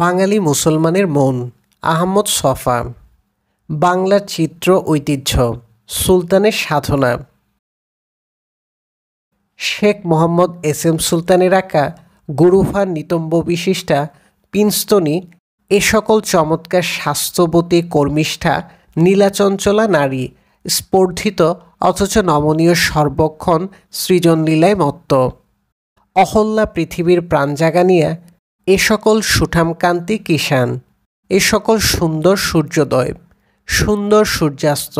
বাঙালি মুসলমানের মন। আহমদ ছফা। বাংলার চিত্র ঐতিহ্য, সুলতানের সাধনা। শেখ মোহাম্মদ এস.এম. সুলতানের আঁকা গুরুফা নিতম্ব বিশিষ্টা পিনস্তনী এ সকল চমৎকার স্বাস্থ্যবতী কর্মিষ্ঠা নীলাচঞ্চলা নারী স্পর্ধিত অথচ নমনীয় সর্বক্ষণ সৃজনলীলায় মত্ত। অহল্যা পৃথিবীর প্রাণ জাগানিয়া এ সকল সুঠামকান্তি কিষান, এ সকল সুন্দর সূর্যোদয়, সুন্দর সূর্যাস্ত,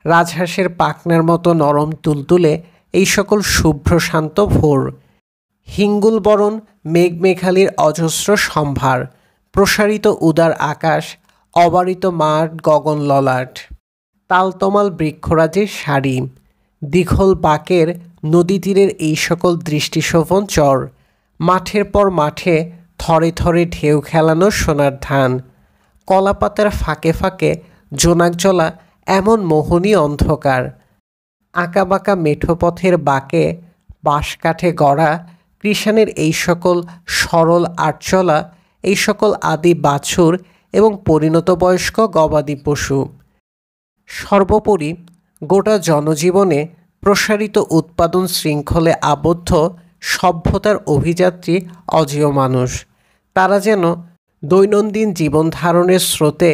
রাজহাঁসের পাখনার মতো নরম তুলতুলে এই সকল শুভ্র শান্ত ভোর, হিঙ্গুলবরণ মেঘমেঘালির অজস্র সম্ভার, প্রসারিত উদার আকাশ, অবারিত মাঠ গগন ললাট, তালতমাল বৃক্ষরাজির সারি, দীঘল বাঁকের নদী তীরের এই সকল দৃষ্টিশোভন চর, মাঠের পর মাঠে থরে থরে ঢেউ খেলানো সোনার ধান, কলাপাতার ফাঁকে ফাঁকে জোনাকজলা এমন মোহনী অন্ধকার, আঁকাবাঁকা মেঠোপথের বাঁকে বাঁশকাঠে গড়া কৃষাণের এই সকল সরল আটচলা, এই সকল আদি বাছুর এবং পরিণত বয়স্ক গবাদি পশু, সর্বোপরি গোটা জনজীবনে প্রসারিত উৎপাদন শৃঙ্খলে আবদ্ধ সভ্যতার অভিযাত্রী অজেয় মানুষ, তারা যেন দৈনন্দিন জীবনধারণের স্রোতে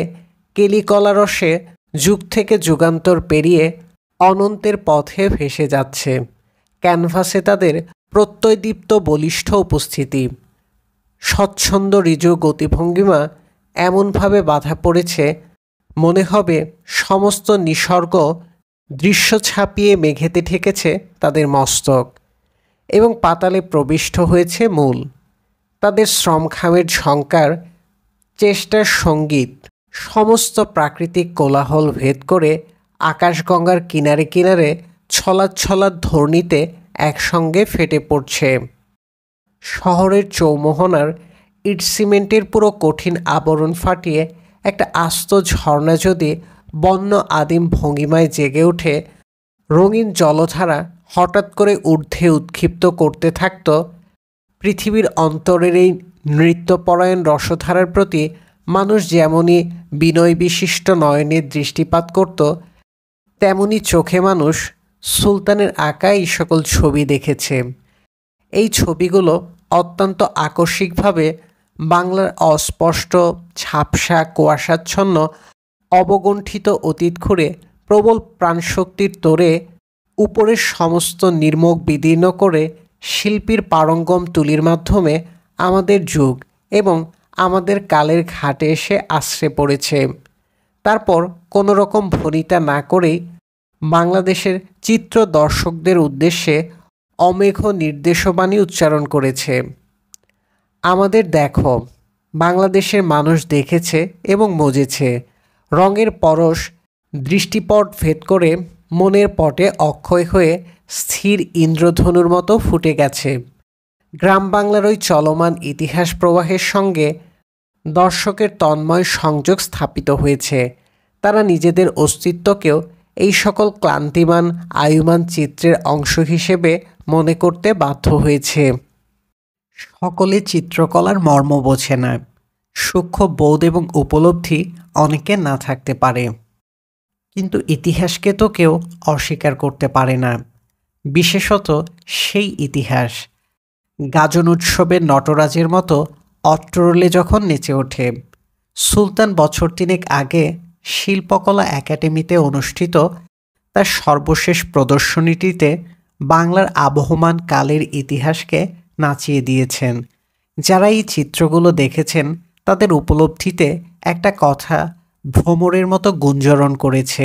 কেলিকলারসে যুগ থেকে যুগান্তর পেরিয়ে অনন্তের পথে ভেসে যাচ্ছে। ক্যানভাসে তাদের প্রত্যয়দীপ্ত বলিষ্ঠ উপস্থিতি, স্বচ্ছন্দ ঋজু গতিভঙ্গিমা এমনভাবে বাধা পড়েছে, মনে হবে সমস্ত নিসর্গ দৃশ্য ছাপিয়ে মেঘেতে ঠেকেছে তাদের মস্তক এবং পাতালে প্রবিষ্ট হয়েছে মূল। তাদের শ্রমঘামের ঝঙ্কার, চেষ্টার সঙ্গীত সমস্ত প্রাকৃতিক কোলাহল ভেদ করে আকাশগঙ্গার কিনারে কিনারে ছলাৎ ছলাৎ ধ্বনিতে একসঙ্গে ফেটে পড়ছে। শহরের চৌমোহনার ইট সিমেন্টের পুরো কঠিন আবরণ ফাটিয়ে একটা আস্ত ঝর্ণা যদি বন্য আদিম ভঙ্গিমায় জেগে ওঠে, রঙিন জলধারা হঠাৎ করে ঊর্ধ্বে উৎক্ষিপ্ত করতে থাকত, পৃথিবীর অন্তরের এই নৃত্যপরায়ণ রসধারার প্রতি মানুষ যেমনই বিনয় বিশিষ্ট নয়নের দৃষ্টিপাত করত, তেমনি চোখে মানুষ সুলতানের আঁকা এই সকল ছবি দেখেছে। এই ছবিগুলো অত্যন্ত আকস্মিকভাবে বাংলার অস্পষ্ট ঝাপসা কুয়াশাচ্ছন্ন অবগুণ্ঠিত অতীত ঘুরে প্রবল প্রাণশক্তির তোরে উপরের সমস্ত নির্মোক বিদীর্ণ করে শিল্পীর পারঙ্গম তুলির মাধ্যমে আমাদের যুগ এবং আমাদের কালের ঘাটে এসে আশ্রে পড়েছে। তারপর কোনো রকম ভনিতা না করেই বাংলাদেশের চিত্র দর্শকদের উদ্দেশ্যে অমেঘ নির্দেশবাণী উচ্চারণ করেছে। আমাদের দেখো, বাংলাদেশের মানুষ দেখেছে এবং মজেছে। রঙের পরশ দৃষ্টিপট ভেদ করে মনের পটে অক্ষয় হয়ে স্থির ইন্দ্রধনুর মতো ফুটে গেছে। গ্রাম বাংলার ওই চলমান ইতিহাস প্রবাহের সঙ্গে দর্শকের তন্ময় সংযোগ স্থাপিত হয়েছে। তারা নিজেদের অস্তিত্বকেও এই সকল ক্লান্তিমান আয়ুমান চিত্রের অংশ হিসেবে মনে করতে বাধ্য হয়েছে। সকলে চিত্রকলার মর্ম বোঝে না। সূক্ষ্ম বোধ এবং উপলব্ধি অনেকের না থাকতে পারে, কিন্তু ইতিহাসকে তো কেউ অস্বীকার করতে পারে না। বিশেষত সেই ইতিহাস গাজন উৎসবের নটরাজের মতো অট্টরলে যখন নেচে ওঠে। সুলতান বছর তিনেক আগে শিল্পকলা একাডেমিতে অনুষ্ঠিত তার সর্বশেষ প্রদর্শনীটিতে বাংলার আবহমান কালের ইতিহাসকে নাচিয়ে দিয়েছেন। যারা এই চিত্রগুলো দেখেছেন তাদের উপলব্ধিতে একটা কথা ভ্রমরের মতো গুঞ্জরণ করেছে।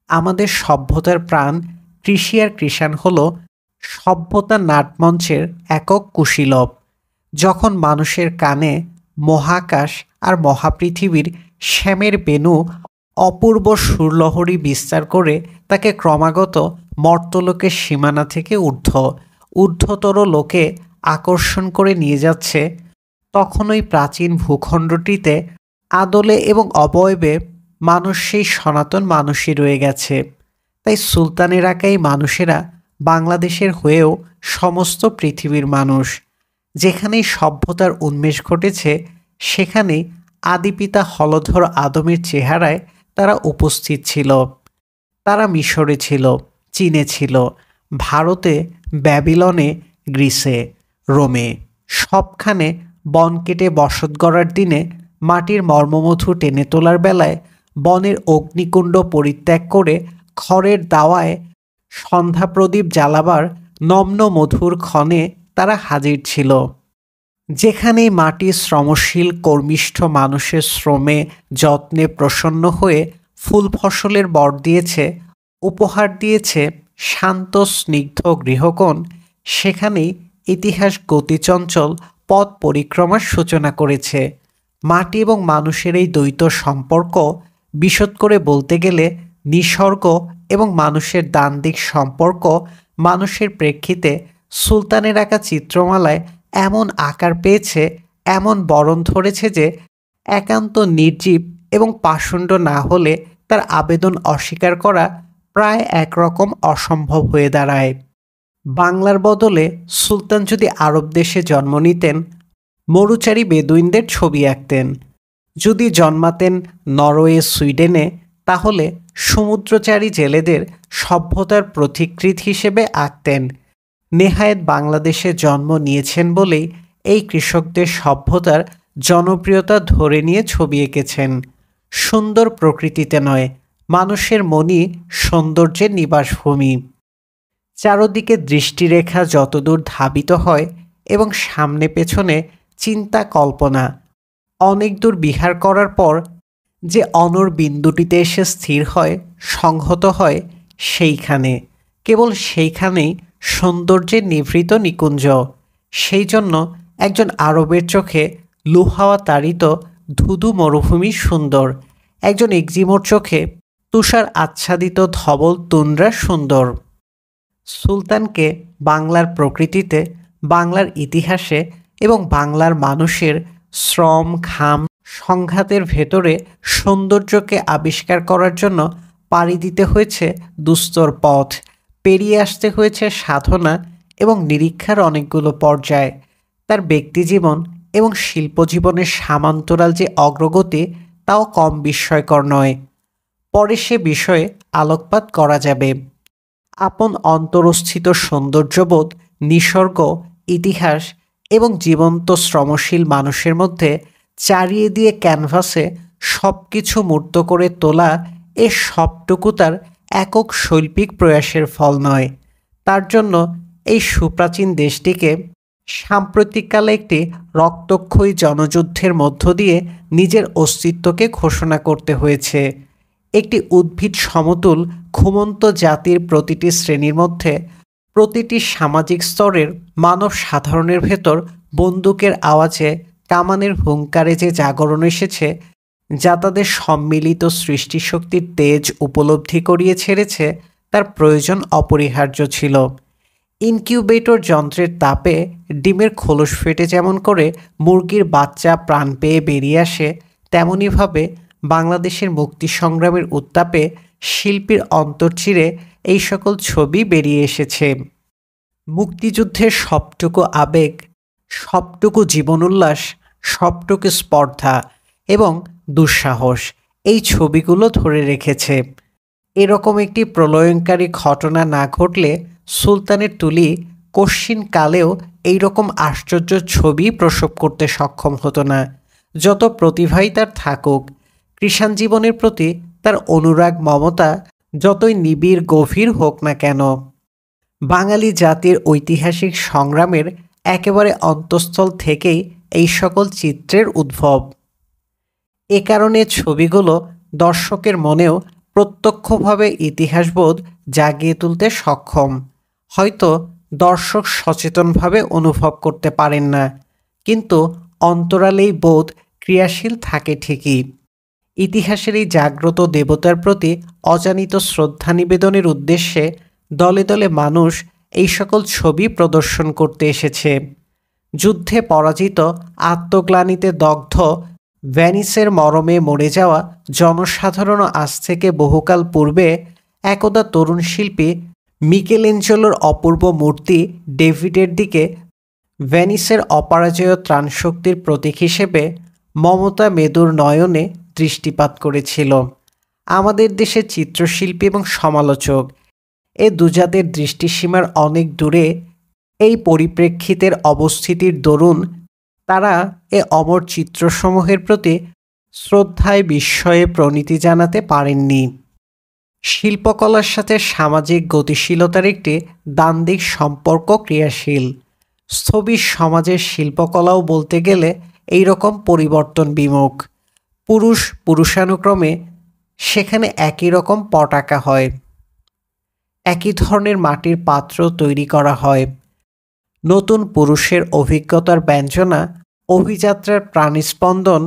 আমাদের সভ্যতার প্রাণ কৃষি আর কৃষাণ হল সভ্যতার নাটমঞ্চের একক কুশীলব। যখন মানুষের কানে মহাকাশ আর মহাপৃথিবীর শ্যামের বেণু অপূর্ব সুরলহরী বিস্তার করে তাকে ক্রমাগত মর্তলোকের সীমানা থেকে ঊর্ধ্বতর লোকে আকর্ষণ করে নিয়ে যাচ্ছে, তখন ওই প্রাচীন ভূখণ্ডটিতে আদলে এবং অবয়বে মানুষ সেই সনাতন মানুষই রয়ে গেছে। তাই সুলতানের আঁকাই মানুষেরা বাংলাদেশের হয়েও সমস্ত পৃথিবীর মানুষ। যেখানেই সভ্যতার উন্মেষ ঘটেছে সেখানে আদিপিতা হলধর আদমের চেহারায় তারা উপস্থিত ছিল। তারা মিশরে ছিল, চীনে ছিল, ভারতে, ব্যাবিলনে, গ্রিসে, রোমে, সবখানে বন কেটে বসত গড়ার দিনে মাটির মর্মমধু টেনে তোলার বেলায় বনের অগ্নিকুণ্ড পরিত্যাগ করে খড়ের দাওয়ায় সন্ধ্যা প্রদীপ জ্বালাবার নম্ন মধুর ক্ষণে তারা হাজির ছিল। যেখানেই মাটির শ্রমশীল কর্মিষ্ঠ মানুষের শ্রমে যত্নে প্রসন্ন হয়ে ফুল ফসলের বর দিয়েছে, উপহার দিয়েছে শান্ত স্নিগ্ধ গৃহকোণ, সেখানেই ইতিহাস গতিচঞ্চল পথ পরিক্রমার সূচনা করেছে। মাটি এবং মানুষের এই দ্বৈত সম্পর্ক বিশদ করে বলতে গেলে নিসর্গ এবং মানুষের দ্বান্দ্বিক সম্পর্ক মানুষের প্রেক্ষিতে সুলতানের আঁকা চিত্রমালায় এমন আকার পেয়েছে, এমন বরণ ধরেছে যে একান্ত নির্জীব এবং পাষণ্ড না হলে তার আবেদন অস্বীকার করা প্রায় একরকম অসম্ভব হয়ে দাঁড়ায়। বাংলার বদলে সুলতান যদি আরব দেশে জন্ম নিতেন, মরুচারী বেদুইনদের ছবি আঁকতেন। যদি জন্মাতেন নরওয়ে, সুইডেনে, তাহলে সমুদ্রচারী জেলেদের সভ্যতার প্রতিকৃত হিসেবে আঁকতেন। নেহায়েত বাংলাদেশে জন্ম নিয়েছেন বলেই এই কৃষকদের সভ্যতার জনপ্রিয়তা ধরে নিয়ে ছবি এঁকেছেন। সুন্দর প্রকৃতিতে নয়, মানুষের মনই সৌন্দর্যের নিবাসভূমি। চারদিকে দৃষ্টিরেখা যতদূর ধাবিত হয় এবং সামনে পেছনে চিন্তা কল্পনা অনেক দূর বিহার করার পর যে অনর বিন্দুটিতে এসে স্থির হয়, সংহত হয়, সেইখানে, কেবল সেইখানেই সৌন্দর্যের নিভৃত নিকুঞ্জ। সেই জন্য একজন আরবের চোখে লুহাওয়া তাড়িত ধুধু মরুভূমি সুন্দর, একজন এক্সিমোর চোখে তুষার আচ্ছাদিত ধবল তুন্দ্রা সুন্দর। সুলতানকে বাংলার প্রকৃতিতে, বাংলার ইতিহাসে এবং বাংলার মানুষের শ্রম, ঘাম, সংঘাতের ভেতরে সৌন্দর্যকে আবিষ্কার করার জন্য পাড়ি দিতে হয়েছে দুস্তর পথ, পেরিয়ে আসতে হয়েছে সাধনা এবং নিরীক্ষার অনেকগুলো পর্যায়। তার ব্যক্তিজীবন এবং শিল্পজীবনের সামান্তরাল যে অগ্রগতি, তাও কম বিস্ময়কর নয়। পরে সে বিষয়ে আলোকপাত করা যাবে। আপন অন্তরস্থিত সৌন্দর্যবোধ, নিসর্গ, ইতিহাস এবং জীবন্ত শ্রমশীল মানুষের মধ্যে চারিয়ে দিয়ে ক্যানভাসে সব কিছু মূর্ত করে তোলা, এ সবটুকু তার একক শৈল্পিক প্রয়াসের ফল নয়। তার জন্য এই সুপ্রাচীন দেশটিকে সাম্প্রতিককালে একটি রক্তক্ষয়ী জনযুদ্ধের মধ্য দিয়ে নিজের অস্তিত্বকে ঘোষণা করতে হয়েছে। একটি উদ্ভিদ সমতুল ঘুমন্ত জাতির প্রতিটি শ্রেণীর মধ্যে, প্রতিটি সামাজিক স্তরের মানব সাধারণের ভেতর বন্দুকের আওয়াজে, কামানের হুঙ্কারে যে জাগরণ এসেছে, যা তাদের সম্মিলিত সৃষ্টিশক্তির তেজ উপলব্ধি করিয়ে ছেড়েছে, তার প্রয়োজন অপরিহার্য ছিল। ইনকিউবেটর যন্ত্রের তাপে ডিমের খোলস ফেটে যেমন করে মুরগির বাচ্চা প্রাণ পেয়ে বেরিয়ে আসে, তেমনইভাবে বাংলাদেশের মুক্তি সংগ্রামের উত্তাপে শিল্পীর অন্তর চিরে এই সকল ছবি বেরিয়ে এসেছে। মুক্তিযুদ্ধের সবটুকু আবেগ, সবটুকু জীবন উল্লাস, সবটুকু স্পর্ধা এবং দুঃসাহস এই ছবিগুলো ধরে রেখেছে। এরকম একটি প্রলয়ঙ্কারী ঘটনা না ঘটলে সুলতানের তুলি কশ্চিন কালেও এইরকম আশ্চর্য ছবি প্রসব করতে সক্ষম হতো না। যত প্রতিভাই তার থাকুক, কৃষাণ জীবনের প্রতি তার অনুরাগ মমতা যতই নিবিড় গভীর হোক না কেন, বাঙালি জাতির ঐতিহাসিক সংগ্রামের একেবারে অন্তঃস্থল থেকেই এই সকল চিত্রের উদ্ভব। এ কারণে ছবিগুলো দর্শকের মনেও প্রত্যক্ষভাবে ইতিহাসবোধ জাগিয়ে তুলতে সক্ষম। হয়তো দর্শক সচেতনভাবে অনুভব করতে পারেন না, কিন্তু অন্তরালেই বোধ ক্রিয়াশীল থাকে ঠিকই। ইতিহাসের এই জাগ্রত দেবতার প্রতি অজানিত শ্রদ্ধা নিবেদনের উদ্দেশ্যে দলে দলে মানুষ এই সকল ছবি প্রদর্শন করতে এসেছে। যুদ্ধে পরাজিত, আত্মগ্লানিতে দগ্ধ, ভেনিসের মরমে মরে যাওয়া জনসাধারণ আজ থেকে বহুকাল পূর্বে একদা তরুণ শিল্পী মিকেলেঞ্জেলোর অপূর্ব মূর্তি ডেভিডের দিকে ভেনিসের অপরাজেয় ত্রাণশক্তির প্রতীক হিসেবে মমতা মেদুর নয়নে দৃষ্টিপাত করেছিল। আমাদের দেশের চিত্রশিল্পী এবং সমালোচক এ দুজাতের দৃষ্টিসীমার অনেক দূরে এই পরিপ্রেক্ষিতের অবস্থিতির দরুন তারা এ অমর চিত্রসমূহের প্রতি শ্রদ্ধায় বিস্ময়ে প্রণীতি জানাতে পারেননি। শিল্পকলার সাথে সামাজিক গতিশীলতার একটি দ্বান্দ্বিক সম্পর্ক ক্রিয়াশীল। স্থবির সমাজের শিল্পকলাও বলতে গেলে এই রকম পরিবর্তন বিমুখ। পুরুষ পুরুষানুক্রমে সেখানে একই রকম পটাকা হয়, একই ধরনের মাটির পাত্র তৈরি করা হয়। নতুন পুরুষের অভিজ্ঞতার ব্যঞ্জনা, অভিযাত্রার প্রাণস্পন্দন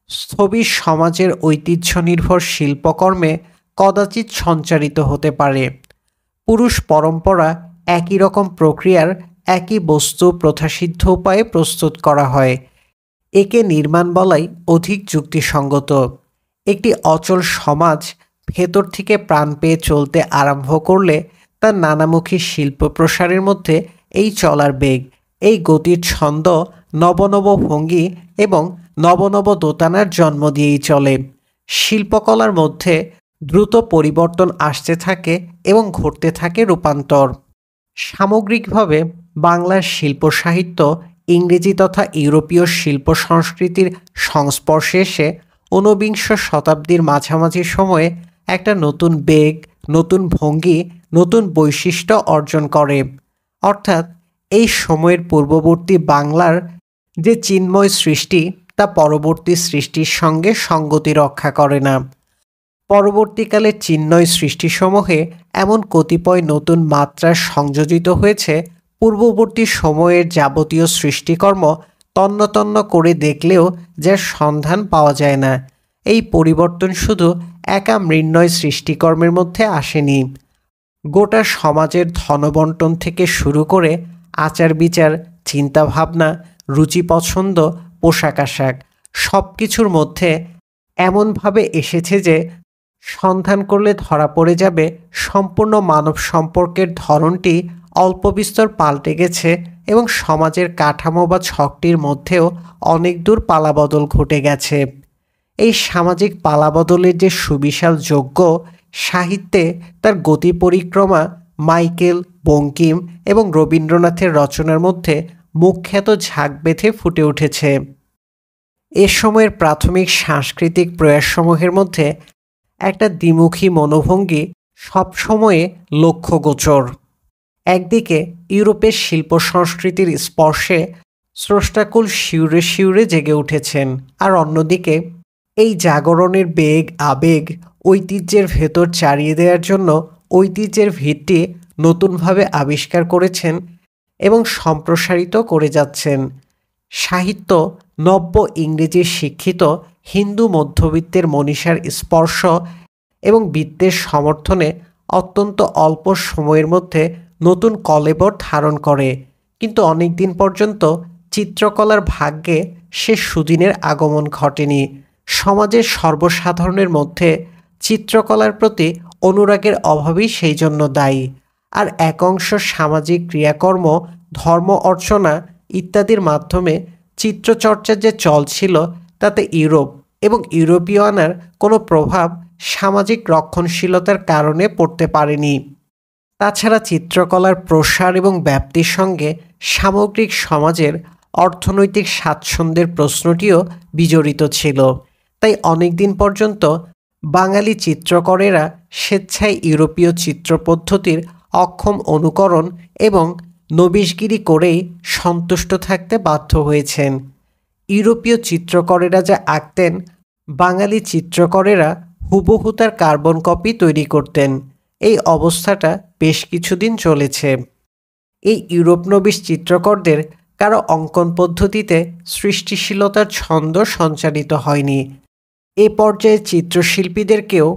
স্থবির সমাজের ঐতিহ্য নির্ভর শিল্পকর্মে কদাচিৎ সঞ্চারিত হতে পারে। পুরুষ পরম্পরা একই রকম প্রক্রিয়ার একই বস্তু প্রথাসিদ্ধ উপায়ে প্রস্তুত করা হয়। একে নির্মাণ বলাই অধিক যুক্তিসঙ্গত। একটি অচল সমাজ ভেতর থেকে প্রাণ পেয়ে চলতে আরম্ভ করলে তার নানামুখী শিল্প প্রসারের মধ্যে এই চলার বেগ, এই গতির ছন্দ নবনব ভঙ্গি এবং নবনব দোতানার জন্ম দিয়েই চলে। শিল্পকলার মধ্যে দ্রুত পরিবর্তন আসতে থাকে এবং ঘটতে থাকে রূপান্তর। সামগ্রিকভাবে বাংলার শিল্প সাহিত্য ইংরেজি তথা ইউরোপীয় শিল্প সংস্কৃতির সংস্পর্শে এসে ঊনবিংশ শতাব্দীর মাঝামাঝি সময়ে একটা নতুন বেগ, নতুন ভঙ্গি, নতুন বৈশিষ্ট্য অর্জন করে। অর্থাৎ এই সময়ের পূর্ববর্তী বাংলার যে চিন্ময় সৃষ্টি তা পরবর্তী সৃষ্টির সঙ্গে সঙ্গতি রক্ষা করে না। পরবর্তীকালে চিন্ময় সৃষ্টিসমূহে এমন কতিপয় নতুন মাত্রা সংযোজিত হয়েছে, পূর্ববর্তী সময়ের যাবতীয় সৃষ্টিকর্ম তন্ন তন্ন করে দেখলেও যার সন্ধান পাওয়া যায় না। এই পরিবর্তন শুধু একা মৃন্ময় সৃষ্টিকর্মের মধ্যে আসেনি। গোটা সমাজের ধনবন্টন থেকে শুরু করে আচার বিচার, চিন্তাভাবনা, রুচি পছন্দ, পোশাক আশাক সব কিছুর মধ্যে এমনভাবে এসেছে যে সন্ধান করলে ধরা পড়ে যাবে সম্পূর্ণ মানব সম্পর্কের ধরনটি অল্প বিস্তর পাল্টে গেছে এবং সমাজের কাঠামো বা ছকটির মধ্যেও অনেক দূর পালাবদল ঘটে গেছে। এই সামাজিক পালাবদলের যে সুবিশাল যজ্ঞ সাহিত্যে তার গতি পরিক্রমা মাইকেল, বঙ্কিম এবং রবীন্দ্রনাথের রচনার মধ্যে মুখ্যাত ঝাঁক বেঁধে ফুটে উঠেছে। এ সময়ের প্রাথমিক সাংস্কৃতিক প্রয়াসসমূহের মধ্যে একটা দ্বিমুখী মনোভঙ্গি সবসময়ে লক্ষ্যগোচর। একদিকে ইউরোপের শিল্প সংস্কৃতির স্পর্শে স্রষ্টাকুল শিউরে শিউরে জেগে উঠেছেন, আর অন্যদিকে এই জাগরণের বেগ আবেগ ঐতিহ্যের ভেতর চারিয়ে দেওয়ার জন্য ঐতিহ্যের ভিত্তি নতুনভাবে আবিষ্কার করেছেন এবং সম্প্রসারিত করে যাচ্ছেন। সাহিত্য নব্য ইংরেজি শিক্ষিত হিন্দু মধ্যবিত্তের মনীষার স্পর্শ এবং বিত্তের সমর্থনে অত্যন্ত অল্প সময়ের মধ্যে নতুন কলেবর ধারণ করে, কিন্তু অনেক দিন পর্যন্ত চিত্রকলার ভাগ্যে সে সুদিনের আগমন ঘটেনি। সমাজের সর্বসাধারণের মধ্যে চিত্রকলার প্রতি অনুরাগের অভাবই সেই জন্য দায়ী। আর এক অংশ সামাজিক ক্রিয়াকর্ম, ধর্ম অর্চনা ইত্যাদির মাধ্যমে চিত্রচর্চার যে চল ছিল তাতে ইউরোপ এবং ইউরোপীয়নার কোনো প্রভাব সামাজিক রক্ষণশীলতার কারণে পড়তে পারেনি। তাছাড়া চিত্রকলার প্রসার এবং ব্যাপ্তির সঙ্গে সামগ্রিক সমাজের অর্থনৈতিক স্বাচ্ছন্দ্যের প্রশ্নটিও বিজড়িত ছিল। তাই অনেক দিন পর্যন্ত বাঙালি চিত্রকরেরা স্বেচ্ছায় ইউরোপীয় চিত্রপদ্ধতির অক্ষম অনুকরণ এবং নবিশগিরি করেই সন্তুষ্ট থাকতে বাধ্য হয়েছেন। ইউরোপীয় চিত্রকরেরা যা আঁকতেন, বাঙালি চিত্রকরেরা হুবহু তার কার্বন কপি তৈরি করতেন। এই অবস্থাটা বেশ কিছুদিন চলেছে। এই ইউরোপনবিশ চিত্রকরদের কারো অঙ্কন পদ্ধতিতে সৃষ্টিশীলতার ছন্দ সঞ্চারিত হয়নি। এ পর্যায়ে চিত্রশিল্পীদেরকেও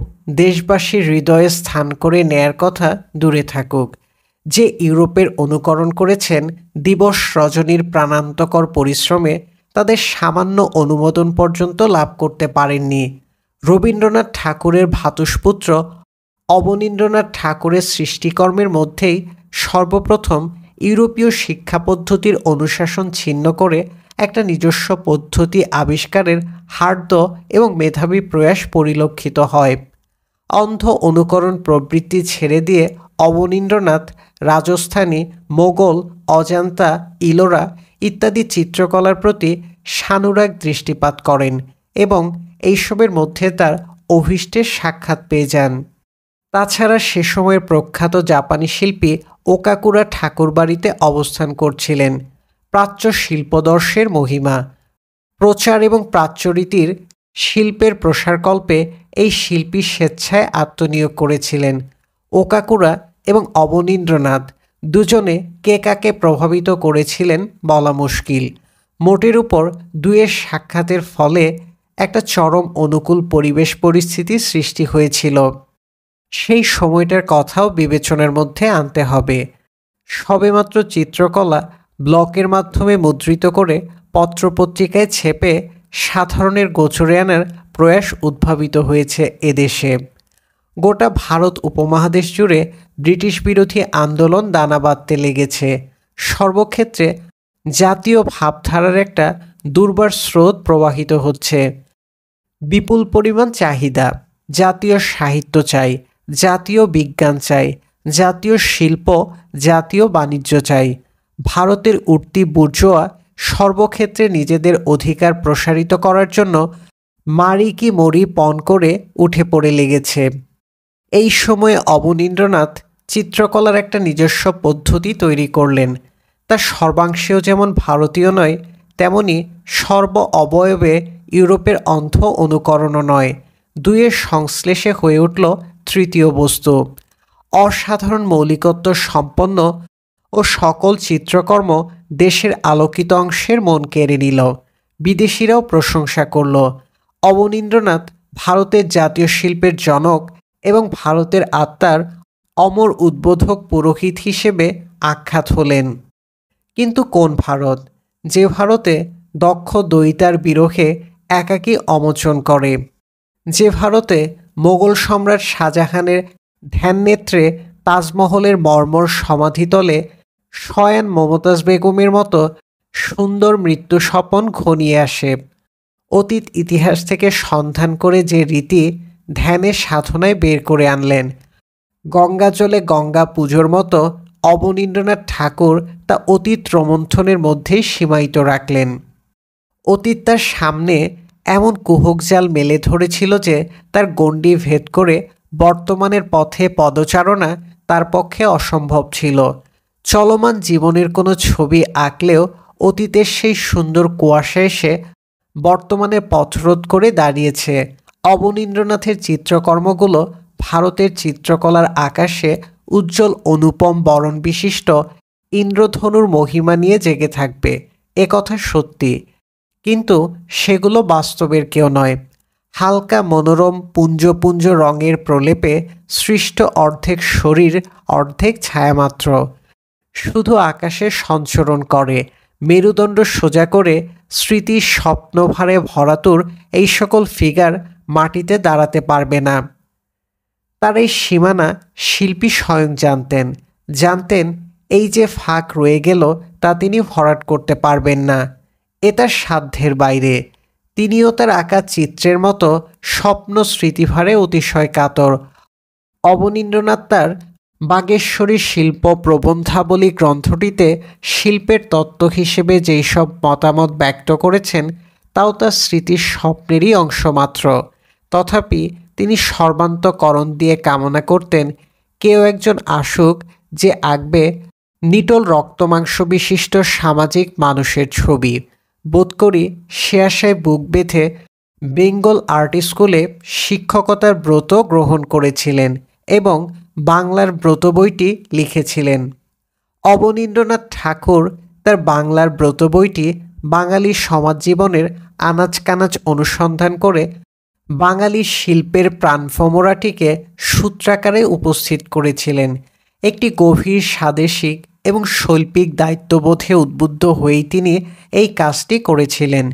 দেশবাসীর হৃদয়ে স্থান করে নেয়ার কথা দূরে থাকুক। যে ইউরোপের অনুকরণ করেছেন দিবস রজনীর প্রাণান্তকর পরিশ্রমে তাদের সামান্য অনুমোদন পর্যন্ত লাভ করতে পারেননি। রবীন্দ্রনাথ ঠাকুরের ভ্রাতুষ্পুত্র অবনীন্দ্রনাথ ঠাকুরের সৃষ্টিকর্মের মধ্যেই সর্বপ্রথম ইউরোপীয় শিক্ষা পদ্ধতির অনুশাসন ছিন্ন করে একটা নিজস্ব পদ্ধতি আবিষ্কারের হার্দ এবং মেধাবী প্রয়াস পরিলক্ষিত হয়। অন্ধ অনুকরণ প্রবৃত্তি ছেড়ে দিয়ে অবনীন্দ্রনাথ রাজস্থানী, মোগল, অজান্তা, ইলোরা ইত্যাদি চিত্রকলার প্রতি সানুরাগ দৃষ্টিপাত করেন এবং এইসবের মধ্যে তার অভীষ্টের সাক্ষাৎ পেয়ে যান। তাছাড়া সে সময়ের প্রখ্যাত জাপানি শিল্পী ওকাকুরা ঠাকুরবাড়িতে অবস্থান করছিলেন। প্রাচ্য শিল্পদর্শের মহিমা, প্রচার এবং প্রাচ্যরীতির শিল্পের প্রসারকল্পে এই শিল্পী স্বেচ্ছায় আত্মনিয়োগ করেছিলেন। ওকাকুরা এবং অবনীন্দ্রনাথ দুজনে কে কাকে প্রভাবিত করেছিলেন বলা মুশকিল। মোটের উপর দুয়ের সাক্ষাতের ফলে একটা চরম অনুকূল পরিবেশ পরিস্থিতি সৃষ্টি হয়েছিল। সেই সময়টার কথাও বিবেচনার মধ্যে আনতে হবে। সবেমাত্র চিত্রকলা ব্লকের মাধ্যমে মুদ্রিত করে পত্রপত্রিকায় ছেপে সাধারণের গোচরে আনার প্রয়াস উদ্ভাবিত হয়েছে এদেশে। গোটা ভারত উপমহাদেশ জুড়ে ব্রিটিশ বিরোধী আন্দোলন দানা বাঁধতে লেগেছে। সর্বক্ষেত্রে জাতীয় ভাবধারার একটা দুর্বার স্রোত প্রবাহিত হচ্ছে। বিপুল পরিমাণ চাহিদা, জাতীয় সাহিত্য চাই, জাতীয় বিজ্ঞান চাই, জাতীয় শিল্প, জাতীয় বাণিজ্য চাই। ভারতের উঠতি বুর্জোয়া সর্বক্ষেত্রে নিজেদের অধিকার প্রসারিত করার জন্য মারি কি মরি পণ করে উঠে পড়ে লেগেছে। এই সময়ে অবনীন্দ্রনাথ চিত্রকলার একটা নিজস্ব পদ্ধতি তৈরি করলেন। তা সর্বাংশেও যেমন ভারতীয় নয়, তেমনি সর্ব অবয়বে ইউরোপের অন্ধ অনুকরণও নয়। দুয়ের সংশ্লেষে হয়ে উঠল তৃতীয় বস্তু। অসাধারণ মৌলিকত্ব সম্পন্ন ও সকল চিত্রকর্ম দেশের আলোকিত অংশের মন কেড়ে নিল। বিদেশিরাও প্রশংসা করল। অবনীন্দ্রনাথ ভারতের জাতীয় শিল্পের জনক এবং ভারতের আত্মার অমর উদ্বোধক পুরোহিত হিসেবে আখ্যাত হলেন। কিন্তু কোন ভারত? যে ভারতে দক্ষ দয়িতার বিরহে একাকী অমোচন করে, যে ভারতে মোগল সম্রাট শাহজাহানের ধ্যাননেত্রে তাজমহলের মর্মর সমাধিতলে শয়ান মমতাজ বেগমের মতো সুন্দর মৃত্যু স্বপন ঘনিয়ে আসে। অতীত ইতিহাস থেকে সন্ধান করে যে রীতি ধ্যানের সাধনায় বের করে আনলেন, গঙ্গা জলে গঙ্গা পুজোর মতো অবনীন্দ্রনাথ ঠাকুর তা অতীত রোমন্থনের মধ্যেই সীমায়িত রাখলেন। অতীত তার সামনে এমন কুহকজাল মেলে ধরেছিল যে তার গণ্ডি ভেদ করে বর্তমানের পথে পদচারণা তার পক্ষে অসম্ভব ছিল। চলমান জীবনের কোনো ছবি আঁকলেও অতীতের সেই সুন্দর কুয়াশা এসে বর্তমানে পথরোধ করে দাঁড়িয়েছে। অবনীন্দ্রনাথের চিত্রকর্মগুলো ভারতের চিত্রকলার আকাশে উজ্জ্বল অনুপম বরণ বিশিষ্ট ইন্দ্রধনুর মহিমা নিয়ে জেগে থাকবে, একথা সত্যি। কিন্তু সেগুলো বাস্তবের কেউ নয়। হালকা মনোরম পুঞ্জ পুঞ্জ রঙের প্রলেপে সৃষ্ট অর্ধেক শরীর, অর্ধেক ছায়ামাত্র। শুধু আকাশে সঞ্চরণ করে, মেরুদণ্ড সোজা করে স্মৃতির স্বপ্নভারে ভরাতুর এই সকল ফিগার মাটিতে দাঁড়াতে পারবে না। তার এই সীমানা শিল্পী স্বয়ং জানতেন এই যে ফাঁক রয়ে গেল তা তিনি ভরাট করতে পারবেন না। এ তার সাধ্যের বাইরে। তিনিও তার আঁকা চিত্রের মতো স্বপ্ন স্মৃতিভারে অতিশয় কাতর। অবনীন্দ্রনাথ তার বাগেশ্বরী শিল্প প্রবন্ধাবলী গ্রন্থটিতে শিল্পের তত্ত্ব হিসেবে যেই সব মতামত ব্যক্ত করেছেন তাও তার স্মৃতির স্বপ্নেরই অংশ মাত্র। তথাপি তিনি সর্বান্তকরণ দিয়ে কামনা করতেন কেউ একজন আসুক যে আঁকবে নিটোল রক্তমাংস বিশিষ্ট সামাজিক মানুষের ছবি। বোধ করি সে আশায় বুক বেঁধে বেঙ্গল আর্ট স্কুলে শিক্ষকতার ব্রত গ্রহণ করেছিলেন এবং বাংলার ব্রত বইটি লিখেছিলেন। অবনীন্দ্রনাথ ঠাকুর তার বাংলার ব্রত বইটি বাঙালি সমাজ জীবনের আনাচ কানাচ অনুসন্ধান করে বাঙালি শিল্পের প্রাণভোমরাটিকে সূত্রাকারে উপস্থিত করেছিলেন। একটি গভীর স্বাদেশিক এবং শৈল্পিক দায়িত্ববোধে উদ্বুদ্ধ হয়েই তিনি এই কাজটি করেছিলেন।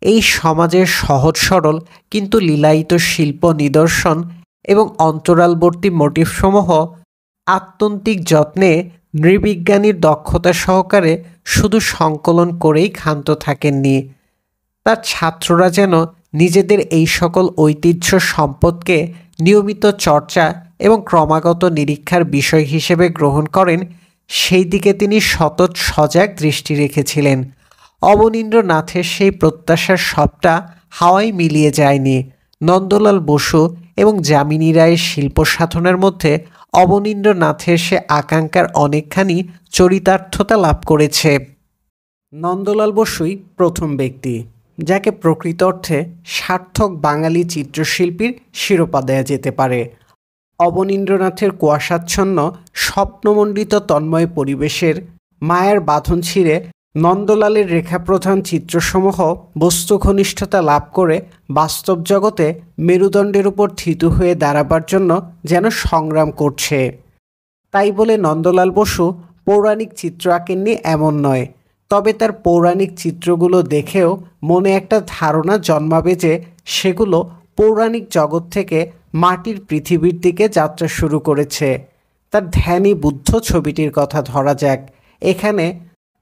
এই সমাজের সহজ সরল কিন্তু লীলায়িত শিল্প নিদর্শন এবং অন্তরালবর্তী মোটিভসমূহ আত্যন্তিক যত্নে নৃবিজ্ঞানীর দক্ষতা সহকারে শুধু সংকলন করেই ক্ষান্ত থাকেননি। তার ছাত্ররা যেন নিজেদের এই সকল ঐতিহ্য সম্পদকে নিয়মিত চর্চা এবং ক্রমাগত নিরীক্ষার বিষয় হিসেবে গ্রহণ করেন, সেই দিকে তিনি সতত সজাগ দৃষ্টি রেখেছিলেন। অবনীন্দ্রনাথের সেই প্রত্যাশার সবটা হাওয়ায় মিলিয়ে যায়নি। নন্দলাল বসু এবং যামিনী রায়ের শিল্প সাধনার মধ্যে অবনীন্দ্রনাথের সে আকাঙ্ক্ষার অনেকখানি চরিতার্থতা লাভ করেছে। নন্দলাল বসুই প্রথম ব্যক্তি যাকে প্রকৃত অর্থে সার্থক বাঙালি চিত্রশিল্পীর শিরোপা দেয়া যেতে পারে। অবনীন্দ্রনাথের কুয়াশাচ্ছন্ন স্বপ্নমণ্ডিত তন্ময় পরিবেশের মায়ার বাঁধন ছিঁড়ে নন্দলালের রেখাপ্রধান চিত্রসমূহ বস্তু ঘনিষ্ঠতা লাভ করে বাস্তব জগতে মেরুদণ্ডের উপর থিতু হয়ে দাঁড়াবার জন্য যেন সংগ্রাম করছে। তাই বলে নন্দলাল বসু পৌরাণিক চিত্র আঁকেননি এমন নয়, তবে তার পৌরাণিক চিত্রগুলো দেখেও মনে একটা ধারণা জন্মাবে যে সেগুলো পৌরাণিক জগৎ থেকে মাটির পৃথিবীর দিকে যাত্রা শুরু করেছে। তার ধ্যানী বুদ্ধ ছবিটির কথা ধরা যাক। এখানে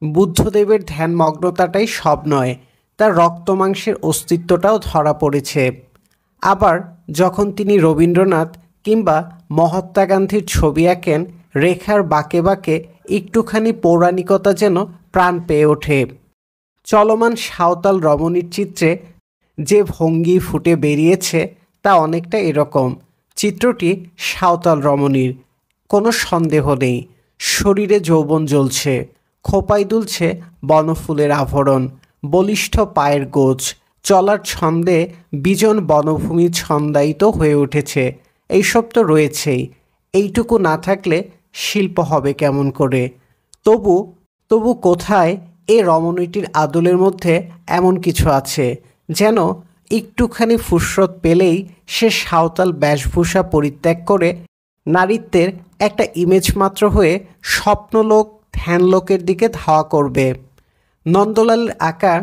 বুদ্ধদেবের ধ্যানমগ্নতাটাই সব নয়, তার রক্তমাংসের অস্তিত্বটাও ধরা পড়েছে। আবার যখন তিনি রবীন্দ্রনাথ কিংবা মহাত্মা গান্ধীর ছবি আঁকেন, রেখার বাঁকে বাঁকে একটুখানি পৌরাণিকতা যেন প্রাণ পেয়ে ওঠে। চলমান সাঁওতাল রমণীর চিত্রে যে ভঙ্গি ফুটে বেরিয়েছে তা অনেকটা এরকম। চিত্রটি সাঁওতাল রমণীর, কোনো সন্দেহ নেই। শরীরে যৌবন জ্বলছে, খোপায় দুলছে বনফুলের আভরণ, বলিষ্ঠ পায়ের গোছ, চলার ছন্দে বিজন বনভূমি ছন্দায়িত হয়ে উঠেছে। এইসব তো রয়েছেই, এইটুকু না থাকলে শিল্প হবে কেমন করে? তবু কোথায় এ রমণীটির আদলের মধ্যে এমন কিছু আছে যেন একটুখানি ফুরসত পেলেই সে সাঁওতাল বেশভূষা পরিত্যাগ করে নারীত্বের একটা ইমেজ মাত্র হয়ে স্বপ্নলোক ধ্যানলোকের দিকে ধাওয়া করবে। নন্দলালের আঁকা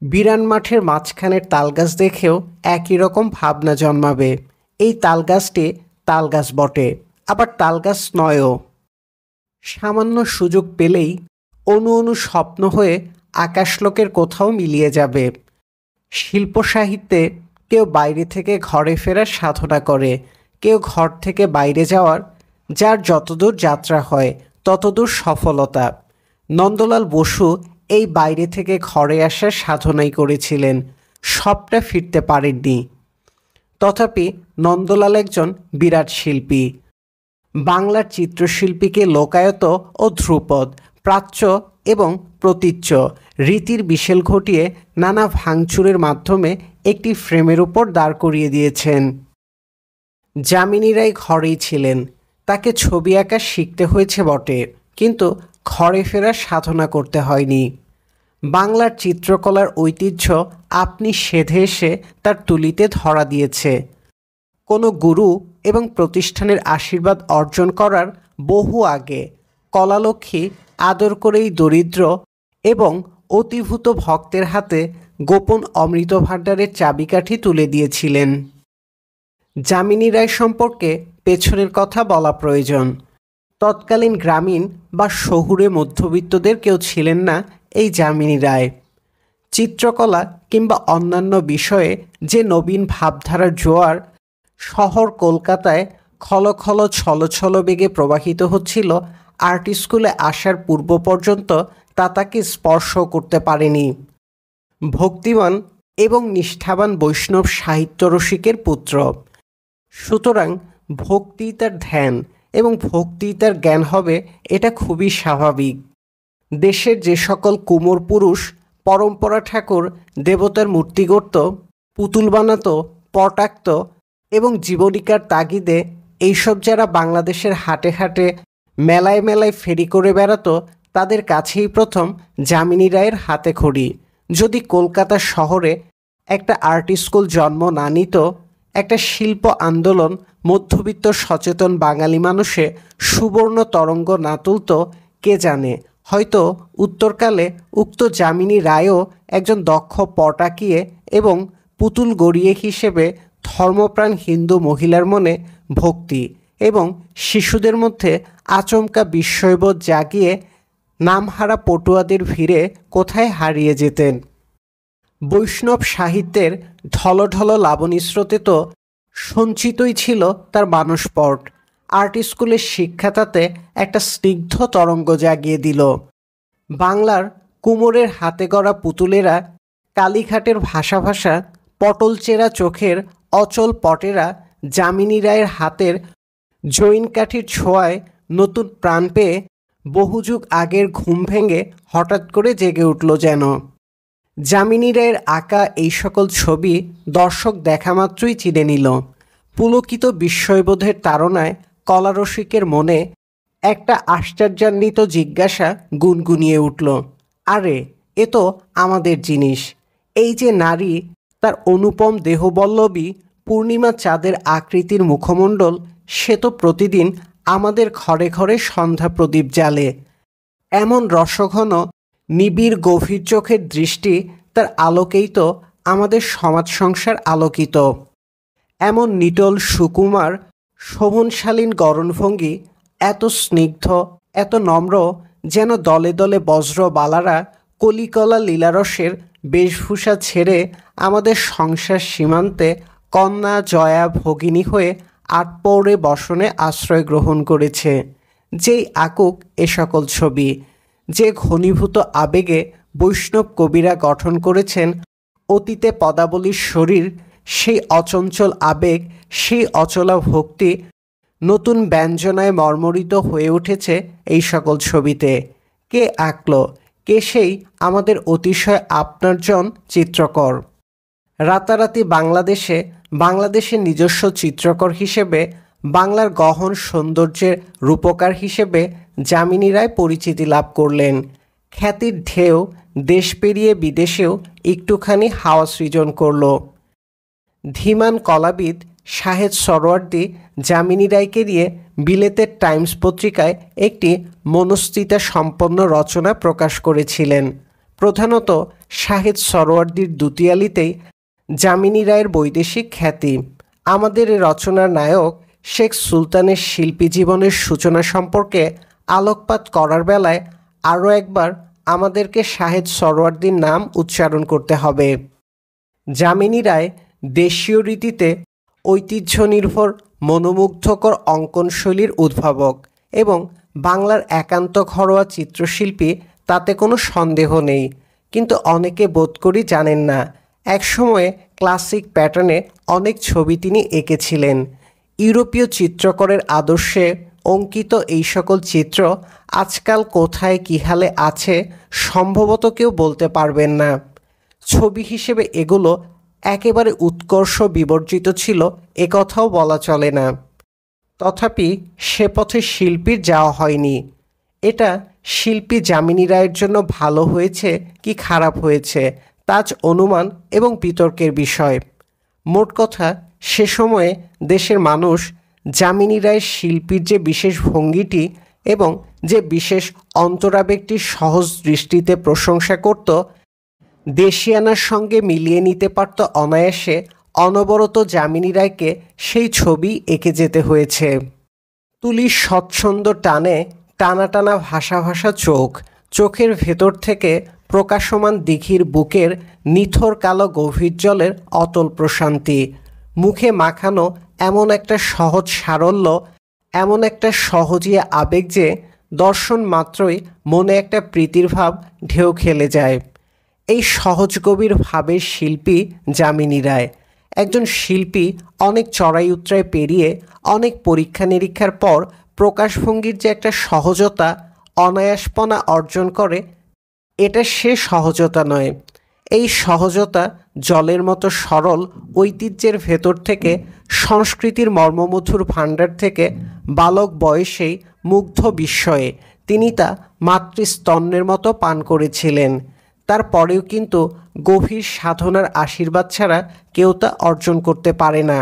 বিরান মাঠের মাঝখানের তালগাছ দেখেও একই রকম ভাবনা জন্মাবে। এই তালগাছটি তালগাছ বটে, আবার তালগাছ নয়ও। সামান্য সুযোগ পেলেই অনু অনু স্বপ্ন হয়ে আকাশলোকের কোথাও মিলিয়ে যাবে। শিল্প সাহিত্যে কেউ বাইরে থেকে ঘরে ফেরার সাধনা করে, কেউ ঘর থেকে বাইরে যাওয়ার, যার যতদূর যাত্রা হয় ততদূর সফলতা। নন্দলাল বসু এই বাইরে থেকে ঘরে আসার সাধনাই করেছিলেন, সবটা ফিরতে পারেননি। তথাপি নন্দলাল একজন বিরাট শিল্পী। বাংলার চিত্রশিল্পীকে লোকায়ত ও ধ্রুপদ, প্রাচ্য এবং প্রতীচ্য রীতির বিশেল ঘটিয়ে নানা ভাঙচুরের মাধ্যমে একটি ফ্রেমের উপর দাঁড় করিয়ে দিয়েছেন। যামিনী রায় ঘরেই ছিলেন, তাকে ছবি আঁকা শিখতে হয়েছে বটে, কিন্তু ঘরে ফেরার সাধনা করতে হয়নি। বাংলার চিত্রকলার ঐতিহ্য আপনি সেধে এসে তার তুলিতে ধরা দিয়েছে। কোনো গুরু এবং প্রতিষ্ঠানের আশীর্বাদ অর্জন করার বহু আগে কলালক্ষ্মী আদর করেই দরিদ্র এবং অতিভূত ভক্তের হাতে গোপন অমৃত ভাণ্ডারের চাবিকাঠি তুলে দিয়েছিলেন। যামিনী রায় সম্পর্কে পেছনের কথা বলা প্রয়োজন। তৎকালীন গ্রামীণ বা শহুরে মধ্যবিত্তদের কেউ ছিলেন না এই যামিনী রায়। চিত্রকলা কিংবা অন্যান্য বিষয়ে যে নবীন ভাবধারার জোয়ার শহর কলকাতায় খলখল ছলছল বেগে প্রবাহিত হচ্ছিল, আর্ট স্কুলে আসার পূর্ব পর্যন্ত তা তাকে স্পর্শ করতে পারেনি। ভক্তিমান এবং নিষ্ঠাবান বৈষ্ণব সাহিত্য রসিকের পুত্র, সুতরাং ভক্তি তার ধ্যান এবং ভক্তি তার জ্ঞান হবে, এটা খুবই স্বাভাবিক। দেশের যে সকল কুমোর পুরুষ পরম্পরা ঠাকুর দেবতার মূর্তি গড়ত, পুতুল বানাতো, পট আঁকত এবং জীবনিকার তাগিদে এইসব যারা বাংলাদেশের হাটে হাটে মেলায় মেলায় ফেরি করে বেড়াতো, তাদের কাছেই প্রথম যামিনী রায়ের হাতে খড়ি। যদি কলকাতা শহরে একটা আর্ট স্কুল জন্ম না নিত, একটা শিল্প আন্দোলন মধ্যবিত্ত সচেতন বাঙালি মানুষে সুবর্ণ তরঙ্গ না তুলত, কে জানে হয়তো উত্তরকালে উক্ত যামিনী রায়ও একজন দক্ষ পট আঁকিয়ে এবং পুতুল গড়িয়ে হিসেবে ধর্মপ্রাণ হিন্দু মহিলার মনে ভক্তি এবং শিশুদের মধ্যে আচমকা বিস্ময়বোধ জাগিয়ে নামহারা পটুয়াদের ভিড়ে কোথায় হারিয়ে যেতেন। বৈষ্ণব সাহিত্যের ঢলঢল লাবণী স্রোতে তো সঞ্চিতই ছিল তার মানসপট। আর্ট স্কুলের শিক্ষা তাতে একটা স্নিগ্ধ তরঙ্গ জাগিয়ে দিল। বাংলার কুমোরের হাতে গড়া পুতুলেরা, কালীঘাটের ভাষা ভাষা পটলচেরা চোখের অচল পটেরা যামিনী রায়ের হাতের জৈনকাঠির ছোঁয়ায় নতুন প্রাণ পেয়ে বহুযুগ আগের ঘুম ভেঙে হঠাৎ করে জেগে উঠল যেন। যামিনী রায়ের আঁকা এই সকল ছবি দর্শক দেখামাত্রই চিনে নিল। পুলকিত বিস্ময়বোধের তাড়নায় কলারসিকের মনে একটা আশ্চর্যান্বিত জিজ্ঞাসা গুনগুনিয়ে উঠল, আরে এ তো আমাদের জিনিস। এই যে নারী, তার অনুপম দেহবল্লভী পূর্ণিমা চাঁদের আকৃতির মুখমণ্ডল, সে তো প্রতিদিন আমাদের ঘরে ঘরে সন্ধ্যা প্রদীপ জ্বালে। এমন রসঘন নিবিড় গভীর চোখের দৃষ্টি, তার আলোকেই তো আমাদের সমাজ সংসার আলোকিত। এমন নিটল সুকুমার শোভনশালীন গড়নভঙ্গি, এত স্নিগ্ধ, এত নম্র, যেন দলে দলে বজ্রবালারা কলিকলা লীলারসের বেশভূষা ছেড়ে আমাদের সংসার সীমান্তে কন্যা জয়া ভগিনী হয়ে আটপৌরে বসনে আশ্রয় গ্রহণ করেছে। যেই আকুক এ সকল ছবি, যে ঘনীভূত আবেগে বৈষ্ণব কবিরা গঠন করেছেন অতীতে পদাবলীর শরীর, সেই অচঞ্চল আবেগ, সেই অচলা ভক্তি নতুন ব্যঞ্জনায় মর্মরিত হয়ে উঠেছে এই সকল ছবিতে। কে আঁকল? কে সেই আমাদের অতিশয় আপনারজন চিত্রকর? রাতারাতি বাংলাদেশের নিজস্ব চিত্রকর হিসেবে, বাংলার গহন সৌন্দর্যের রূপকার হিসেবে যামিনী রায় পরিচিতি লাভ করলেন। খ্যাতির ঢেউ দেশ পেরিয়ে বিদেশেও একটুখানি হাওয়া সৃজন করল। ধীমান কলাবিদ শাহেদ সরওয়ার্দী যামিনী রায়কে দিয়ে বিলেতের টাইমস পত্রিকায় একটি মনস্তিতা সম্পন্ন রচনা প্রকাশ করেছিলেন। প্রধানত শাহেদ সরওয়ার্দীর দুতিয়ালিতেই যামিনী রায়ের বৈদেশিক খ্যাতি। আমাদের এ রচনার নায়ক শেখ সুলতানের শিল্পী জীবনের সূচনা সম্পর্কে আলোকপাত করার বেলায় আরও একবার আমাদেরকে শাহেদ সরওয়ার্দীর নাম উচ্চারণ করতে হবে। যামিনী রায় দেশীয় রীতিতে ঐতিহ্য নির্ভর মনোমুগ্ধকর অঙ্কনশৈলীর উদ্ভাবক এবং বাংলার একান্ত ঘরোয়া চিত্রশিল্পী, তাতে কোনো সন্দেহ নেই। কিন্তু অনেকে বোধ করি জানেন না, একসময়ে ক্লাসিক প্যাটার্নে অনেক ছবি তিনি এঁকেছিলেন। ইউরোপীয় চিত্রকরের আদর্শে অঙ্কিত এই সকল চিত্র আজকাল কোথায় কী হালে আছে সম্ভবত কেউ বলতে পারবেন না। ছবি হিসেবে এগুলো একেবারে উৎকর্ষ বিবর্জিত ছিল একথাও বলা চলে না। তথাপি সে পথে শিল্পীর যাওয়া হয়নি। এটা শিল্পী যামিনী রায়ের জন্য ভালো হয়েছে কি খারাপ হয়েছে তা অনুমান এবং বিতর্কের বিষয়। মোট কথা, সে সময়ে দেশের মানুষ যামিনী রায়ের শিল্পীর যে বিশেষ ভঙ্গিটি এবং যে বিশেষ অন্তরাবেগটির সহজ দৃষ্টিতে প্রশংসা করত, দেশিয়ানার সঙ্গে মিলিয়ে নিতে পারত অনায়াসে, অনবরত যামিনী রায়কে সেই ছবি এঁকে যেতে হয়েছে। তুলির স্বচ্ছন্দ টানে টানা টানা ভাষা ভাষা চোখের ভেতর থেকে প্রকাশমান দিঘির বুকের নিথর কালো গভীর জলের অতল প্রশান্তি, মুখে মাখানো এমন একটা সহজ সারল্য, এমন একটা সহজিয়া আবেগ যে দর্শন মাত্রই মনে একটা প্রীতির ভাব ঢেউ খেলে যায়। এই সহজ গভীর ভাবের শিল্পী যামিনী রায়। একজন শিল্পী অনেক চড়াই উতরাই পেরিয়ে, অনেক পরীক্ষা নিরীক্ষার পর প্রকাশভঙ্গির যে একটা সহজতা, অনায়াসপনা অর্জন করে, এটা সে সহজতা নয়। এই সহজতা জলের মতো সরল ঐতিহ্যের ভেতর থেকে, সংস্কৃতির মর্মমধুর ভাণ্ডার থেকে বালক বয়সেই মুগ্ধ বিস্ময়ে তিনি তা মাতৃস্তন্যের মতো পান করেছিলেন। তারপরেও কিন্তু গভীর সাধনার আশীর্বাদ ছাড়া কেউ তা অর্জন করতে পারে না।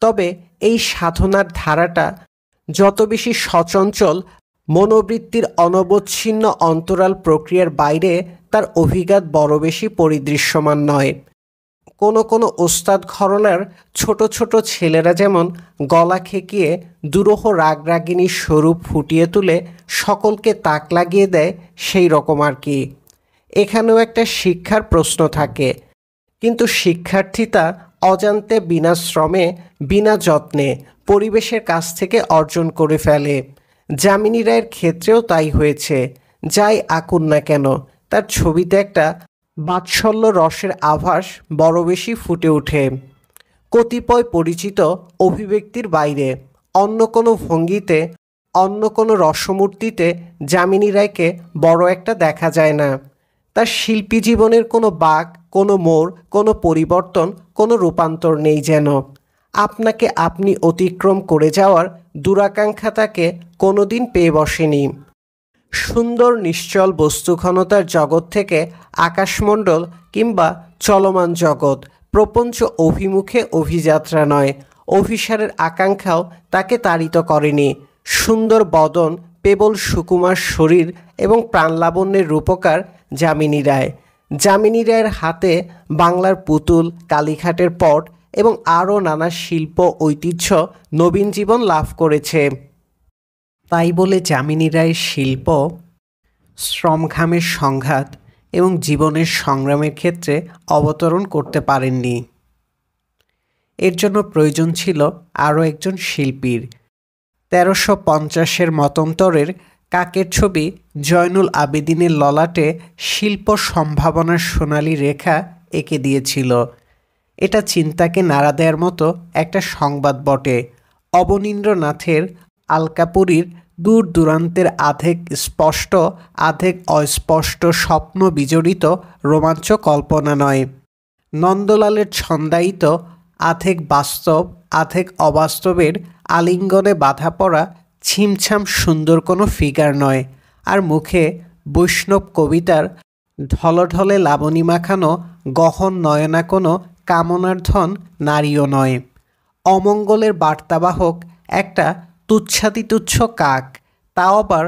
তবে এই সাধনার ধারাটা যত বেশি সচঞ্চল, মনোবৃত্তির অনবচ্ছিন্ন অন্তরাল প্রক্রিয়ার বাইরে তার অভিঘাত বড় বেশি পরিদৃশ্যমান নয়। কোনো কোনো ওস্তাদ ঘরানার ছোট ছোট ছেলেরা যেমন গলা খেকিয়ে দুরূহ রাগরাগিণীর স্বরূপ ফুটিয়ে তুলে সকলকে তাক লাগিয়ে দেয়, সেই রকম আর কি। এখানেও একটা শিক্ষার প্রশ্ন থাকে, কিন্তু শিক্ষার্থী তা অজান্তে বিনা শ্রমে বিনা যত্নে পরিবেশের কাছ থেকে অর্জন করে ফেলে। যামিনী রায়ের ক্ষেত্রেও তাই হয়েছে। যাই আঁকুন না কেন, তার ছবিতে একটা বাৎসল্য রসের আভাস বড় বেশি ফুটে ওঠে। কতিপয় পরিচিত অভিব্যক্তির বাইরে অন্য কোনো ভঙ্গিতে, অন্য কোনো রসমূর্তিতে যামিনী রায়কে বড় একটা দেখা যায় না। তার শিল্পী জীবনের কোনো বাঁক, কোনো মোড়, কোনো পরিবর্তন, কোনো রূপান্তর নেই যেন। আপনাকে আপনি অতিক্রম করে যাওয়ার দুরাকাঙ্ক্ষা তাকে কোনোদিন পেয়ে বসেনি। সুন্দর নিশ্চল বস্তুঘনতার জগৎ থেকে আকাশমণ্ডল কিংবা চলমান জগৎ, প্রপঞ্চ অভিমুখে অভিযাত্রা নয়। অভিসারের আকাঙ্ক্ষাও তাকে তাড়িত করেনি। সুন্দর বদন, পেবল সুকুমার শরীর এবং প্রাণলাবণ্যের রূপকার যামিনী রায়। যামিনী রায়ের হাতে বাংলার পুতুল, কালীঘাটের পট এবং আরও নানা শিল্প ঐতিহ্য নবীন জীবন লাভ করেছে। তাই বলে যামিনী রায়ের শিল্প শ্রমঘামের সংঘাত এবং জীবনের সংগ্রামের ক্ষেত্রে অবতরণ করতে পারেননি। এর জন্য প্রয়োজন ছিল আরও একজন শিল্পীর। 1350-এর মতান্তরের কাকের ছবি জয়নুল আবেদিনের ললাটে শিল্প সম্ভাবনার সোনালি রেখা এঁকে দিয়েছিল। এটা চিন্তাকে নাড়া দেওয়ার মতো একটা সংবাদ বটে। অবনীন্দ্রনাথের আলকাপুরীর দূর দূরান্তের আধেক স্পষ্ট আধেক অস্পষ্ট স্বপ্ন বিজড়িত রোমাঞ্চ কল্পনা নয়। নন্দলালের ছন্দায়িত আধেক বাস্তব আধেক অবাস্তবের আলিঙ্গনে বাঁধা পড়া ছিমছাম সুন্দর কোনো ফিগার নয়। আর মুখে বৈষ্ণব কবিতার ঢলঢলে লাবণী মাখানো গহন নয়না কোনো কামনার ধন নারীও নয়। অমঙ্গলের বার্তাবাহক একটা তুচ্ছাতিতুচ্ছ কাক, তাও আবার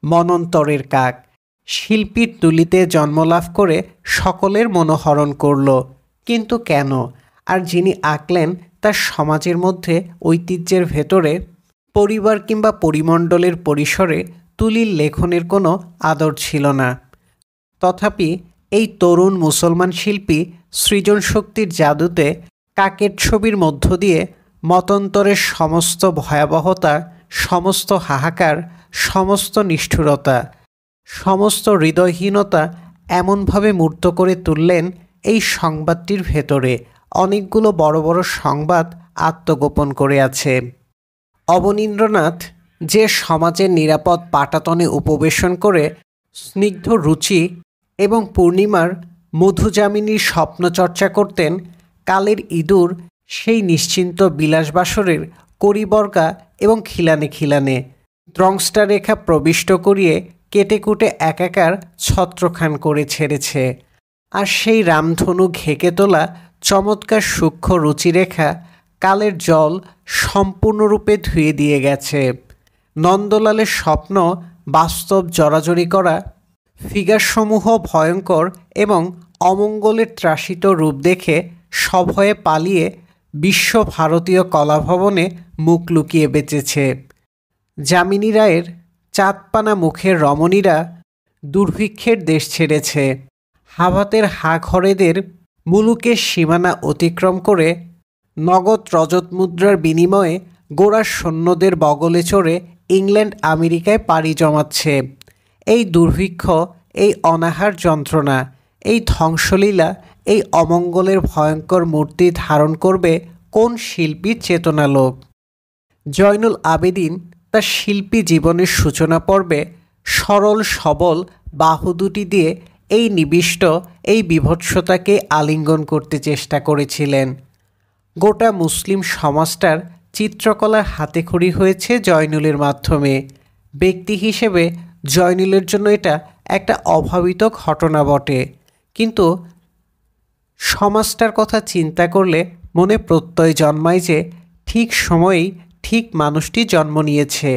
মনন্তরের কাক, শিল্পীর তুলিতে জন্মলাভ করে সকলের মনোহরণ করল। কিন্তু কেন? আর যিনি আঁকলেন তার সমাজের মধ্যে ঐতিহ্যের ভেতরে, পরিবার কিংবা পরিমণ্ডলের পরিসরে তুলির লেখনের কোনো আদর ছিল না। তথাপি এই তরুণ মুসলমান শিল্পী সৃজন শক্তির জাদুতে কাকের ছবির মধ্য দিয়ে মতান্তরের সমস্ত ভয়াবহতা, সমস্ত হাহাকার, সমস্ত নিষ্ঠুরতা, সমস্ত হৃদয়হীনতা এমনভাবে মূর্ত করে তুললেন এই সংবাদটির ভেতরে অনেকগুলো বড় বড় সংবাদ আত্মগোপন করে আছে। অবনীন্দ্রনাথ যে সমাজের নিরাপদ পাটাতনে উপবেশন করে স্নিগ্ধ রুচি এবং পূর্ণিমার মধুযামিনীর স্বপ্ন চর্চা করতেন, কালের ইঁদুর সেই নিশ্চিন্ত বিলাসবাসরের করিবর্গা এবং খিলানে খিলানে দ্রংষ্টা রেখা প্রবিষ্ট করিয়ে কেটে কুটে একাকার ছত্রখান করে ছেড়েছে। আর সেই রামধনু ঘেঁকে তোলা চমৎকার সূক্ষ্ম রুচিরেখা কালের জল সম্পূর্ণরূপে ধুয়ে দিয়ে গেছে। নন্দলালের স্বপ্ন বাস্তব জড়াজড়ি করা ফিগারসমূহ ভয়ঙ্কর এবং অমঙ্গলের ত্রাসিত রূপ দেখে সভয়ে পালিয়ে বিশ্ব ভারতীয় কলাভবনে মুখ লুকিয়ে বেঁচেছে। যামিনী রায়ের চাঁদপানা মুখের রমণীরা দুর্ভিক্ষের দেশ ছেড়েছে। হাভাতের হাঘরেদের মুলুকের সীমানা অতিক্রম করে নগদ রজত মুদ্রার বিনিময়ে গোড়ার সৈন্যদের বগলে চড়ে ইংল্যান্ড আমেরিকায় পাড়ি জমাচ্ছে। এই দুর্ভিক্ষ, এই অনাহার যন্ত্রণা, এই ধ্বংসলীলা, এই অমঙ্গলের ভয়ঙ্কর মূর্তি ধারণ করবে কোন শিল্পীর চেতনালোক? জয়নুল আবেদিন তার শিল্পী জীবনের সূচনা পর্বে সরল সবল বাহু দুটি দিয়ে এই নিবিষ্ট, এই বিভৎসতাকে আলিঙ্গন করতে চেষ্টা করেছিলেন। গোটা মুসলিম সমাজটার চিত্রকলার হাতেখড়ি হয়েছে জয়নুলের মাধ্যমে। ব্যক্তি হিসেবে জয়নুলের জন্য এটা একটা অভাবিত ঘটনা বটে, কিন্তু সমাজটার কথা চিন্তা করলে মনে প্রত্যয় জন্মায় যে ঠিক সময়েই ঠিক মানুষটি জন্ম নিয়েছে।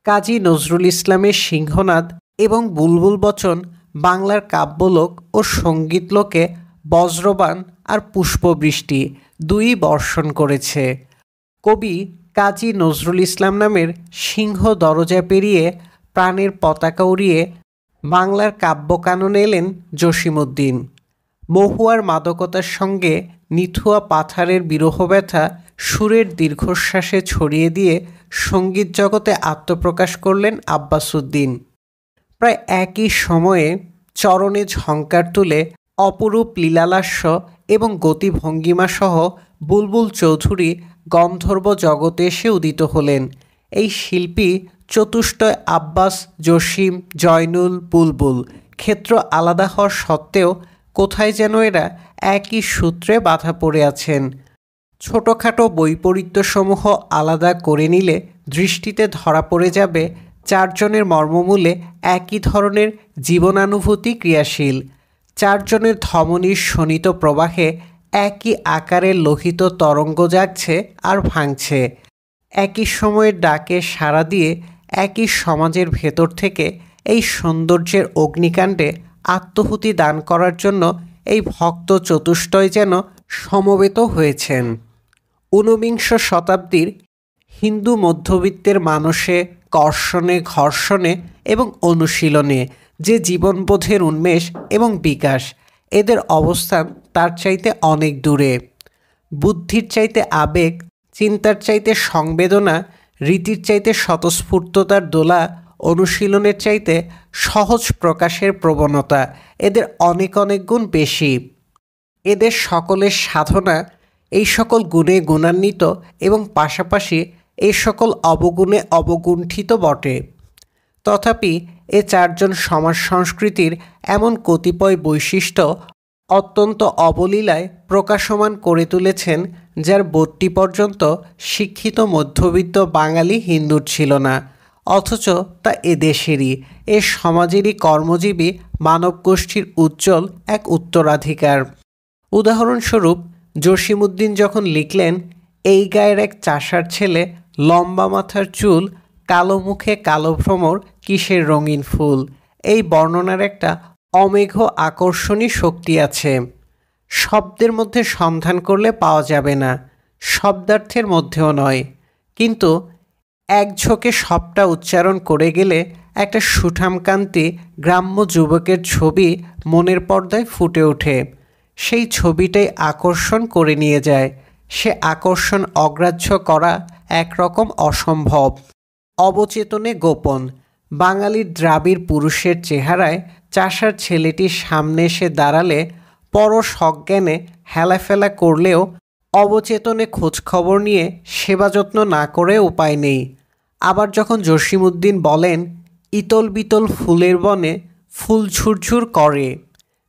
কাজী নজরুল ইসলামের সিংহনাদ এবং বুলবুল বচন বাংলার কাব্যলোক ও সঙ্গীতলোকে বজ্রবাণ আর পুষ্পবৃষ্টি দুই বর্ষণ করেছে। কবি কাজী নজরুল ইসলাম নামের সিংহ দরজা পেরিয়ে প্রাণের পতাকা উড়িয়ে বাংলার কাব্যকাননে এলেন জসীমউদ্দীন। মহুয়ার মাদকতার সঙ্গে নিথুয়া পাথারের বিরহ ব্যথা সুরের দীর্ঘশ্বাসে ছড়িয়ে দিয়ে সঙ্গীত জগতে আত্মপ্রকাশ করলেন আব্বাসউদ্দিন। প্রায় একই সময়ে চরণে ঝংকার তুলে অপরূপ লীলালাস্য এবং গতিভঙ্গিমাসহ বুলবুল চৌধুরী গন্ধর্ব জগতে এসে উদিত হলেন। এই শিল্পী চতুষ্টয় আব্বাস, জসিম, জয়নুল, বুলবুল ক্ষেত্র আলাদা হওয়ার সত্ত্বেও কোথায় যেন এরা একই সূত্রে বাঁধা পড়ে আছেন। ছোটোখাটো বৈপরীত্যসমূহ আলাদা করে নিলে দৃষ্টিতে ধরা পড়ে যাবে চারজনের মর্মমূলে একই ধরনের জীবনানুভূতি ক্রিয়াশীল। চারজনের ধমনীর শোণিত প্রবাহে একই আকারের লোহিত তরঙ্গ জাগছে আর ভাঙছে। একই সময়ের ডাকে সাড়া দিয়ে একই সমাজের ভেতর থেকে এই সৌন্দর্যের অগ্নিকাণ্ডে আত্মহুতি দান করার জন্য এই ভক্ত চতুষ্টয় যেন সমবেত হয়েছেন। ঊনবিংশ শতাব্দীর হিন্দু মধ্যবিত্তের মানসে কর্ষণে, ঘর্ষণে এবং অনুশীলনে যে জীবনবোধের উন্মেষ এবং বিকাশ, এদের অবস্থান তার চাইতে অনেক দূরে। বুদ্ধির চাইতে আবেগ, চিন্তার চাইতে সংবেদনা, রীতির চাইতে স্বতঃস্ফূর্ততার দোলা, অনুশীলনের চাইতে সহজ প্রকাশের প্রবণতা এদের অনেক অনেক গুণ বেশি। এদের সকলের সাধনা এই সকল গুণে গুণান্বিত এবং পাশাপাশি এই সকল অবগুণে অবগুণ্ঠিত বটে। তথাপি এ চারজন সমাজ সংস্কৃতির এমন কতিপয় বৈশিষ্ট্য অত্যন্ত অবলীলায় প্রকাশমান করে তুলেছেন, যার বোধটি পর্যন্ত শিক্ষিত মধ্যবিত্ত বাঙালি হিন্দুর ছিল না, অথচ তা এদেশেরই, এ সমাজেরই কর্মজীবী মানবগোষ্ঠীর উজ্জ্বল এক উত্তরাধিকার। উদাহরণস্বরূপ জসীমউদ্দীন যখন লিখলেন, এই গায়ের এক চাষার ছেলে, লম্বা মাথার চুল, কালো মুখে কালো ভ্রমর, কিসের রঙিন ফুল, এই বর্ণনার একটা অমেঘ আকর্ষণী শক্তি আছে। শব্দের মধ্যে সন্ধান করলে পাওয়া যাবে না, শব্দার্থের মধ্যেও নয়, কিন্তু এক ঝোঁকে সবটা উচ্চারণ করে গেলে একটা সুঠামকান্তি গ্রাম্য যুবকের ছবি মনের পর্দায় ফুটে ওঠে। সেই ছবিটাই আকর্ষণ করে নিয়ে যায়। সে আকর্ষণ অগ্রাহ্য করা একরকম অসম্ভব, অবচেতনে গোপন। বাঙালির দ্রাবিড় পুরুষের চেহারায় চাষার ছেলেটির সামনে এসে দাঁড়ালে পরশ অজ্ঞানে হেলাফেলা করলেও অবচেতনে খোঁজখবর নিয়ে সেবা যত্ন না করে উপায় নেই। আবার যখন জসীমউদ্দীন বলেন, ইতল বিতল ফুলের বনে ফুল ঝুরঝুর করে,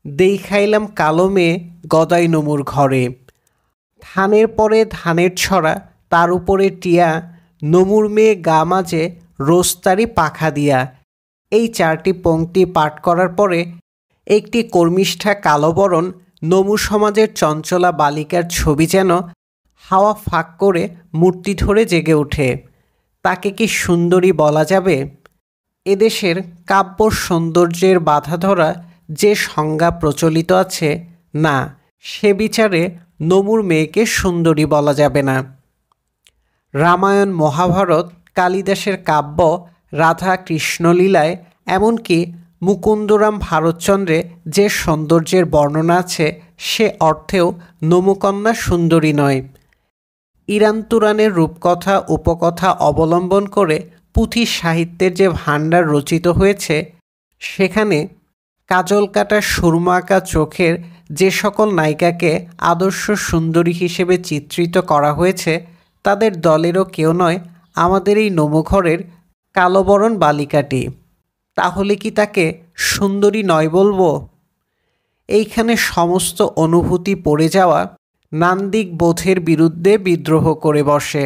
দেখাইলাম কালো মেয়ে গদাই নমুর ঘরে, ধানের পরে ধানের ছড়া, তার উপরে টিয়া, নমুর মেয়ে গা মাঝে রোস্তারি পাখা দিয়া, এই চারটি পংক্তি পাঠ করার পরে একটি কর্মিষ্ঠা কালোবরণ নমু সমাজের চঞ্চলা বালিকার ছবি যেন হাওয়া ফাঁক করে মূর্তি ধরে জেগে ওঠে। তাকে কি সুন্দরী বলা যাবে? এদেশের কাব্য সৌন্দর্যের বাধা ধরা যে সংজ্ঞা প্রচলিত আছে, না, সে বিচারে নমুর মেয়েকে সুন্দরী বলা যাবে না। রামায়ণ, মহাভারত, কালিদাসের কাব্য, রাধা কৃষ্ণলীলায়, এমনকি মুকুন্দরাম ভারতচন্দ্রে যে সৌন্দর্যের বর্ণনা আছে, সে অর্থেও নমুকন্যা সুন্দরী নয়। ইরান তুরানের রূপকথা উপকথা অবলম্বন করে পুঁথি সাহিত্যের যে ভাণ্ডার রচিত হয়েছে, সেখানে কাজল কাটা সুরমা আঁকা চোখের যে সকল নায়িকাকে আদর্শ সুন্দরী হিসেবে চিত্রিত করা হয়েছে, তাদের দলেরও কেউ নয় আমাদের এই নমঘরের কালোবরণ বালিকাটি। তাহলে কি তাকে সুন্দরী নয় বলবো? এইখানে সমস্ত অনুভূতি পড়ে যাওয়া নান্দিক বোধের বিরুদ্ধে বিদ্রোহ করে বসে।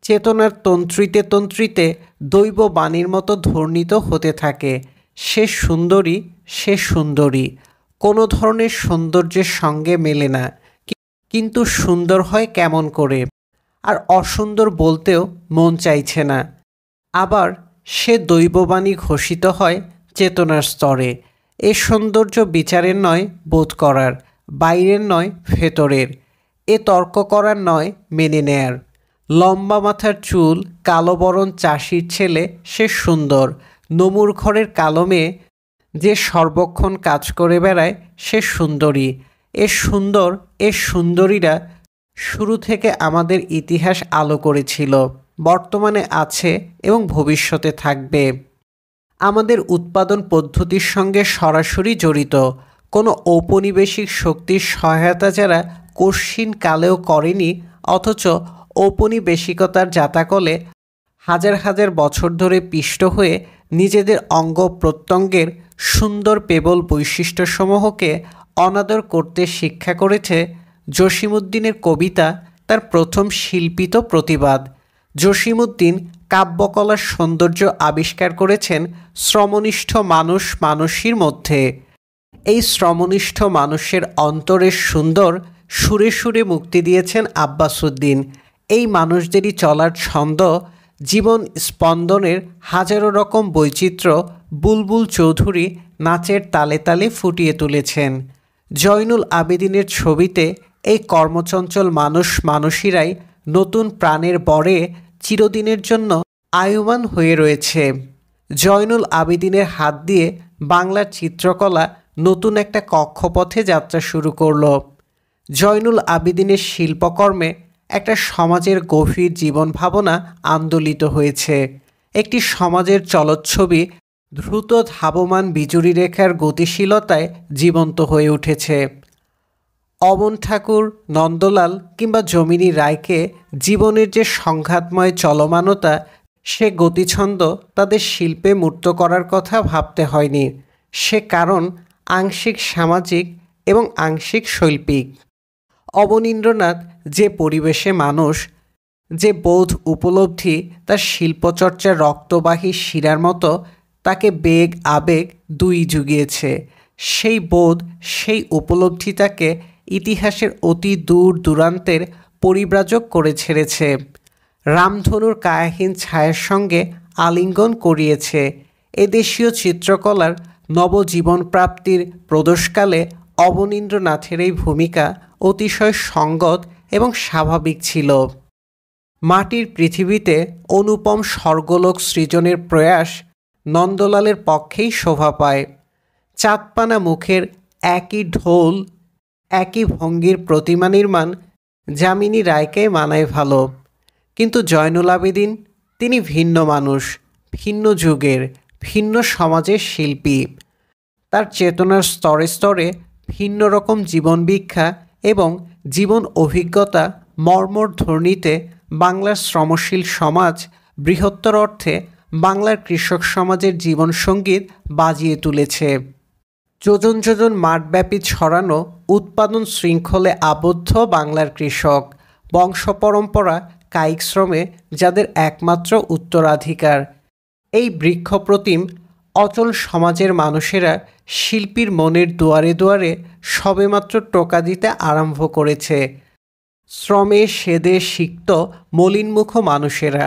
চেতনার তন্ত্রিতে তন্ত্রিতে দৈব বাণীর মতো ধ্বনিত হতে থাকে, সে সুন্দরী, সে সুন্দরী, কোনো ধরনের সৌন্দর্যের সঙ্গে মেলে না, কিন্তু সুন্দর হয় কেমন করে, আর অসুন্দর বলতেও মন চাইছে না। আবার সে দৈববাণী ঘোষিত হয় চেতনার স্তরে। এ সৌন্দর্য বিচারের নয়, বোধ করার। বাইরের নয় ভেতরের, এ তর্ক করার নয় মেনে নেয়ার। লম্বা মাথার চুল, কালো বরণ চাষির ছেলে সে সুন্দর, নমুর ঘরের কালো মেয়ে যে সর্বক্ষণ কাজ করে বেড়ায় সে সুন্দরী। এ সুন্দরীরা শুরু থেকে আমাদের ইতিহাস আলো করেছিল, বর্তমানে আছে এবং ভবিষ্যতে থাকবে। আমাদের উৎপাদন পদ্ধতির সঙ্গে সরাসরি জড়িত। কোনো ঔপনিবেশিক শক্তির সহায়তা যারা কশিন কালেও করেনি, অথচ ঔপনিবেশিকতার জাতাকলে হাজার হাজার বছর ধরে পিষ্ট হয়ে নিজেদের অঙ্গ প্রত্যঙ্গের সুন্দর পেবল বৈশিষ্ট্যসমূহকে অনাদর করতে শিক্ষা করেছে, জসীমউদ্দিনের কবিতা তার প্রথম শিল্পিত প্রতিবাদ। জসীমউদ্দিন কাব্যকলার সৌন্দর্য আবিষ্কার করেছেন শ্রমনিষ্ঠ মানুষের মধ্যে। এই শ্রমনিষ্ঠ মানুষের অন্তরের সুন্দর সুরে সুরে মুক্তি দিয়েছেন আব্বাসউদ্দিন। এই মানুষদেরই চলার ছন্দ, জীবন স্পন্দনের হাজারো রকম বৈচিত্র্য বুলবুল চৌধুরী নাচের তালে তালে ফুটিয়ে তুলেছেন। জয়নুল আবেদিনের ছবিতে এই কর্মচঞ্চল মানুষেরাই নতুন প্রাণের বরে চিরদিনের জন্য আয়ুমান হয়ে রয়েছে। জয়নুল আবেদিনের হাত দিয়ে বাংলার চিত্রকলা নতুন একটা কক্ষপথে যাত্রা শুরু করল। জয়নুল আবেদিনের শিল্পকর্মে একটা সমাজের গভীর জীবন ভাবনা আন্দোলিত হয়েছে। একটি সমাজের চলচ্ছবি দ্রুত ধাবমান বিজুরি রেখার গতিশীলতায় জীবন্ত হয়ে উঠেছে। অমন ঠাকুর, নন্দলাল কিংবা যমিনী রায়কে জীবনের যে সংঘাতময় চলমানতা, সে গতিছন্দ তাদের শিল্পে মূর্ত করার কথা ভাবতে হয়নি। সে কারণ আংশিক সামাজিক এবং আংশিক শৈল্পিক। অবনীন্দ্রনাথ যে পরিবেশে মানুষ, যে বোধ উপলব্ধি তার শিল্পচর্চার রক্তবাহী শিরার মতো তাকে বেগ আবেগ দুই জুগিয়েছে, সেই বোধ সেই উপলব্ধি তাকে ইতিহাসের অতি দূর দূরান্তের পরিব্রাজক করে ছেড়েছে, রামধনুর কায়াহীন ছায়ার সঙ্গে আলিঙ্গন করিয়েছে। এদেশীয় চিত্রকলার নবজীবন প্রাপ্তির প্রদোষকালে অবনীন্দ্রনাথের এই ভূমিকা অতিশয় সঙ্গত এবং স্বাভাবিক ছিল। মাটির পৃথিবীতে অনুপম স্বর্গলোক সৃজনের প্রয়াস নন্দলালের পক্ষেই শোভা পায়। চাঁদপানা মুখের একই ঢোল, একই ভঙ্গির প্রতিমা নির্মাণ যামিনী রায়কে মানায় ভালো। কিন্তু জয়নুল আবেদিন, তিনি ভিন্ন মানুষ, ভিন্ন যুগের, ভিন্ন সমাজের শিল্পী। তার চেতনার স্তরে স্তরে ভিন্ন রকম জীবন ভিক্ষা এবং জীবন অভিজ্ঞতা মর্মর ধ্বনিতে বাংলার শ্রমশীল সমাজ, বৃহত্তর অর্থে বাংলার কৃষক সমাজের জীবনসঙ্গীত বাজিয়ে তুলেছে। যোজন যোজন মাঠব্যাপী ছড়ানো উৎপাদন শৃঙ্খলে আবদ্ধ বাংলার কৃষক, বংশপরম্পরা কায়িক শ্রমে যাদের একমাত্র উত্তরাধিকার, এই বৃক্ষপ্রতিম অচল সমাজের মানুষেরা শিল্পীর মনের দুয়ারে দুয়ারে সবেমাত্র টোকা দিতে আরম্ভ করেছে। শ্রমে সেদে সিক্ত মলিনমুখ মানুষেরা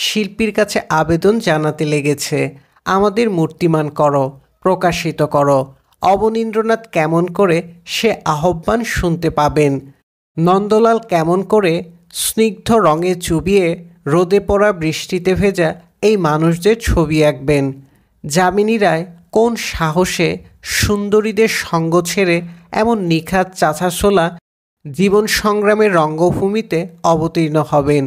শিল্পীর কাছে আবেদন জানাতে লেগেছে, আমাদের মূর্তিমান করো, প্রকাশিত করো। অবনীন্দ্রনাথ কেমন করে সে আহ্বান শুনতে পাবেন? নন্দলাল কেমন করে স্নিগ্ধ রঙে চুবিয়ে রোদে পড়া বৃষ্টিতে ভেজা এই মানুষদের ছবি আঁকবেন? যামিনী রায় কোন সাহসে সুন্দরীদের সঙ্গ ছেড়ে এমন নিখাত চাছাছোলা জীবন সংগ্রামের রঙ্গভূমিতে অবতীর্ণ হবেন?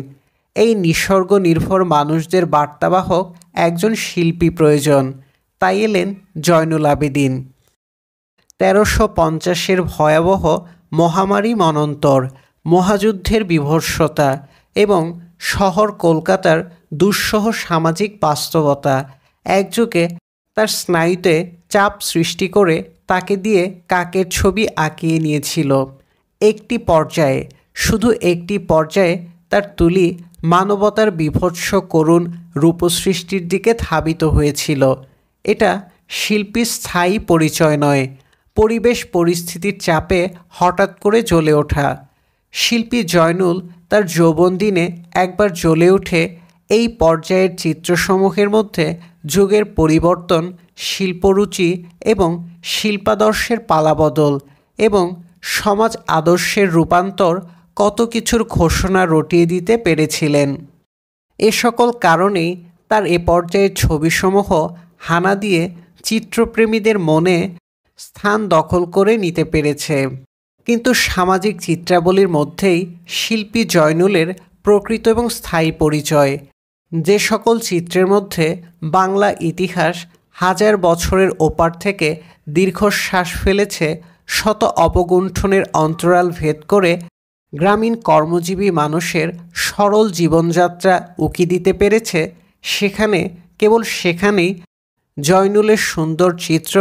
এই নিসর্গ নির্ভর মানুষদের বার্তাবাহক একজন শিল্পী প্রয়োজন। তাই এলেন জয়নুল আবেদিন। 1350-এর ভয়াবহ মহামারী মনন্তর, মহাযুদ্ধের বিভৎসতা এবং শহর কলকাতার দুঃসহ সামাজিক বাস্তবতা একযোগে তার স্নায়ুতে চাপ সৃষ্টি করে তাকে দিয়ে কাকের ছবি আঁকিয়ে নিয়েছিল। একটি পর্যায়ে, শুধু একটি পর্যায়ে তার তুলি মানবতার বিভৎস করুণ রূপসৃষ্টির দিকে ধাবিত হয়েছিল। এটা শিল্পীর স্থায়ী পরিচয় নয়, পরিবেশ পরিস্থিতির চাপে হঠাৎ করে জ্বলে ওঠা। শিল্পী জয়নুল তার যৌবন দিনে একবার জ্বলে ওঠে এই পর্যায়ের চিত্রসমূহের মধ্যে যুগের পরিবর্তন, শিল্পরুচি এবং শিল্পাদর্শের পালাবদল এবং সমাজ আদর্শের রূপান্তর, কত কিছুর ঘোষণা রটিয়ে দিতে পেরেছিলেন। এ সকল কারণেই তার এ পর্যায়ের ছবিসমূহ হানা দিয়ে চিত্রপ্রেমীদের মনে স্থান দখল করে নিতে পেরেছে। কিন্তু সামাজিক চিত্রাবলীর মধ্যেই শিল্পী জয়নুলের প্রকৃত এবং স্থায়ী পরিচয়। যে সকল চিত্রের মধ্যে বাংলা ইতিহাস হাজার বছরের ওপার থেকে দীর্ঘশ্বাস ফেলেছে, শত অবগুণ্ঠনের অন্তরাল ভেদ করে গ্রামীণ কর্মজীবী মানুষের সরল জীবনযাত্রা উকি দিতে পেরেছে, কেবল সেখানেই জয়নুলের সুন্দর চিত্র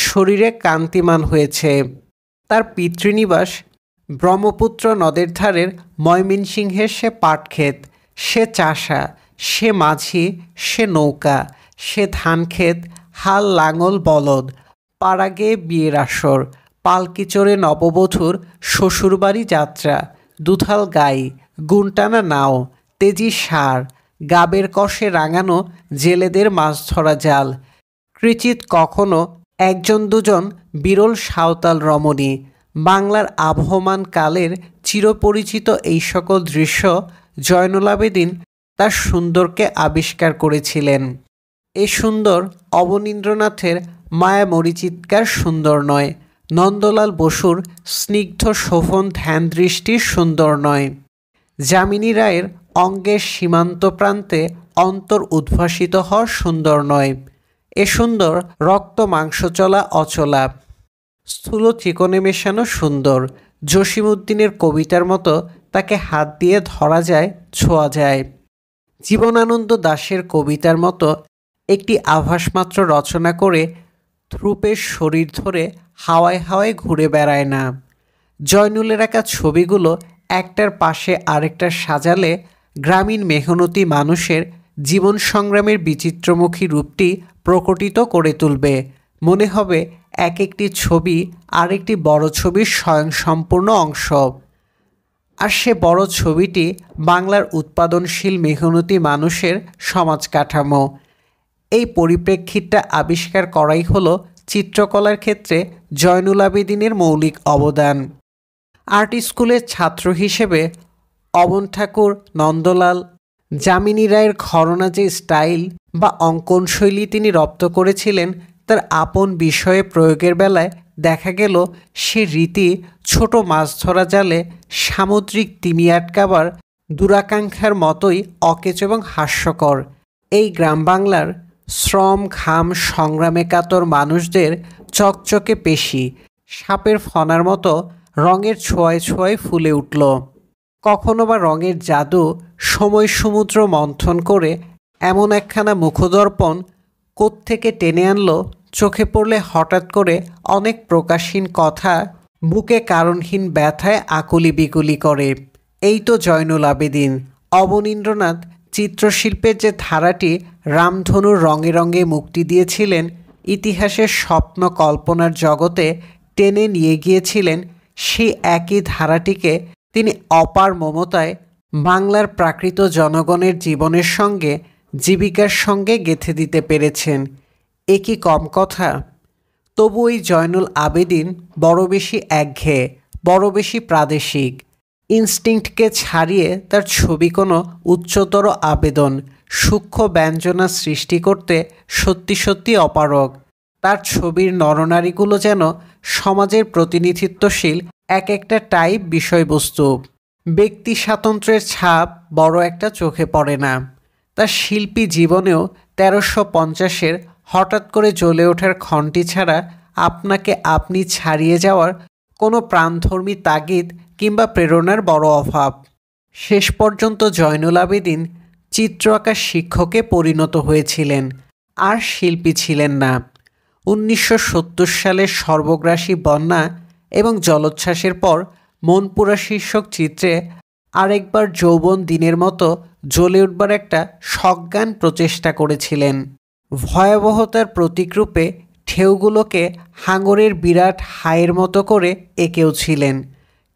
শরীরে কান্তিমান হয়েছে। তার পিতৃনিবাস ব্রহ্মপুত্র নদের ধারের ময়মনসিংহের সে পাটক্ষেত, সে চাষা, সে মাঝি, সে নৌকা, সে ধানক্ষেত, হাল লাঙল বলদ, পাড়াগে বিয়ের আসর, পালকি চড়ে নববধূর শ্বশুরবাড়ি যাত্রা, দুথাল গাই, গুনটানা নাও, তেজি সার, গাবের কষে রাঙানো জেলেদের মাছ ধরা জাল, কৃচিৎ কখনো একজন দুজন বিরল সাঁওতাল রমণী। বাংলার আবহমান কালের চিরপরিচিত এই সকল দৃশ্য জয়নুল আবেদিন তার সুন্দরকে আবিষ্কার করেছিলেন। এ সুন্দর অবনীন্দ্রনাথের মায়ামরীচিৎকার সুন্দর নয়, নন্দলাল বসুর স্নিগ্ধ শোভন ধ্যান দৃষ্টির সুন্দর নয়, যামিনী রায়ের অঙ্গের সীমান্ত প্রান্তে অন্তর উদ্ভাসিত হওয়া সুন্দর নয়। এ সুন্দর রক্ত মাংস চলা অচলা, স্থূল চিকনে মেশানো সুন্দর। জসিমউদ্দিনের কবিতার মতো তাকে হাত দিয়ে ধরা যায়, ছোঁয়া যায়। জীবনানন্দ দাশের কবিতার মতো একটি আভাসমাত্র রচনা করে ধ্রুপের শরীর ধরে হাওয়ায় হাওয়ায় ঘুরে বেড়ায় না। জয়নুলের আঁকা ছবিগুলো একটার পাশে আরেকটা সাজালে গ্রামীণ মেহনতি মানুষের জীবন সংগ্রামের বিচিত্রমুখী রূপটি প্রকটিত করে তুলবে। মনে হবে এক একটি ছবি আরেকটি বড় ছবির স্বয়ংসম্পূর্ণ অংশ। আর সে বড় ছবিটি বাংলার উৎপাদনশীল মেহনতি মানুষের সমাজ কাঠামো। এই পরিপ্রেক্ষিতটা আবিষ্কার করাই হলো চিত্রকলার ক্ষেত্রে জয়নুল আবেদিনের মৌলিক অবদান। আর্ট স্কুলের ছাত্র হিসেবে অবন ঠাকুর, নন্দলাল, যামিনী রায়ের ঘরনা যে স্টাইল বা অঙ্কনশৈলী তিনি রপ্ত করেছিলেন, তার আপন বিষয়ে প্রয়োগের বেলায় দেখা গেল সে রীতি ছোট মাছ ধরা জালে সামুদ্রিক তিমি আটকাবার দুরাকাঙ্ক্ষার মতোই অকেচ এবং হাস্যকর। এই গ্রাম বাংলার শ্রম ঘাম সংগ্রামে কাতর মানুষদের চকচকে পেশি সাপের ফনার মতো রঙের ছোঁয়ায় ছোঁয়ায় ফুলে উঠল। কখনো বা রঙের জাদু সময় সমুদ্র মন্থন করে এমন একখানা মুখদর্পণ কোত্থেকে টেনে আনলো, চোখে পড়লে হঠাৎ করে অনেক প্রকাশহীন কথা বুকে কারণহীন ব্যথায় আকুলি বিকুলি করে। এই তো জয়নুল আবেদিন। অবনীন্দ্রনাথ চিত্রশিল্পের যে ধারাটি রামধনুর রঙে রঙে মুক্তি দিয়েছিলেন, ইতিহাসের স্বপ্ন কল্পনার জগতে টেনে নিয়ে গিয়েছিলেন, সেই একই ধারাটিকে তিনি অপার মমতায় বাংলার প্রাকৃত জনগণের জীবনের সঙ্গে জীবিকার সঙ্গে গেঁথে দিতে পেরেছেন। এ কি কম কথা? তবু এই জয়নুল আবেদিন বড় বেশি একঘেয়ে, বড় বেশি প্রাদেশিক। ইনস্টিংক্টকে ছাড়িয়ে তার ছবি কোনো উচ্চতর আবেদন, সূক্ষ্ম ব্যঞ্জনা সৃষ্টি করতে সত্যি সত্যি অপারগ। তার ছবির নরনারীগুলো যেন সমাজের প্রতিনিধিত্বশীল এক একটা টাইপ বিষয়বস্তু। ব্যক্তি স্বাতন্ত্র্যের ছাপ বড় একটা চোখে পড়ে না। তার শিল্পী জীবনেও ১৩৫০-এর হঠাৎ করে জ্বলে ওঠার ক্ষণটি ছাড়া আপনাকে আপনি ছাড়িয়ে যাওয়ার কোনো প্রাণধর্মী তাগিদ কিংবা প্রেরণার বড় অভাব। শেষ পর্যন্ত জয়নুল আবেদিন চিত্র আঁকার শিক্ষকে পরিণত হয়েছিলেন, আর শিল্পী ছিলেন না। ১৯৭০ সালের সর্বগ্রাসী বন্যা এবং জলোচ্ছ্বাসের পর মনপুরা শীর্ষক চিত্রে আরেকবার যৌবন দিনের মতো জ্বলে উঠবার একটা সজ্ঞান প্রচেষ্টা করেছিলেন। ভয়াবহতার প্রতীকরূপে ঢেউগুলোকে হাঙরের বিরাট হায়ের মতো করে এঁকেও ছিলেন,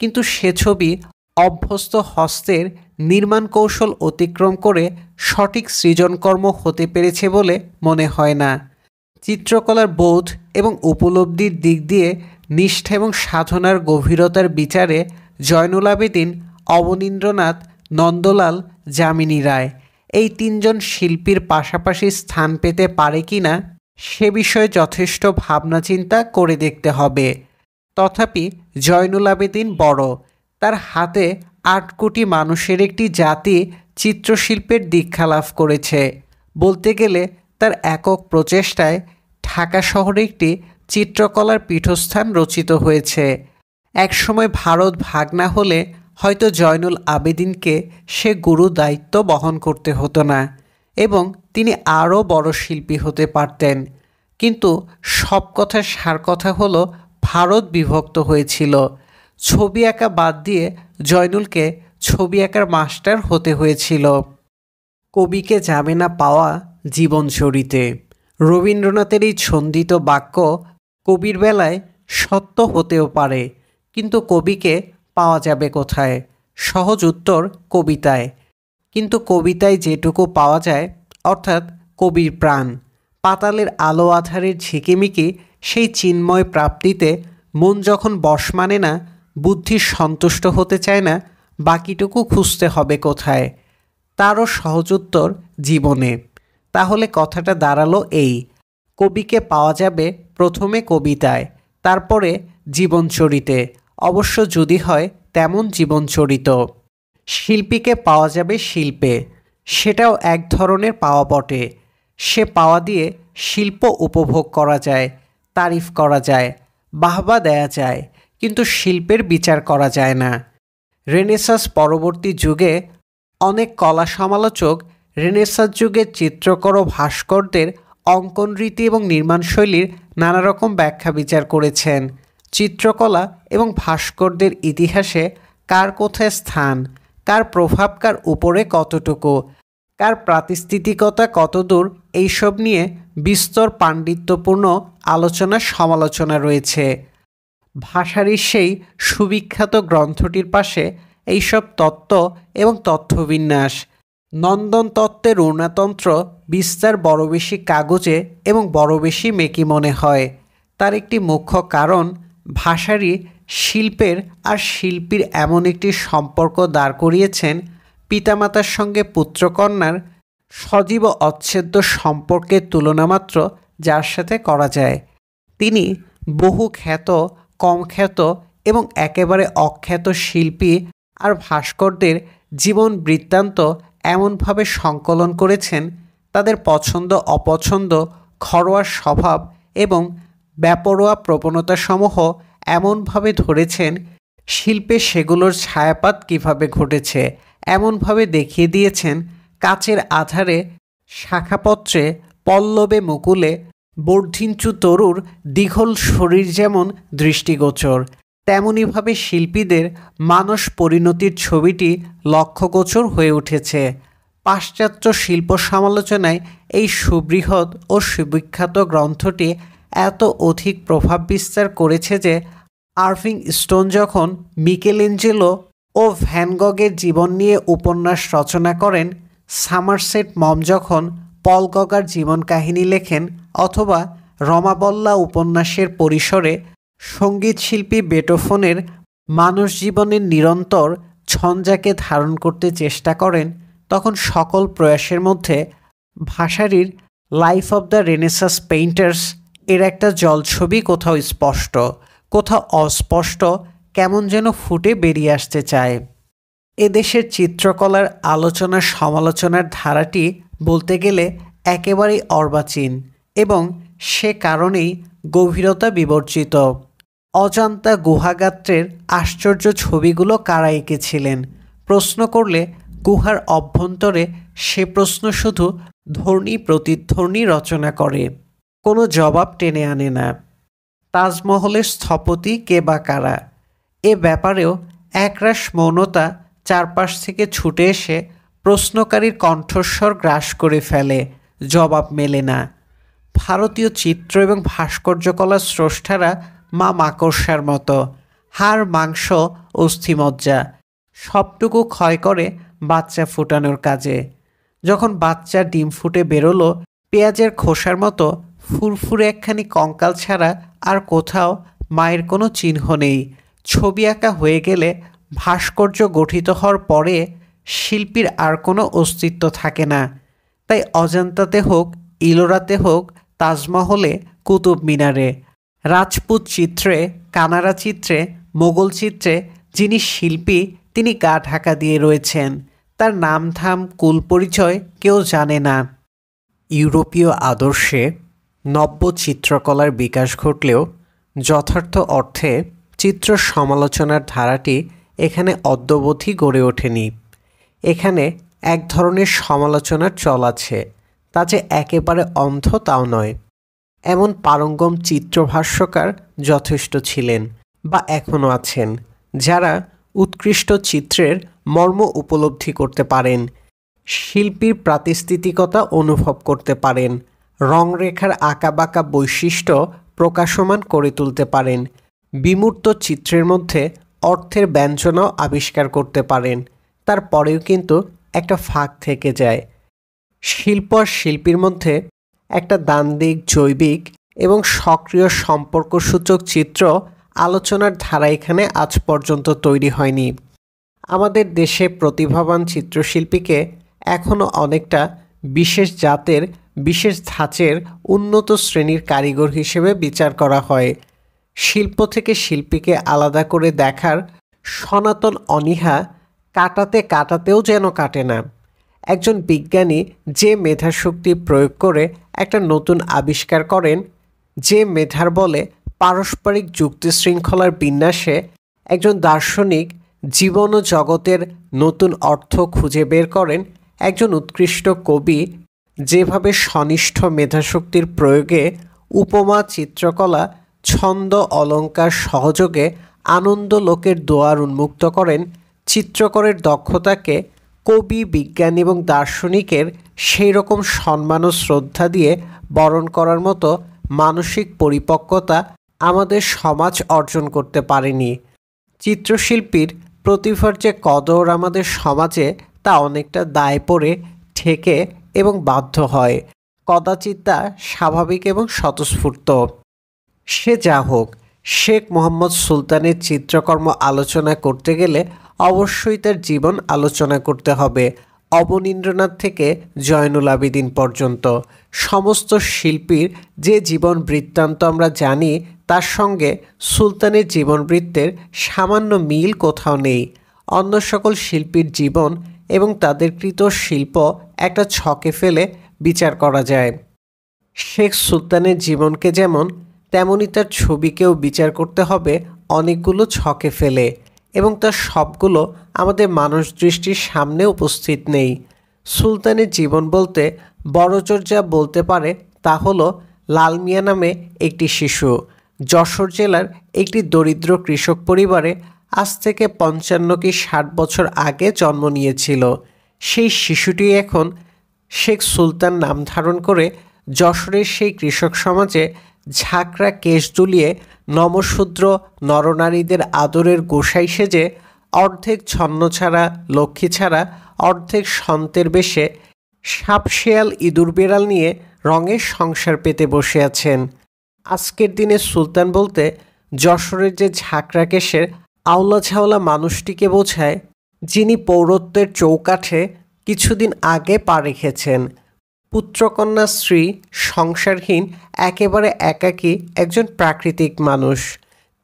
কিন্তু সে ছবি অভ্যস্ত হস্তের নির্মাণ কৌশল অতিক্রম করে সঠিক সৃজনকর্ম হতে পেরেছে বলে মনে হয় না। চিত্রকলার বোধ এবং উপলব্ধির দিক দিয়ে নিষ্ঠা এবং সাধনার গভীরতার বিচারে জয়নুল আবেদিন, অবনীন্দ্রনাথ, নন্দলাল, যামিনী রায় এই তিনজন শিল্পীর পাশাপাশি স্থান পেতে পারে কিনা সে বিষয়ে যথেষ্ট ভাবনা চিন্তা করে দেখতে হবে। তথাপি জয়নুল আবেদিন বড়, তার হাতে ৮ কোটি মানুষের একটি জাতি চিত্রশিল্পের দীক্ষা লাভ করেছে। বলতে গেলে তার একক প্রচেষ্টায় ঢাকা শহরে একটি চিত্রকলার পীঠস্থান রচিত হয়েছে। একসময় ভারত ভাগ না হলে হয়তো জয়নুল আবেদিনকে সে গুরু দায়িত্ব বহন করতে হতো না এবং তিনি আরও বড় শিল্পী হতে পারতেন। কিন্তু সব কথার সার কথা হলো ভারত বিভক্ত হয়েছিল। ছবি আঁকা বাদ দিয়ে জয়নুলকে ছবি আঁকার মাস্টার হতে হয়েছিল। কবিকে যাবে না পাওয়া জীবনচরিতে। রবীন্দ্রনাথের এই ছন্দিত বাক্য কবির বেলায় সত্য হতেও পারে, কিন্তু কবিকে পাওয়া যাবে কোথায়? সহজ উত্তর কবিতায়। কিন্তু কবিতায় যেটুকু পাওয়া যায়, অর্থাৎ কবির প্রাণ, পাতালের আলো আধারের ঝিকিমিকি সেই চিন্ময় প্রাপ্তিতে মন যখন বশ মানে না, বুদ্ধি সন্তুষ্ট হতে চায় না, বাকিটুকু খুঁজতে হবে কোথায়? তারও সহজ উত্তর জীবনে। তাহলে কথাটা দাঁড়ালো এই, কবিকে পাওয়া যাবে প্রথমে কবিতায়, তারপরে জীবনচরিতে, অবশ্য যদি হয় তেমন জীবনচরিত। শিল্পীকে পাওয়া যাবে শিল্পে, সেটাও এক ধরনের পাওয়া বটে। সে পাওয়া দিয়ে শিল্প উপভোগ করা যায়, তারিফ করা যায়, বাহবা দেয়া যায়, কিন্তু শিল্পের বিচার করা যায় না। রেনেসাঁস পরবর্তী যুগে অনেক কলা সমালোচক রেনেসাঁস যুগের চিত্রকর ও ভাস্করদের অঙ্কন রীতি এবং নির্মাণশৈলীর নানা রকম ব্যাখ্যা বিচার করেছেন। চিত্রকলা এবং ভাস্করদের ইতিহাসে কার কোথায় স্থান, কার প্রভাব কার উপরে কতটুকু, কার প্রাতিস্থিতিকতা কতদূর, এইসব নিয়ে বিস্তর পাণ্ডিত্যপূর্ণ আলোচনা সমালোচনা রয়েছে। ভাষারই সেই সুবিখ্যাত গ্রন্থটির পাশে এইসব তত্ত্ব এবং তথ্যবিন্যাস। নন্দন তত্ত্বের রূঢ়তন্ত্র বিস্তার বড় বেশি কাগজে এবং বড় বেশি মেকি মনে হয়। তার একটি মুখ্য কারণ ভাষারই শিল্পের আর শিল্পীর এমন একটি সম্পর্ক দাঁড় করিয়েছেন পিতামাতার সঙ্গে পুত্রকন্যার সজীব অচ্ছেদ্য সম্পর্কের তুলনামাত্র যার সাথে করা যায়। তিনি বহু খ্যাত, কম খ্যাত এবং একেবারে অখ্যাত শিল্পী আর ভাস্করদের জীবন বৃত্তান্ত এমনভাবে সংকলন করেছেন, তাদের পছন্দ অপছন্দ, ঘরোয়া স্বভাব এবং বেপরোয়া প্রবণতাসমূহ এমনভাবে ধরেছেন, শিল্পে সেগুলোর ছায়াপাত কিভাবে ঘটেছে এমনভাবে দেখিয়ে দিয়েছেন, কাচের আধারে, শাখাপত্রে, পল্লবে মুকুলে বর্ধিঞ্চু তরুর দীঘল শরীর যেমন দৃষ্টিগোচর, তেমনইভাবে শিল্পীদের মানস পরিণতির ছবিটি লক্ষ্যগোচর হয়ে উঠেছে। পাশ্চাত্য শিল্প সমালোচনায় এই সুবৃহৎ ও সুবিখ্যাত গ্রন্থটি এত অধিক প্রভাব বিস্তার করেছে যে আরভিং স্টোন যখন মিকেলেঞ্জেলো ও ভ্যান গগের জীবন নিয়ে উপন্যাস রচনা করেন, সামারসেট মম যখন পল গগার জীবন কাহিনী লেখেন, অথবা রমাবল্লা উপন্যাসের পরিসরে সঙ্গীতশিল্পী বেটোফনের মানুষ জীবনের নিরন্তর ঝঞ্ঝাকে ধারণ করতে চেষ্টা করেন, তখন সকল প্রয়াসের মধ্যে ভাষারীর life of the Renaissance painters এর একটা জলছবি কোথাও স্পষ্ট, কোথাও অস্পষ্ট, কেমন যেন ফুটে বেরিয়ে আসতে চায়। এদেশের চিত্রকলার আলোচনা সমালোচনার ধারাটি বলতে গেলে একেবারেই অর্বাচীন এবং সে কারণেই গভীরতা বিবর্জিত। অজান্তা গুহাগাত্রের আশ্চর্য ছবিগুলো কারা এঁকেছিলেন প্রশ্ন করলে গুহার অভ্যন্তরে সে প্রশ্ন শুধু ধ্বনি প্রতিধ্বনি রচনা করে, কোনো জবাব টেনে আনে না। তাজমহলের স্থপতি কে বা কারা, এ ব্যাপারেও একরাশ মৌনতা চারপাশ থেকে ছুটে এসে প্রশ্নকারীর কণ্ঠস্বর গ্রাস করে ফেলে, জবাব মেলে না। ভারতীয় চিত্র এবং ভাস্কর্যকলার স্রষ্টারা মা মাকড়সার মতো, হাড় মাংস অস্থিমজ্জা সবটুকু ক্ষয় করে বাচ্চা ফুটানোর কাজে। যখন বাচ্চা ডিম ফুটে বেরোলো, পেঁয়াজের খোসার মতো ফুরফুরে একখানি কঙ্কাল ছাড়া আর কোথাও মায়ের কোনো চিহ্ন নেই। ছবি আঁকা হয়ে গেলে, ভাস্কর্য গঠিত হওয়ার পরে শিল্পীর আর কোনো অস্তিত্ব থাকে না। তাই অজন্তাতে হোক, ইলোরাতে হোক, তাজমহলে, কুতুব মিনারে, রাজপুত চিত্রে, কানাড়া চিত্রে, মোগল চিত্রে যিনি শিল্পী তিনি গা ঢাকা দিয়ে রয়েছেন। তার নাম ধাম কুল পরিচয় কেউ জানে না। ইউরোপীয় আদর্শে নব্য চিত্রকলার বিকাশ ঘটলেও যথার্থ অর্থে চিত্র সমালোচনার ধারাটি এখানে অদ্যাবধি গড়ে ওঠেনি। এখানে এক ধরনের সমালোচনার চল আছে, তা যে একেবারে অন্ধ তাও নয়। এমন পারঙ্গম চিত্রভাষ্যকার যথেষ্ট ছিলেন বা এখনও আছেন, যারা উৎকৃষ্ট চিত্রের মর্ম উপলব্ধি করতে পারেন, শিল্পীর প্রাতিস্থিতিকতা অনুভব করতে পারেন, রংরেখার আঁকাবাঁকা বৈশিষ্ট্য প্রকাশমান করে তুলতে পারেন, বিমূর্ত চিত্রের মধ্যে অর্থের ব্যঞ্জনাও আবিষ্কার করতে পারেন। তারপরেও কিন্তু একটা ফাঁক থেকে যায়। শিল্প আর শিল্পীর মধ্যে একটা দ্বান্দ্বিক, জৈবিক এবং সক্রিয় সম্পর্কসূচক চিত্র আলোচনার ধারা এখানে আজ পর্যন্ত তৈরি হয়নি। আমাদের দেশে প্রতিভাবান চিত্রশিল্পীকে এখনও অনেকটা বিশেষ জাতের, বিশেষ ধাঁচের উন্নত শ্রেণীর কারিগর হিসেবে বিচার করা হয়। শিল্প থেকে শিল্পীকে আলাদা করে দেখার সনাতন অনীহা কাটাতে কাটাতেও যেন কাটে না। একজন বিজ্ঞানী যে মেধাশক্তি প্রয়োগ করে একটা নতুন আবিষ্কার করেন, যে মেধার বলে পারস্পরিক যুক্তিশৃঙ্খলার বিন্যাসে একজন দার্শনিক জীবন ও জগতের নতুন অর্থ খুঁজে বের করেন, একজন উৎকৃষ্ট কবি যেভাবে স্বনিষ্ঠ মেধাশক্তির প্রয়োগে উপমা, চিত্রকলা, ছন্দ, অলঙ্কার সহযোগে আনন্দ লোকের দুয়ার উন্মুক্ত করেন, চিত্রকরের দক্ষতাকে কবি, বিজ্ঞানী এবং দার্শনিকের সেই রকম সম্মান ও শ্রদ্ধা দিয়ে বরণ করার মতো মানসিক পরিপক্কতা আমাদের সমাজ অর্জন করতে পারেনি। চিত্রশিল্পীর প্রতিভার যে কদর আমাদের সমাজে, তা অনেকটা দায় পড়ে, ঠেকে এবং বাধ্য হয়। কদাচিৎ তা স্বাভাবিক এবং স্বতঃস্ফূর্ত। সে যা হোক, শেখ মোহাম্মদ সুলতানের চিত্রকর্ম আলোচনা করতে গেলে অবশ্যই তার জীবন আলোচনা করতে হবে। অবনীন্দ্রনাথ থেকে জয়নুল আবেদিন পর্যন্ত সমস্ত শিল্পীর যে জীবন বৃত্তান্ত আমরা জানি, তার সঙ্গে সুলতানের জীবনবৃত্তের সামান্য মিল কোথাও নেই। অন্য সকল শিল্পীর জীবন এবং তাদের কৃত শিল্প একটা ছকে ফেলে বিচার করা যায়। শেখ সুলতানের জীবনকে যেমন, তেমনি তার ছবিকেও বিচার করতে হবে অনেকগুলো ছকে ফেলে, এবং তার সবগুলো আমাদের মানস দৃষ্টির সামনে উপস্থিত নেই। সুলতানের জীবন বলতে বড়জোর যা বলতে পারে তা হলো, লাল মিয়া নামে একটি শিশু যশোর জেলার একটি দরিদ্র কৃষক পরিবারে আজ থেকে 55 কি 60 বছর আগে জন্ম নিয়েছিল। সেই শিশুটি এখন শেখ সুলতান নাম ধারণ করে যশোরের সেই কৃষক সমাজে ঝাঁকড়া কেশ দুলিয়ে নমশূদ্র নরনারীদের আদরের গোসাই সেজে, অর্ধেক ছন্নছাড়া লক্ষ্মী ছাড়া, অর্ধেক সন্তের বেশে সাপ শেয়াল ইঁদুর বেড়াল নিয়ে রঙের সংসার পেতে বসে আছেন। আজকের দিনে সুলতান বলতে যশোরের যে ঝাঁকড়া কেশের আওলা ঝাওলা মানুষটিকে বোঝায়, যিনি পৌরত্বের চৌকাঠে কিছুদিন আগে পা রেখেছেন। পুত্রকন্যা, স্ত্রী, সংসারহীন, একেবারে একাকী একজন প্রাকৃতিক মানুষ।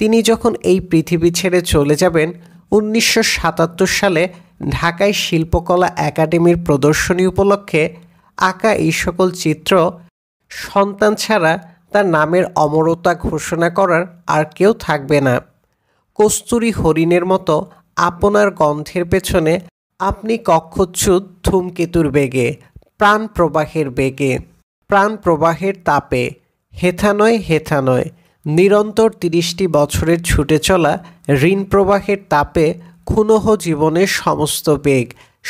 তিনি যখন এই পৃথিবী ছেড়ে চলে যাবেন, 1977 সালে ঢাকায় শিল্পকলা একাডেমির প্রদর্শনী উপলক্ষে আঁকা এই সকল চিত্র সন্তান ছাড়া তার নামের অমরতা ঘোষণা করার আর কেউ থাকবে না। কস্তুরী হরিণের মতো আপনার গন্ধের পেছনে আপনি কক্ষচ্যুত ধূমকেতুর বেগে, প্রাণ প্রবাহের বেগে, প্রাণ প্রবাহের তাপে, হেথা নয় হেথা নয়, নিরন্তর 30টি বছরের ছুটে চলা ঋণ প্রবাহের তাপে ক্ষুণ্ণ জীবনের সমস্ত বেগ,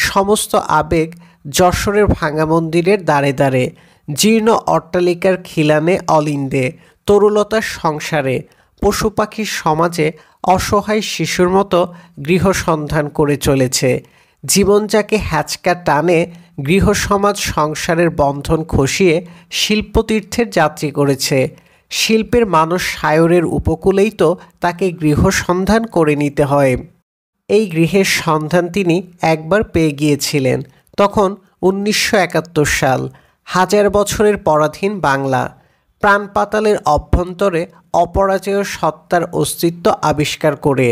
সমস্ত আবেগ যশোরের ভাঙা মন্দিরের দ্বারে দ্বারে, জীর্ণ অট্টালিকার খিলানে অলিন্দে, তরুলতার সংসারে, পশু পাখির সমাজে অসহায় শিশুর মতো গৃহসন্ধান করে চলেছে। জীবন যাকে হ্যাচকা টানে গৃহসমাজ সংসারের বন্ধন খসিয়ে শিল্পতীর্থের যাত্রী করেছে। শিল্পের মানস সায়রের উপকূলেই তো তাকে গৃহসন্ধান করে নিতে হয়। এই গৃহের সন্ধান তিনি একবার পেয়ে গিয়েছিলেন, তখন 1971 সাল, হাজার বছরের পরাধীন বাংলা। প্রাণ পাতালের অভ্যন্তরে অপরাজেয় সত্তার অস্তিত্ব আবিষ্কার করে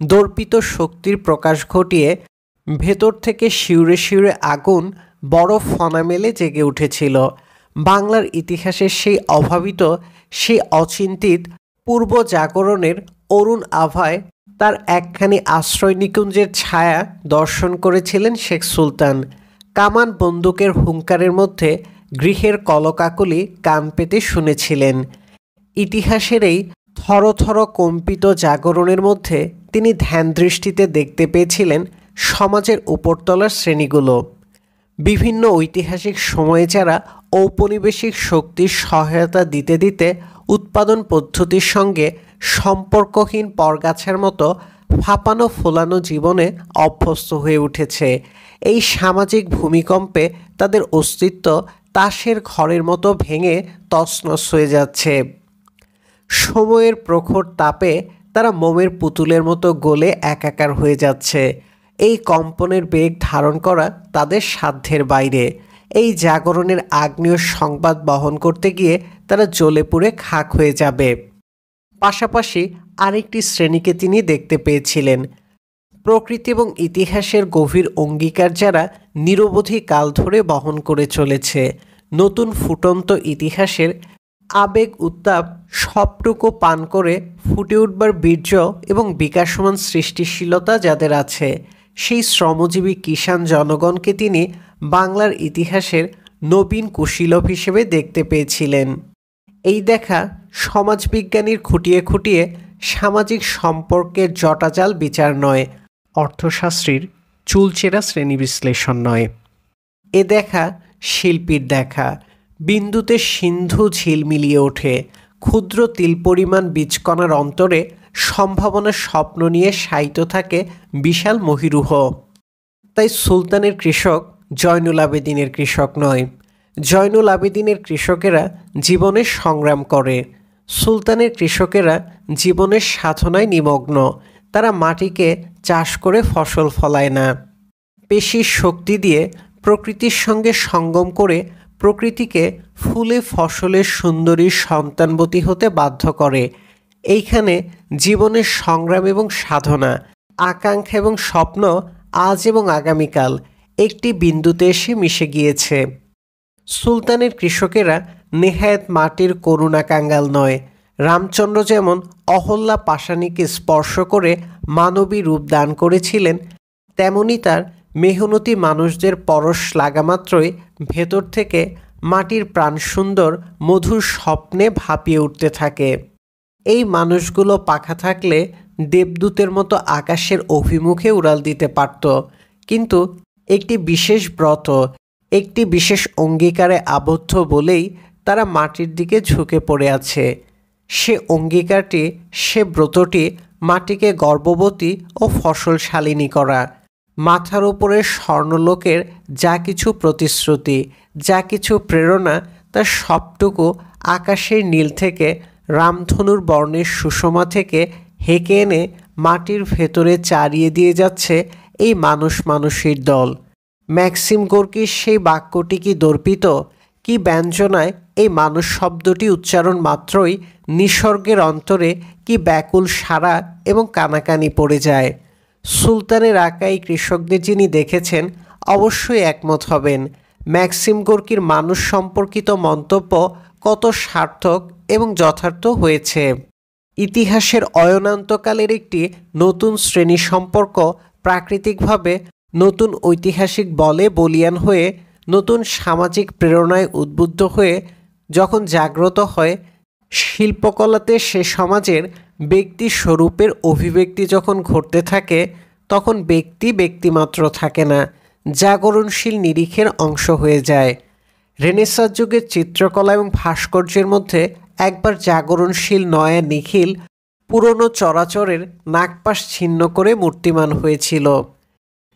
দর্পিত শক্তির প্রকাশ ঘটিয়ে ভেতর থেকে শিউরে শিউরে আগুন বড় ফনা মেলে জেগে উঠেছিল। বাংলার ইতিহাসের সেই অভাবিত, সেই অচিন্তিত পূর্ব জাগরণের অরুণ আভায় তার একখানি আশ্রয় নিকুঞ্জের ছায়া দর্শন করেছিলেন শেখ সুলতান। কামান বন্দুকের হুঙ্কারের মধ্যে গৃহের কলকাকলি কান পেতে শুনেছিলেন। ইতিহাসের এই থরথর কম্পিত জাগরণের মধ্যে তিনি ধ্যান দৃষ্টিতে দেখতে পেয়েছিলেন সমাজের উপরতলার শ্রেণীগুলো। বিভিন্ন ঐতিহাসিক সময়ে যারা ঔপনিবেশিক শক্তির সহায়তা দিতে দিতে উৎপাদন পদ্ধতির সঙ্গে সম্পর্কহীন পরগাছার মতো ফাঁপানো ফোলানো জীবনে অভ্যস্ত হয়ে উঠেছে, এই সামাজিক ভূমিকম্পে তাদের অস্তিত্ব তাসের ঘরের মতো ভেঙে তছনছ হয়ে যাচ্ছে। সময়ের প্রখর তাপে তারা মোমের পুতুলের মতো গলে একাকার হয়ে যাচ্ছে। এই কম্পনের বেগ ধারণ করা তাদের সাধ্যের বাইরে। এই জাগরণের আগ্নেয় সংবাদ বহন করতে গিয়ে তারা জ্বলে পুড়ে খাক হয়ে যাবে। পাশাপাশি আরেকটি শ্রেণীকে তিনি দেখতে পেয়েছিলেন, প্রকৃতি এবং ইতিহাসের গভীর অঙ্গীকার যারা নিরবধি কাল ধরে বহন করে চলেছে। নতুন ফুটন্ত ইতিহাসের আবেগ উত্তাপ সবটুকু পান করে ফুটে উঠবার বীর্য এবং বিকাশমান সৃষ্টিশীলতা যাদের আছে, সেই শ্রমজীবী কিষাণ জনগণকে তিনি বাংলার ইতিহাসের নবীন কুশীলভ হিসেবে দেখতে পেয়েছিলেন। এই দেখা সমাজবিজ্ঞানীর খুঁটিয়ে খুঁটিয়ে সামাজিক সম্পর্কের জটাজাল বিচার নয়, অর্থশাস্ত্রীর চুলচেরা শ্রেণী বিশ্লেষণ নয়। এ দেখা শিল্পীর দেখা। বিন্দুতে সিন্ধু ঝিল মিলিয়ে ওঠে। ক্ষুদ্র তিল পরিমাণ বীজকণার অন্তরে সম্ভাবনার স্বপ্ন নিয়ে শায়িত থাকে বিশাল মহিরুহ। তাই সুলতানের কৃষক জয়নুল আবেদিনের কৃষক নয়। জয়নুল আবেদিনের কৃষকেরা জীবনের সংগ্রাম করে, সুলতানের কৃষকেরা জীবনের সাধনায় নিমগ্ন। তারা মাটিকে চাষ করে ফসল ফলায় না, পেশির শক্তি দিয়ে প্রকৃতির সঙ্গে সঙ্গম করে প্রকৃতিকে ফুলে ফসলের সুন্দরী সন্তানবতী হতে বাধ্য করে। এইখানে জীবনের সংগ্রাম এবং সাধনা, আকাঙ্ক্ষা এবং স্বপ্ন আজ এবং আগামীকাল একটি বিন্দুতে এসে মিশে গিয়েছে। সুলতানের কৃষকেরা নেহায়েত মাটির করুণা কাঙ্গাল নয়। রামচন্দ্র যেমন অহল্যা পাষাণীকে স্পর্শ করে মানবী রূপ দান করেছিলেন, তেমনি তার মেহনতি মানুষদের পরশ লাগামাত্রই ভেতর থেকে মাটির প্রাণসুন্দর মধুর স্বপ্নে ভাপিয়ে উঠতে থাকে। এই মানুষগুলো পাখা থাকলে দেবদূতের মতো আকাশের অভিমুখে উড়াল দিতে পারত, কিন্তু একটি বিশেষ ব্রত, একটি বিশেষ অঙ্গীকারে আবদ্ধ বলেই তারা মাটির দিকে ঝুঁকে পড়ে আছে। সে অঙ্গীকারটি, সে ব্রতটি মাটিকে গর্ভবতী ও ফসলশালিনী করা। মাথার উপরে স্বর্ণলোকের যা কিছু প্রতিশ্রুতি, যা কিছু প্রেরণা, তার সবটুকু আকাশের নীল থেকে, রামধনুর বর্ণের সুষমা থেকে হেঁকে এনে মাটির ভেতরে চারিয়ে দিয়ে যাচ্ছে এই মানুষের দল। ম্যাক্সিম গোর্কির সেই বাক্যটি কি দর্পিত, কি ব্যঞ্জনায় এই মানুষ শব্দটি উচ্চারণ মাত্রই নিসর্গের অন্তরে কি ব্যাকুল সাড়া এবং কানাকানি পড়ে যায়। সুলতানের আঁকাই কৃষকদের যিনি দেখেছেন অবশ্যই একমত হবেন, ম্যাক্সিম গোর্কির মানুষ সম্পর্কিত মন্তব্য কত সার্থক এবং যথার্থ হয়েছে। ইতিহাসের অয়নান্তকালের একটি নতুন শ্রেণী সম্পর্ক প্রাকৃতিকভাবে নতুন ঐতিহাসিক বলে বলীয়ান হয়ে, নতুন সামাজিক প্রেরণায় উদ্বুদ্ধ হয়ে যখন জাগ্রত হয়, শিল্পকলাতে সে সমাজের ব্যক্তি স্বরূপের অভিব্যক্তি যখন ঘটতে থাকে, তখন ব্যক্তি ব্যক্তিমাত্র থাকে না, জাগরণশীল নিরিখের অংশ হয়ে যায়। রেনেসাঁ যুগের চিত্রকলা এবং ভাস্কর্যের মধ্যে একবার জাগরণশীল নয়া নিখিল পুরনো চরাচরের নাগপাশ ছিন্ন করে মূর্তিমান হয়েছিল।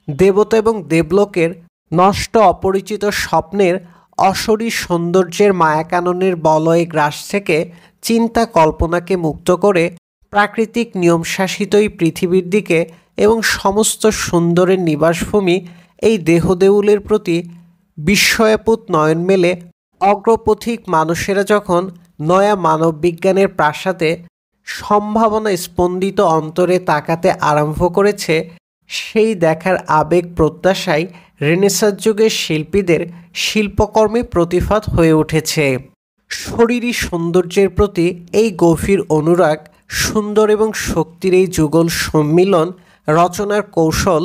দেবতা এবং দেবলোকের নষ্ট অপরিচিত স্বপ্নের অশরী সৌন্দর্যের মায়াকাননের বলয়ে গ্রাস থেকে চিন্তা কল্পনাকে মুক্ত করে প্রাকৃতিক নিয়ম শাসিত এই পৃথিবীর দিকে এবং সমস্ত সুন্দরের নিবাসভূমি এই দেহদেউলের প্রতি বিস্ময়াপুত নয়ন মেলে অগ্রপথিক মানুষেরা যখন নয়া মানববিজ্ঞানের প্রাসাদে সম্ভাবনা স্পন্দিত অন্তরে তাকাতে আরম্ভ করেছে, সেই দেখার আবেগ প্রত্যাশায় রেনেসাঁস যুগের শিল্পীদের শিল্পকর্মে প্রতিফাত হয়ে উঠেছে। শরীরী সৌন্দর্যের প্রতি এই গভীর অনুরাগ, সুন্দর এবং শক্তির এই যুগল সম্মিলন রচনার কৌশল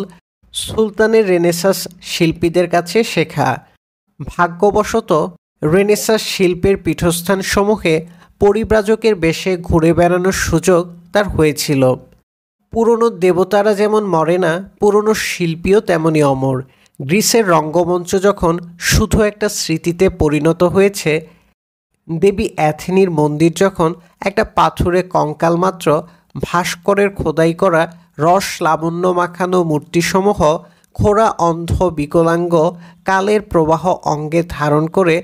সুলতানের রেনেসাঁস শিল্পীদের কাছে শেখা। ভাগ্যবশত রেনেসাঁস শিল্পের পীঠস্থানসমূহে পরিব্রাজকের বেশে ঘুরে বেড়ানোর সুযোগ তার হয়েছিল। পুরনো দেবতারা যেমন মরে না, পুরনো শিল্পীও তেমনই অমর। গ্রিসের রঙ্গমঞ্চ যখন শুধু একটা স্মৃতিতে পরিণত হয়েছে, দেবী অ্যাথেনির মন্দির যখন একটা পাথুরে কঙ্কাল মাত্র, ভাস্করের খোদাই করা রস লাবণ্য মাখানো মূর্তিসমূহ খোড়া অন্ধ বিকলাঙ্গ কালের প্রবাহ অঙ্গে ধারণ করে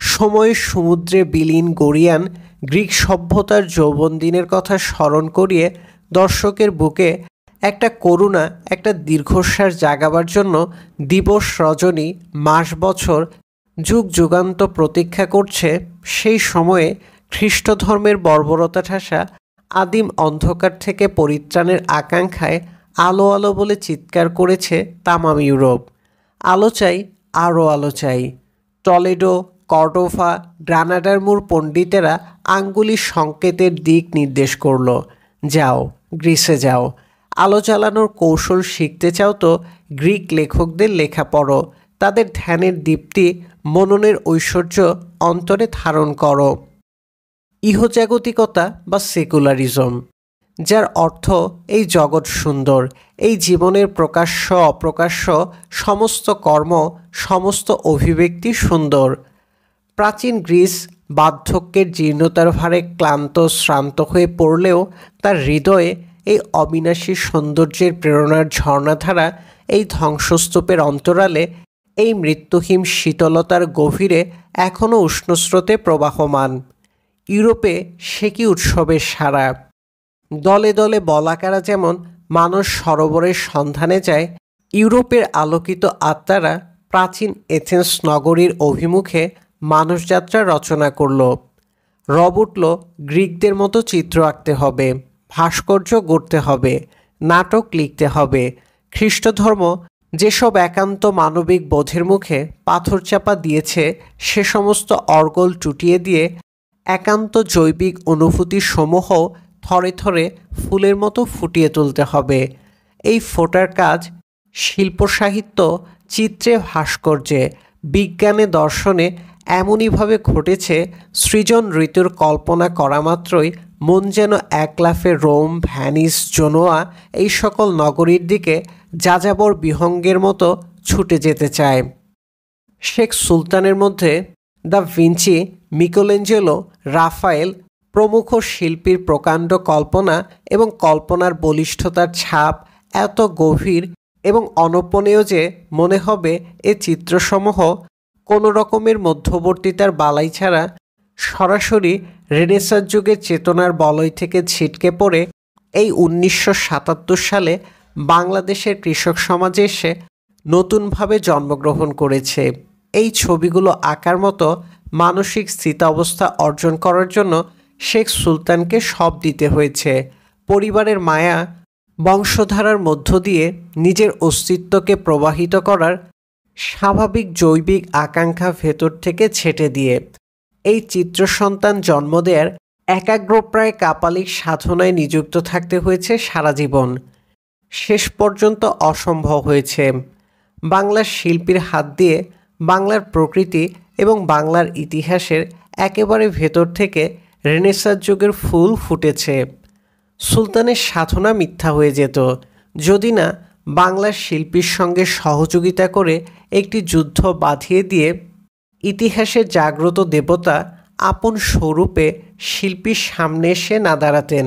সময়ের সমুদ্রে বিলীন গড়িয়ান গ্রিক সভ্যতার যৌবনদিনের কথা স্মরণ করিয়ে দর্শকের বুকে একটা করুণা, একটা দীর্ঘশ্বাস জাগাবার জন্য দিবস রজনী, মাস বছর, যুগ যুগান্ত প্রতীক্ষা করছে, সেই সময়ে খ্রিস্ট ধর্মের বর্বরতা ঠাসা আদিম অন্ধকার থেকে পরিত্রাণের আকাঙ্ক্ষায় আলো আলো বলে চিৎকার করেছে তামাম ইউরোপ। আলো চাই, আরও আলো চাই। টলেডো, কর্ডোভা, গ্রানাডার মূল পণ্ডিতেরা আঙ্গুলির সংকেতের দিক নির্দেশ করল, যাও গ্রিসে যাও। আলো জ্বালানোর কৌশল শিখতে চাও তো গ্রিক লেখকদের লেখা পড়ো, তাদের ধ্যানের দীপ্তি, মননের ঐশ্বর্য অন্তরে ধারণ করো। ইহজাগতিকতা বা সেকুলারিজম, যার অর্থ এই জগৎ সুন্দর, এই জীবনের প্রকাশ্য অপ্রকাশ্য সমস্ত কর্ম, সমস্ত অভিব্যক্তি সুন্দর। প্রাচীন গ্রিস বার্ধক্যের জীর্ণতার ভারে ক্লান্ত শ্রান্ত হয়ে পড়লেও তার হৃদয়ে এই অবিনাশী সৌন্দর্যের প্রেরণার ঝর্ণাধারা এই ধ্বংসস্তূপের অন্তরালে, এই মৃত্যুহীন শীতলতার গভীরে এখনও উষ্ণস্রোতে প্রবাহমান। ইউরোপে সে কি উৎসবের সারা। দলে দলে বলাকারা যেমন মানস সরোবরের সন্ধানে যায়, ইউরোপের আলোকিত আত্মারা প্রাচীন এথেন্স নগরীর অভিমুখে মানসযাত্রা রচনা করল। রব উঠল, গ্রিকদের মতো চিত্র আঁকতে হবে, ভাস্কর্য গড়তে হবে, নাটক লিখতে হবে। খ্রিস্টধর্ম যেসব একান্ত মানবিক বোধের মুখে পাথর চাপা দিয়েছে, সে সমস্ত অর্গল টুটিয়ে দিয়ে একান্ত জৈবিক অনুভূতি সমূহ থরে থরে ফুলের মতো ফুটিয়ে তুলতে হবে। এই ফোটার কাজ শিল্প সাহিত্য, চিত্রে, ভাস্কর্যে, বিজ্ঞানে, দর্শনে এমনইভাবে ঘটেছে, সৃজন ঋতুর কল্পনা করা মাত্রই মন যেন এক লাফে রোম, ভ্যানিস, জেনোয়া এই সকল নগরীর দিকে যাযাবর বিহঙ্গের মতো ছুটে যেতে চায়। শেখ সুলতানের মধ্যে দা ভিঞ্চি, মিকেলেঞ্জেলো, রাফায়েল প্রমুখ শিল্পীর প্রকাণ্ড কল্পনা এবং কল্পনার বলিষ্ঠতার ছাপ এত গভীর এবং অনপনীয় যে মনে হবে এ চিত্রসমূহ কোনো রকমের মধ্যবর্তিতার বালাই ছাড়া সরাসরি রেনেসাঁস যুগের চেতনার বলয় থেকে ছিটকে পড়ে এই 1977 সালে বাংলাদেশের কৃষক সমাজে এসে নতুনভাবে জন্মগ্রহণ করেছে। এই ছবিগুলো আঁকার মতো মানসিক স্থিতাবস্থা অর্জন করার জন্য শেখ সুলতানকে সব দিতে হয়েছে। পরিবারের মায়া, বংশধারার মধ্য দিয়ে নিজের অস্তিত্বকে প্রবাহিত করার স্বাভাবিক জৈবিক আকাঙ্ক্ষা ভেতর থেকে ছেটে দিয়ে এই চিত্র সন্তান জন্ম দেওয়ার একাগ্রপ্রায় কাপালিক সাধনায় নিযুক্ত থাকতে হয়েছে সারা জীবন। শেষ পর্যন্ত অসম্ভব হয়েছে। বাংলার শিল্পীর হাত দিয়ে বাংলার প্রকৃতি এবং বাংলার ইতিহাসের একেবারে ভেতর থেকে রেনেসাঁস যুগের ফুল ফুটেছে। সুলতানের সাধনা মিথ্যা হয়ে যেত যদি না বাংলার শিল্পীর সঙ্গে সহযোগিতা করে একটি যুদ্ধ বাঁধিয়ে দিয়ে ইতিহাসের জাগ্রত দেবতা আপন স্বরূপে শিল্পীর সামনে এসে না দাঁড়াতেন।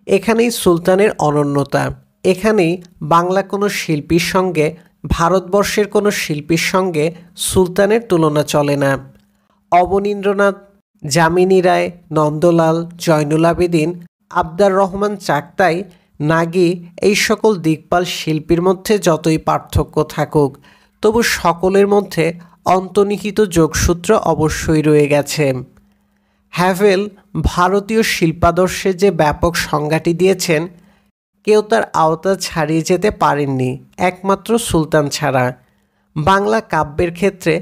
এখানেই সুলতানের অনন্যতা, এখানেই বাংলা কোনো শিল্পীর সঙ্গে, ভারতবর্ষের কোনো শিল্পীর সঙ্গে সুলতানের তুলনা চলে না। অবনীন্দ্রনাথ, যামিনী রায়, নন্দলাল, জয়নুল আবেদিন, আবদার রহমান চাকতাই, নাগি এই সকল দিকপাল শিল্পীর মধ্যে যতই পার্থক্য থাকুক, তবু সকলের মধ্যে অন্তর্নিহিত যোগসূত্র অবশ্যই রয়ে গেছে। হ্যাভেল ভারতীয় শিল্পাদর্শে যে ব্যাপক সংজ্ঞাটি দিয়েছেন, কেউ তার আওতা ছাড়িয়ে যেতে পারেননি, একমাত্র সুলতান ছাড়া। বাংলা কাব্যের ক্ষেত্রে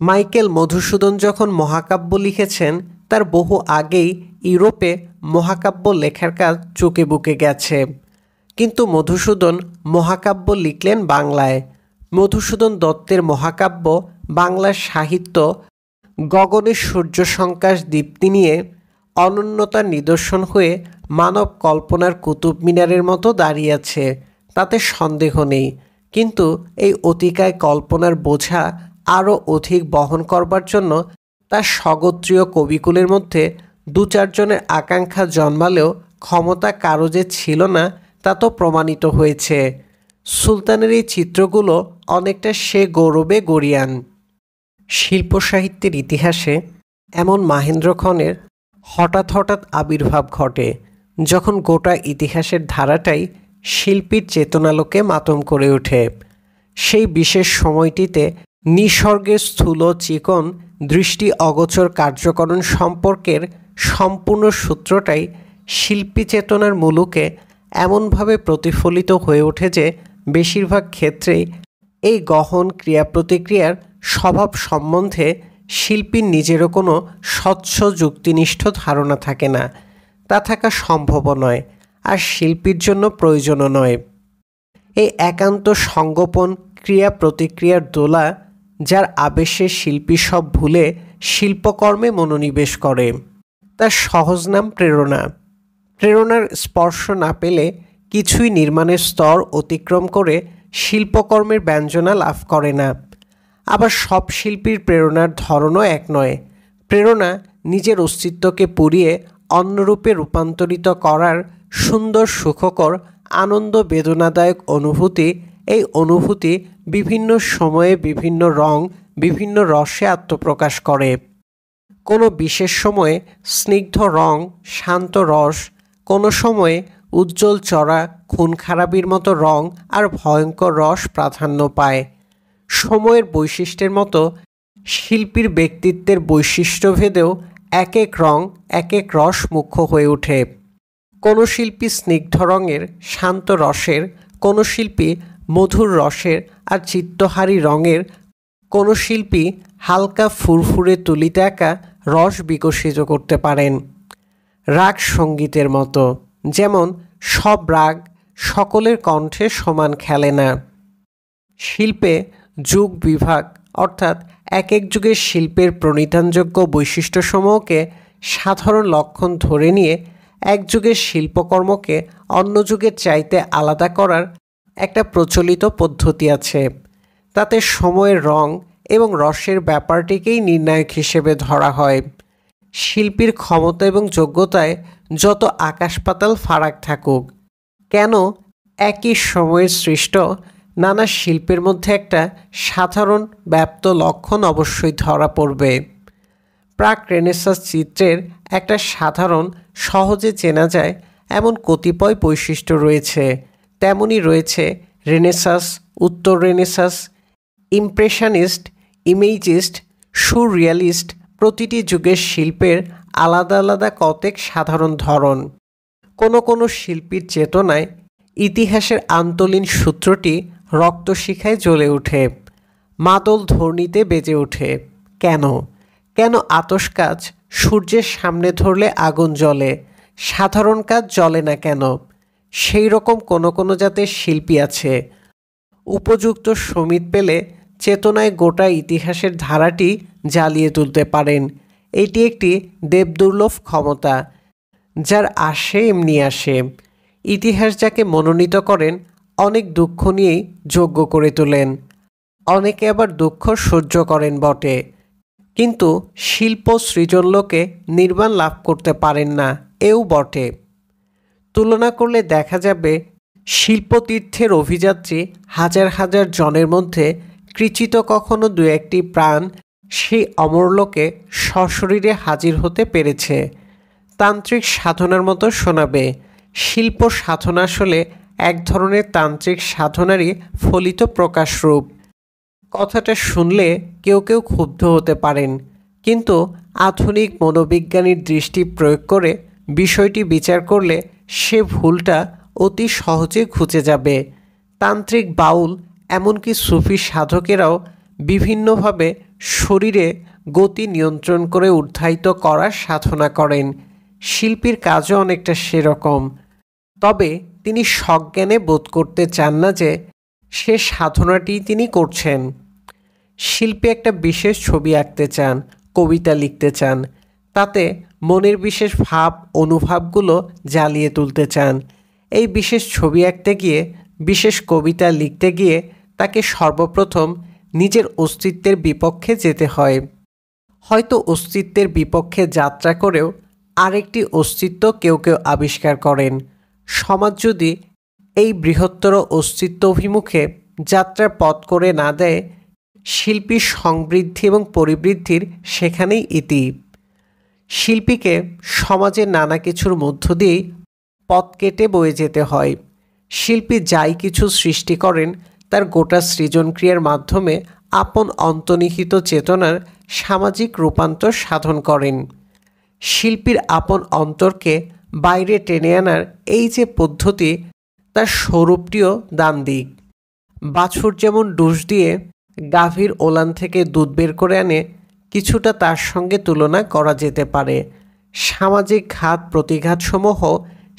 মাইকেল মধুসূদন যখন মহাকাব্য লিখেছেন, তার বহু আগেই ইউরোপে মহাকাব্য লেখার কাজ চুকে বুকে গেছে, কিন্তু মধুসূদন মহাকাব্য লিখলেন বাংলায়। মধুসূদন দত্তের মহাকাব্য বাংলার সাহিত্য গগনের সূর্যসংকাশ দীপ্তি নিয়ে অনন্যতার নিদর্শন হয়ে মানব কল্পনার কুতুব মিনারের মতো দাঁড়িয়ে আছে, তাতে সন্দেহ নেই। কিন্তু এই অতিকায় কল্পনার বোঝা আরও অধিক বহন করবার জন্য তার স্বগোত্রীয় কবিকুলের মধ্যে দু চারজনের আকাঙ্ক্ষা জন্মালেও ক্ষমতা কারো যে ছিল না, তা তো প্রমাণিত হয়েছে। সুলতানের এই চিত্রগুলো অনেকটা সে গৌরবে গড়িয়ান। শিল্প সাহিত্যের ইতিহাসে এমন মাহেন্দ্রক্ষণের হঠাৎ হঠাৎ আবির্ভাব ঘটে, যখন গোটা ইতিহাসের ধারাটাই শিল্পীর চেতনালোকে মাতম করে ওঠে। সেই বিশেষ সময়টিতে নিসর্গের স্থূল চিকন দৃষ্টি অগোচর কার্যকরণ সম্পর্কের সম্পূর্ণ সূত্রটাই শিল্পী চেতনার মুলুকে এমনভাবে প্রতিফলিত হয়ে ওঠে যে বেশিরভাগ ক্ষেত্রেই এই গহন ক্রিয়া প্রতিক্রিয়ার স্বভাব সম্বন্ধে শিল্পীর নিজেরও কোনো স্বচ্ছ যুক্তিনিষ্ঠ ধারণা থাকে না। তা থাকা সম্ভবও নয়, আর শিল্পীর জন্য প্রয়োজনও নয়। এই একান্ত সঙ্গোপন ক্রিয়া প্রতিক্রিয়ার দোলা, যার আবেশে শিল্পী সব ভুলে শিল্পকর্মে মনোনিবেশ করে, তার সহজ নাম প্রেরণা। প্রেরণার স্পর্শ না পেলে কিছুই নির্মাণের স্তর অতিক্রম করে শিল্পকর্মের ব্যঞ্জনা লাভ করে না। আবার সব শিল্পীর প্রেরণার ধরনও এক নয়। প্রেরণা নিজের অস্তিত্বকে পুড়িয়ে অন্যরূপে রূপান্তরিত করার সুন্দর সুখকর আনন্দ বেদনাদায়ক অনুভূতি। এই অনুভূতি বিভিন্ন সময়ে বিভিন্ন রং বিভিন্ন রসে আত্মপ্রকাশ করে। কোনো বিশেষ সময়ে স্নিগ্ধ রং শান্ত রস, কোনো সময়ে উজ্জ্বল চড়া খুন খারাপির মতো রং আর ভয়ঙ্কর রস প্রাধান্য পায়। সময়ের বৈশিষ্ট্যের মতো শিল্পীর ব্যক্তিত্বের বৈশিষ্ট্যভেদেও এক এক রং এক এক রস মুখ্য হয়ে ওঠে। কোনো শিল্পী স্নিগ্ধ রঙের শান্ত রসের, কোনো শিল্পী মধুর রসের আর চিত্তহারী রঙের, কোনো শিল্পী হালকা ফুরফুরে তুলিতে একা রস বিকশিত করতে পারেন। রাগ সঙ্গীতের মতো, যেমন সব রাগ সকলের কণ্ঠে সমান খেলে না। শিল্পে যুগ বিভাগ, অর্থাৎ এক এক যুগের শিল্পের প্রণিধানযোগ্য বৈশিষ্ট্যসমূহকে সাধারণ লক্ষণ ধরে নিয়ে এক যুগের শিল্পকর্মকে অন্য যুগের চাইতে আলাদা করার একটা প্রচলিত পদ্ধতি আছে। তাতে সময়ের রং এবং রসের ব্যাপারটিকেই নির্ণায়ক হিসেবে ধরা হয়। শিল্পীর ক্ষমতা এবং যোগ্যতায় যত আকাশ পাতাল ফারাক থাকুক কেন, একই সময়ের সৃষ্ট নানা শিল্পের মধ্যে একটা সাধারণ ব্যাপ্ত লক্ষণ অবশ্যই ধরা পড়বে। প্রাক রেনেসাঁস চিত্রের একটা সাধারণ সহজে চেনা যায় এমন কতিপয় বৈশিষ্ট্য রয়েছে। তেমনি রয়েছে রেনেসাঁস, উত্তর রেনেসাঁস, ইমপ্রেশনিস্ট, ইমেজিস্ট, সুররিয়ালিস্ট। প্রতিটি যুগের শিল্পের আলাদা আলাদা কতেক সাধারণ ধরন। কোনো কোনো শিল্পীর চেতনায় ইতিহাসের আন্তলীন সূত্রটি রক্তশিখায় জ্বলে ওঠে, মাদল ধ্বনিতে বেজে ওঠে। কেন কেন আতস কাজ সূর্যের সামনে ধরলে আগুন জ্বলে, সাধারণ কাজ জ্বলে না কেন? সেই রকম কোনো কোনো জাতের শিল্পী আছে, উপযুক্ত সমিত পেলে চেতনায় গোটা ইতিহাসের ধারাটি জ্বালিয়ে তুলতে পারেন। এটি একটি দেবদুর্লভ ক্ষমতা, যার আসে এমনি আসে। ইতিহাস যাকে মনোনীত করেন অনেক দুঃখ নিয়েই যোগ্য করে তোলেন, অনেকে আবার দুঃখ সহ্য করেন বটে, কিন্তু শিল্প সৃজনলোকে নির্বাণ লাভ করতে পারেন না, এও বটে। তুলনা করলে দেখা যাবে শিল্পতীর্থের অভিযাত্রী হাজার হাজার জনের মধ্যে কৃচিত কখনো দু একটি প্রাণ সেই অমরলোকে সশরীরে হাজির হতে পেরেছে। তান্ত্রিক সাধনার মতো শোনাবে। শিল্প সাধনা আসলে এক ধরনের তান্ত্রিক সাধনারই ফলিত প্রকাশরূপ। কথাটা শুনলে কেউ কেউ ক্ষুব্ধ হতে পারেন, কিন্তু আধুনিক মনোবিজ্ঞানীর দৃষ্টি প্রয়োগ করে বিষয়টি বিচার করলে সে ভুলটা অতি সহজে খুঁজে যাবে। তান্ত্রিক, বাউল, এমনকি সুফি সাধকেরাও বিভিন্নভাবে শরীরে গতি নিয়ন্ত্রণ করে উদ্ধারিত করার সাধনা করেন। শিল্পীর কাজও অনেকটা সেরকম। তবে তিনি সজ্ঞানে বোধ করতে চান না যে সে সাধনাটি তিনি করছেন। শিল্পী একটা বিশেষ ছবি আঁকতে চান, কবিতা লিখতে চান, তাতে মনের বিশেষ ভাব অনুভবগুলো জ্বালিয়ে তুলতে চান। এই বিশেষ ছবি আঁকতে গিয়ে, বিশেষ কবিতা লিখতে গিয়ে তাকে সর্বপ্রথম নিজের অস্তিত্বের বিপক্ষে যেতে হয়। হয়তো অস্তিত্বের বিপক্ষে যাত্রা করেও আরেকটি অস্তিত্ব কেউ কেউ আবিষ্কার করেন। সমাজ যদি এই বৃহত্তর অস্তিত্ব অভিমুখে যাত্রার পথ করে না দেয়, শিল্পীর সংবৃদ্ধি এবং পরিবৃদ্ধির সেখানেই ইতি। শিল্পীকে সমাজের নানা কিছুর মধ্য দিয়েই পথ কেটে বয়ে যেতে হয়। শিল্পী যাই কিছু সৃষ্টি করেন তার গোটা সৃজনক্রিয়ার মাধ্যমে আপন অন্তর্নিহিত চেতনার সামাজিক রূপান্তর সাধন করেন। শিল্পীর আপন অন্তরকে বাইরে টেনে আনার এই যে পদ্ধতি, তার স্বরূপটিও দ্বান্দ্বিক। বাছুর যেমন ডুস দিয়ে গাভীর ওলান থেকে দুধ বের করে আনে, কিছুটা তার সঙ্গে তুলনা করা যেতে পারে। সামাজিক ঘাত প্রতিঘাতসমূহ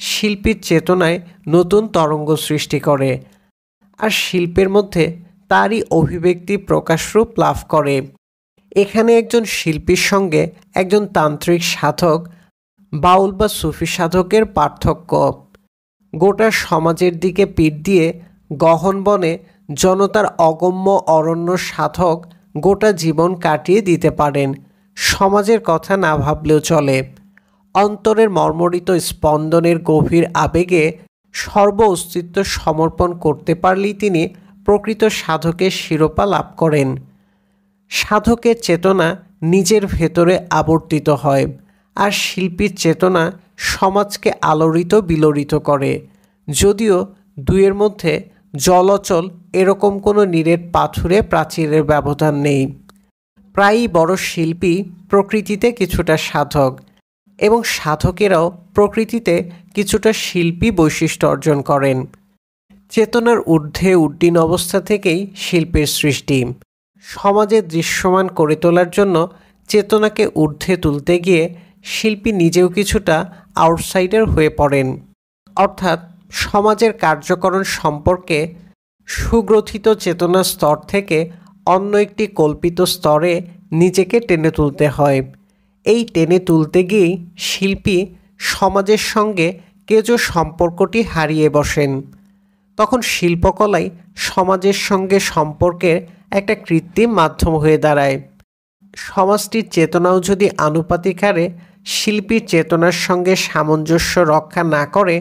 শিল্পীর চেতনায় নতুন তরঙ্গ সৃষ্টি করে, আর শিল্পের মধ্যে তারই অভিব্যক্তি প্রকাশরূপ লাভ করে। এখানে একজন শিল্পীর সঙ্গে একজন তান্ত্রিক সাধক, বাউল বা সুফি সাধকের পার্থক্য। গোটা সমাজের দিকে পিঠ দিয়ে গহন বনে জনতার অগম্য অরণ্য সাধক গোটা জীবন কাটিয়ে দিতে পারেন, সমাজের কথা না ভাবলেও চলে। অন্তরের মর্মরিত স্পন্দনের গভীর আবেগে সর্ব অস্তিত্ব সমর্পণ করতে পারলেই তিনি প্রকৃত সাধকের শিরোপা লাভ করেন। সাধকের চেতনা নিজের ভেতরে আবর্তিত হয়, আর শিল্পীর চেতনা সমাজকে আলোড়িত বিলোড়িত করে। যদিও দুয়ের মধ্যে জলচল এরকম কোনো নিরেট পাথুরে প্রাচীরের ব্যবধান নেই। প্রায়ই বড় শিল্পী প্রকৃতিতে কিছুটা সাধক, এবং সাধকেরাও প্রকৃতিতে কিছুটা শিল্পী বৈশিষ্ট্য অর্জন করেন। চেতনার ঊর্ধ্বে উড্ডীন অবস্থা থেকেই শিল্পের সৃষ্টি। সমাজে দৃশ্যমান করে তোলার জন্য চেতনাকে ঊর্ধ্বে তুলতে গিয়ে শিল্পী নিজেও কিছুটা আউটসাইডার হয়ে পড়েন, অর্থাৎ সমাজের কার্যকরণ সম্পর্কে সুগ্রথিত চেতনার স্তর থেকে অন্য একটি কল্পিত স্তরে নিজেকে টেনে তুলতে হয়। এই টেনে তুলতে গিয়েই শিল্পী সমাজের সঙ্গে কেজ সম্পর্কটি হারিয়ে বসেন। তখন শিল্পকলাই সমাজের সঙ্গে সম্পর্কের একটা কৃত্রিম মাধ্যম হয়ে দাঁড়ায়। সমাজটির চেতনাও যদি আনুপাতিক হারে শিল্পীর চেতনার সঙ্গে সামঞ্জস্য রক্ষা না করে,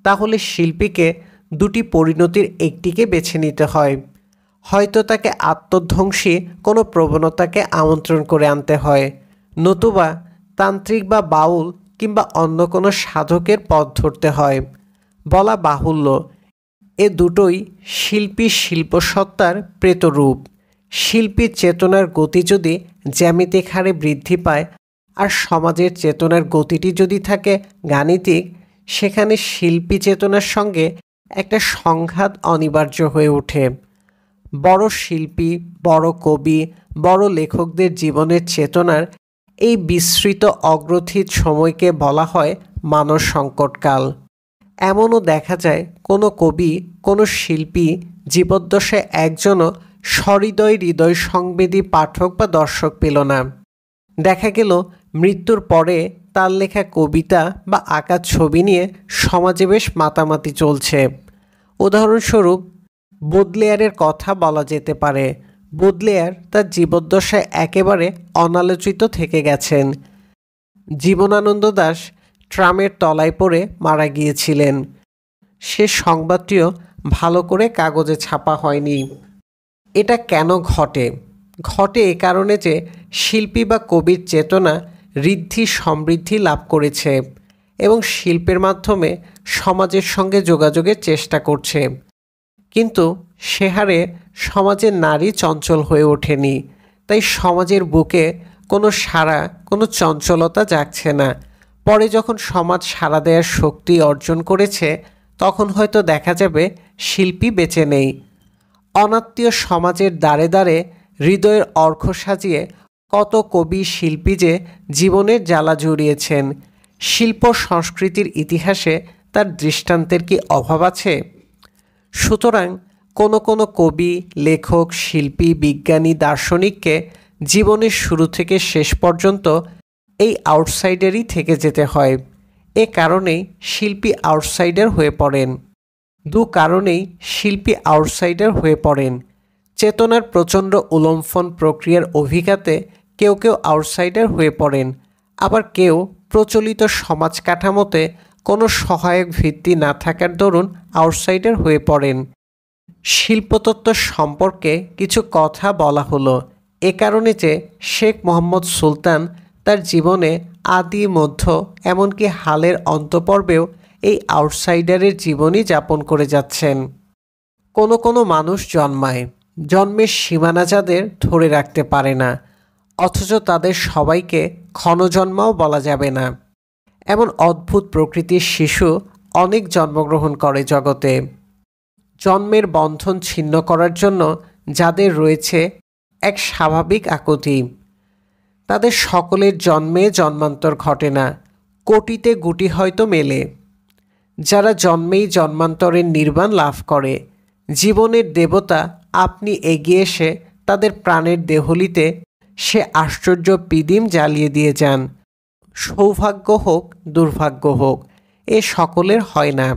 তাহলে শিল্পীকে দুটি পরিণতির একটিকে বেছে নিতে হয়। হয়তো তাকে আত্মধ্বংসী কোনো প্রবণতাকে আমন্ত্রণ করে আনতে হয়, নতুবা তান্ত্রিক বা বাউল কিংবা অন্য কোনো সাধকের পথ ধরতে হয়। বলা বাহুল্য, এ দুটোই শিল্পীর শিল্পসত্তার প্রেতরূপ। শিল্পীর চেতনার গতি যদি জ্যামিতিক হারে বৃদ্ধি পায়, আর সমাজের চেতনার গতিটি যদি থাকে গাণিতিক, সেখানে শিল্পী চেতনার সঙ্গে একটা সংঘাত অনিবার্য হয়ে ওঠে। বড় শিল্পী, বড় কবি, বড় লেখকদের জীবনের চেতনার এই বিস্তৃত অগ্রথিত সময়কে বলা হয় মানব সংকটকাল। এমনও দেখা যায় কোনো কবি, কোনো শিল্পী জীবদ্দশায় একজনও সহৃদয় হৃদয় সংবেদী পাঠক বা দর্শক পেল না। দেখা গেল মৃত্যুর পরে তার লেখা কবিতা বা আঁকা ছবি নিয়ে সমাজে বেশ মাতামাতি চলছে। উদাহরণস্বরূপ বোদলেয়ারের কথা বলা যেতে পারে। বোদলেয়ার তার জীবদ্দশায় একেবারে অনালোচিত থেকে গেছেন। জীবনানন্দ দাশ ট্রামের তলায় পড়ে মারা গিয়েছিলেন। সে সংবাদটিও ভালো করে কাগজে ছাপা হয়নি। এটা কেন ঘটে? ঘটে এ কারণে যে শিল্পী বা কবির চেতনা ঋদ্ধি সমৃদ্ধি লাভ করেছে এবং শিল্পের মাধ্যমে সমাজের সঙ্গে যোগাযোগের চেষ্টা করছে। কিন্তু সে হারে সমাজের নারী চঞ্চল হয়ে ওঠেনি। তাই সমাজের বুকে কোনো সাড়া, কোনো চঞ্চলতা জাগছে না। পরে যখন সমাজ সাড়া দেওয়ার শক্তি অর্জন করেছে, তখন হয়তো দেখা যাবে শিল্পী বেঁচে নেই। অনাত্মীয় সমাজের দ্বারে দ্বারে হৃদয়ের অর্ঘ সাজিয়ে কত কবি শিল্পী যে জীবনের জ্বালা জুড়িয়েছেন, শিল্প সংস্কৃতির ইতিহাসে তার দৃষ্টান্তের কি অভাব আছে? সুতরাং কোনো কোনো কবি, লেখক, শিল্পী, বিজ্ঞানী, দার্শনিককে জীবনের শুরু থেকে শেষ পর্যন্ত এই আউটসাইডারই থেকে যেতে হয়। এ কারণেই শিল্পী আউটসাইডার হয়ে পড়েন। দু কারণেই শিল্পী আউটসাইডার হয়ে পড়েন। চেতনার প্রচণ্ড উলম্ফন প্রক্রিয়ার অভিঘাতে কেউ কেউ আউটসাইডার হয়ে পড়েন, আবার কেউ প্রচলিত সমাজ কাঠামোতে কোনো সহায়ক ভিত্তি না থাকার দরুন আউটসাইডার হয়ে পড়েন। শিল্পতত্ত্ব সম্পর্কে কিছু কথা বলা হলো এ কারণে যে শেখ মোহাম্মদ সুলতান তার জীবনে আদি, মধ্য, এমনকি হালের অন্তপর্বেও এই আউটসাইডারের জীবনই যাপন করে যাচ্ছেন। কোনো কোনো মানুষ জন্মায়, জন্মের সীমানা যাদের ধরে রাখতে পারে না, অথচ তাদের সবাইকে ক্ষণজন্মাও বলা যাবে না। এমন অদ্ভুত প্রকৃতির শিশু অনেক জন্মগ্রহণ করে জগতে। জন্মের বন্ধন ছিন্ন করার জন্য যাদের রয়েছে এক স্বাভাবিক আকুতি, তাদের সকলের জন্মে জন্মান্তর ঘটে না, কোটিতে গুটি হয়তো মেলে। যারা জন্মেই জন্মান্তরের নির্বাণ লাভ করে, জীবনের দেবতা আপনি এগিয়ে এসে তাদের প্রাণের দেহলিতে সে আশ্চর্য পিদিম জ্বালিয়ে দিয়ে যান। সৌভাগ্য হোক, দুর্ভাগ্য হোক, এ সকলের হয় না।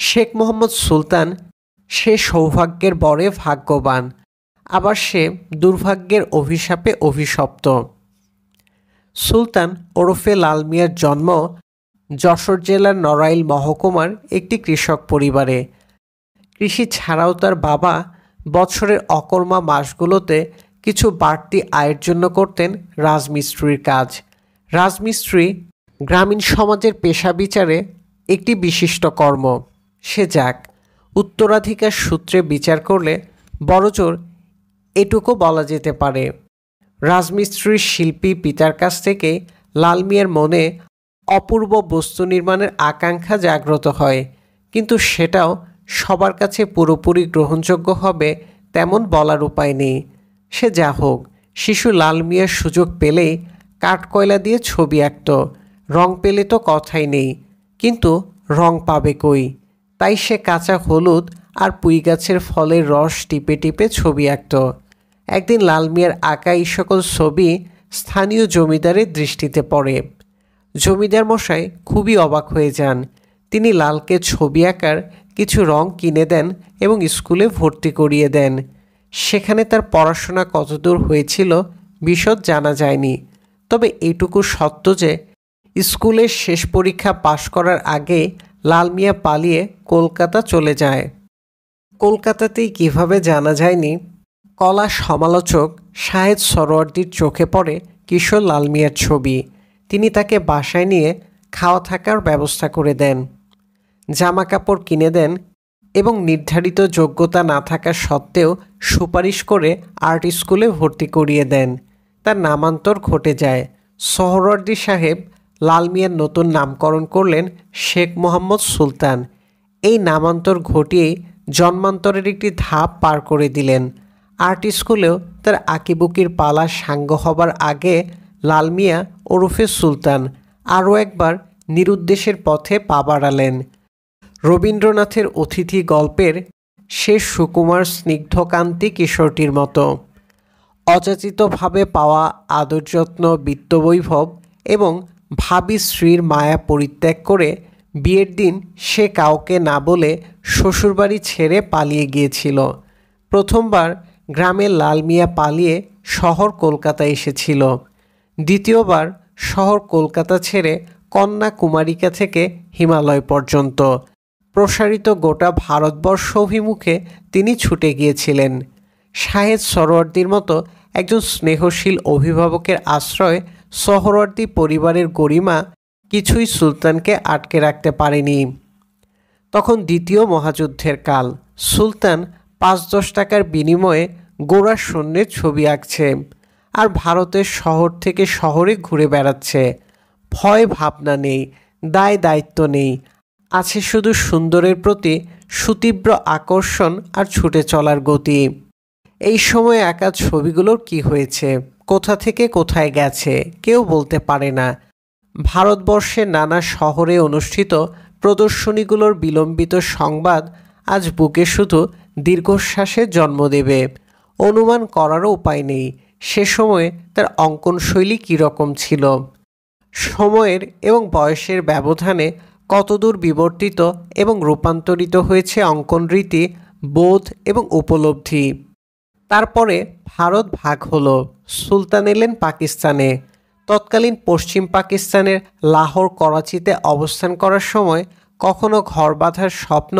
শেখ মোহাম্মদ সুলতান সে সৌভাগ্যের বরে ভাগ্যবান, আবার সে দুর্ভাগ্যের অভিশাপে অভিশপ্ত। সুলতান ওরফে লাল মিয়ার জন্ম যশোর জেলার নড়াইল মহকুমার একটি কৃষক পরিবারে। কৃষি ছাড়াও তার বাবা বছরের অকর্মা মাসগুলোতে কিছু বাড়তি আয়ের জন্য করতেন রাজমিস্ত্রির কাজ। রাজমিস্ত্রি গ্রামীণ সমাজের পেশা বিচারে একটি বিশিষ্ট কর্ম। সে যাক, উত্তরাধিকার সূত্রে বিচার করলে বড়জোর এটুকু বলা যেতে পারে, রাজমিস্ত্রির শিল্পী পিতার কাছ থেকে লাল মিয়ার মনে অপূর্ব বস্তু নির্মাণের আকাঙ্ক্ষা জাগ্রত হয়। কিন্তু সেটাও সবার কাছে পুরোপুরি গ্রহণযোগ্য হবে তেমন বলার উপায় নেই। সে যা হোক, শিশু লাল মিয়ার সুযোগ পেলেই কাঠকয়লা দিয়ে ছবি আঁকত। রং পেলে তো কথাই নেই, কিন্তু রং পাবে কই? তাই সে কাঁচা হলুদ আর পুঁই গাছের ফলের রস টিপে টিপে ছবি আঁকত। একদিন লাল মিয়ার আঁকা এই সকল ছবি স্থানীয় জমিদারের দৃষ্টিতে পড়ে। জমিদার মশাই খুবই অবাক হয়ে যান। তিনি লালকে ছবি আঁকার কিছু রং কিনে দেন এবং স্কুলে ভর্তি করিয়ে দেন। সেখানে তার পড়াশোনা কতদূর হয়েছিল বিশদ জানা যায়নি, তবে এইটুকু সত্য যে স্কুলের শেষ পরীক্ষা পাশ করার আগে লাল মিয়া পালিয়ে কলকাতা চলে যায়। কলকাতাতেই কিভাবে জানা যায়নি, কলা সমালোচক শাহেদ সরোয়ার্দির চোখে পড়ে কিশোর লাল মিয়ার ছবি। তিনি তাকে বাসায় নিয়ে খাওয়া থাকার ব্যবস্থা করে দেন, জামা কাপড় কিনে দেন এবং নির্ধারিত যোগ্যতা না থাকা সত্ত্বেও সুপারিশ করে আর্ট স্কুলে ভর্তি করিয়ে দেন। তার নামান্তর ঘটে যায়। সোহরাওয়ার্দী সাহেব লাল মিয়ার নতুন নামকরণ করলেন শেখ মোহাম্মদ সুলতান। এই নামান্তর ঘটিয়েই জন্মান্তরের একটি ধাপ পার করে দিলেন। আর্ট স্কুলেও তার আঁকিবুকির পালা সাঙ্গ হবার আগে লাল মিয়া ওরফে সুলতান আরও একবার নিরুদ্দেশের পথে পা বাড়ালেন। রবীন্দ্রনাথের অতিথি গল্পের শেষ সুকুমার স্নিগ্ধকান্তি কিশোরটির মতো অযাচিতভাবে পাওয়া আদর যত্ন, বিত্তবৈভব এবং ভাবী স্ত্রীর মায়া পরিত্যাগ করে বিয়ের দিন সে কাউকে না বলে শ্বশুরবাড়ি ছেড়ে পালিয়ে গিয়েছিল। প্রথমবার গ্রামের লাল মিয়া পালিয়ে শহর কলকাতা এসেছিল। দ্বিতীয়বার শহর কলকাতা ছেড়ে কন্যাকুমারিকা থেকে হিমালয় পর্যন্ত প্রসারিত গোটা ভারতবর্ষ অভিমুখে তিনি ছুটে গিয়েছিলেন। শাহেদ সরোয়ার্দির মতো একজন স্নেহশীল অভিভাবকের আশ্রয় সোহরাওয়ার্দী পরিবারের গরিমা কিছুই সুলতানকে আটকে রাখতে পারেনি। তখন দ্বিতীয় মহাযুদ্ধের কাল। সুলতান ৫-১০ টাকার বিনিময়ে গোড়া সৈন্যের ছবি আঁকছে আর ভারতের শহর থেকে শহরে ঘুরে বেড়াচ্ছে। ভয় ভাবনা নেই, দায় দায়িত্ব নেই, আছে শুধু সুন্দরের প্রতি সুতীব্র আকর্ষণ আর ছুটে চলার গতি। এই সময় আঁকা ছবিগুলোর কি হয়েছে, কোথা থেকে কোথায় গেছে কেউ বলতে পারে না। ভারতবর্ষের নানা শহরে অনুষ্ঠিত প্রদর্শনীগুলোর বিলম্বিত সংবাদ আজ বুকে শুধু দীর্ঘশ্বাসের জন্ম দেবে। অনুমান করারও উপায় নেই সে সময়ে তার অঙ্কনশৈলী কীরকম ছিল। সময়ের এবং বয়সের ব্যবধানে কতদূর বিবর্তিত এবং রূপান্তরিত হয়েছে অঙ্কন রীতি, বোধ এবং উপলব্ধি। তারপরে ভারত ভাগ হলো। সুলতান এলেন পাকিস্তানে। তৎকালীন পশ্চিম পাকিস্তানের লাহোর, করাচিতে অবস্থান করার সময় কখনো ঘর বাঁধার স্বপ্ন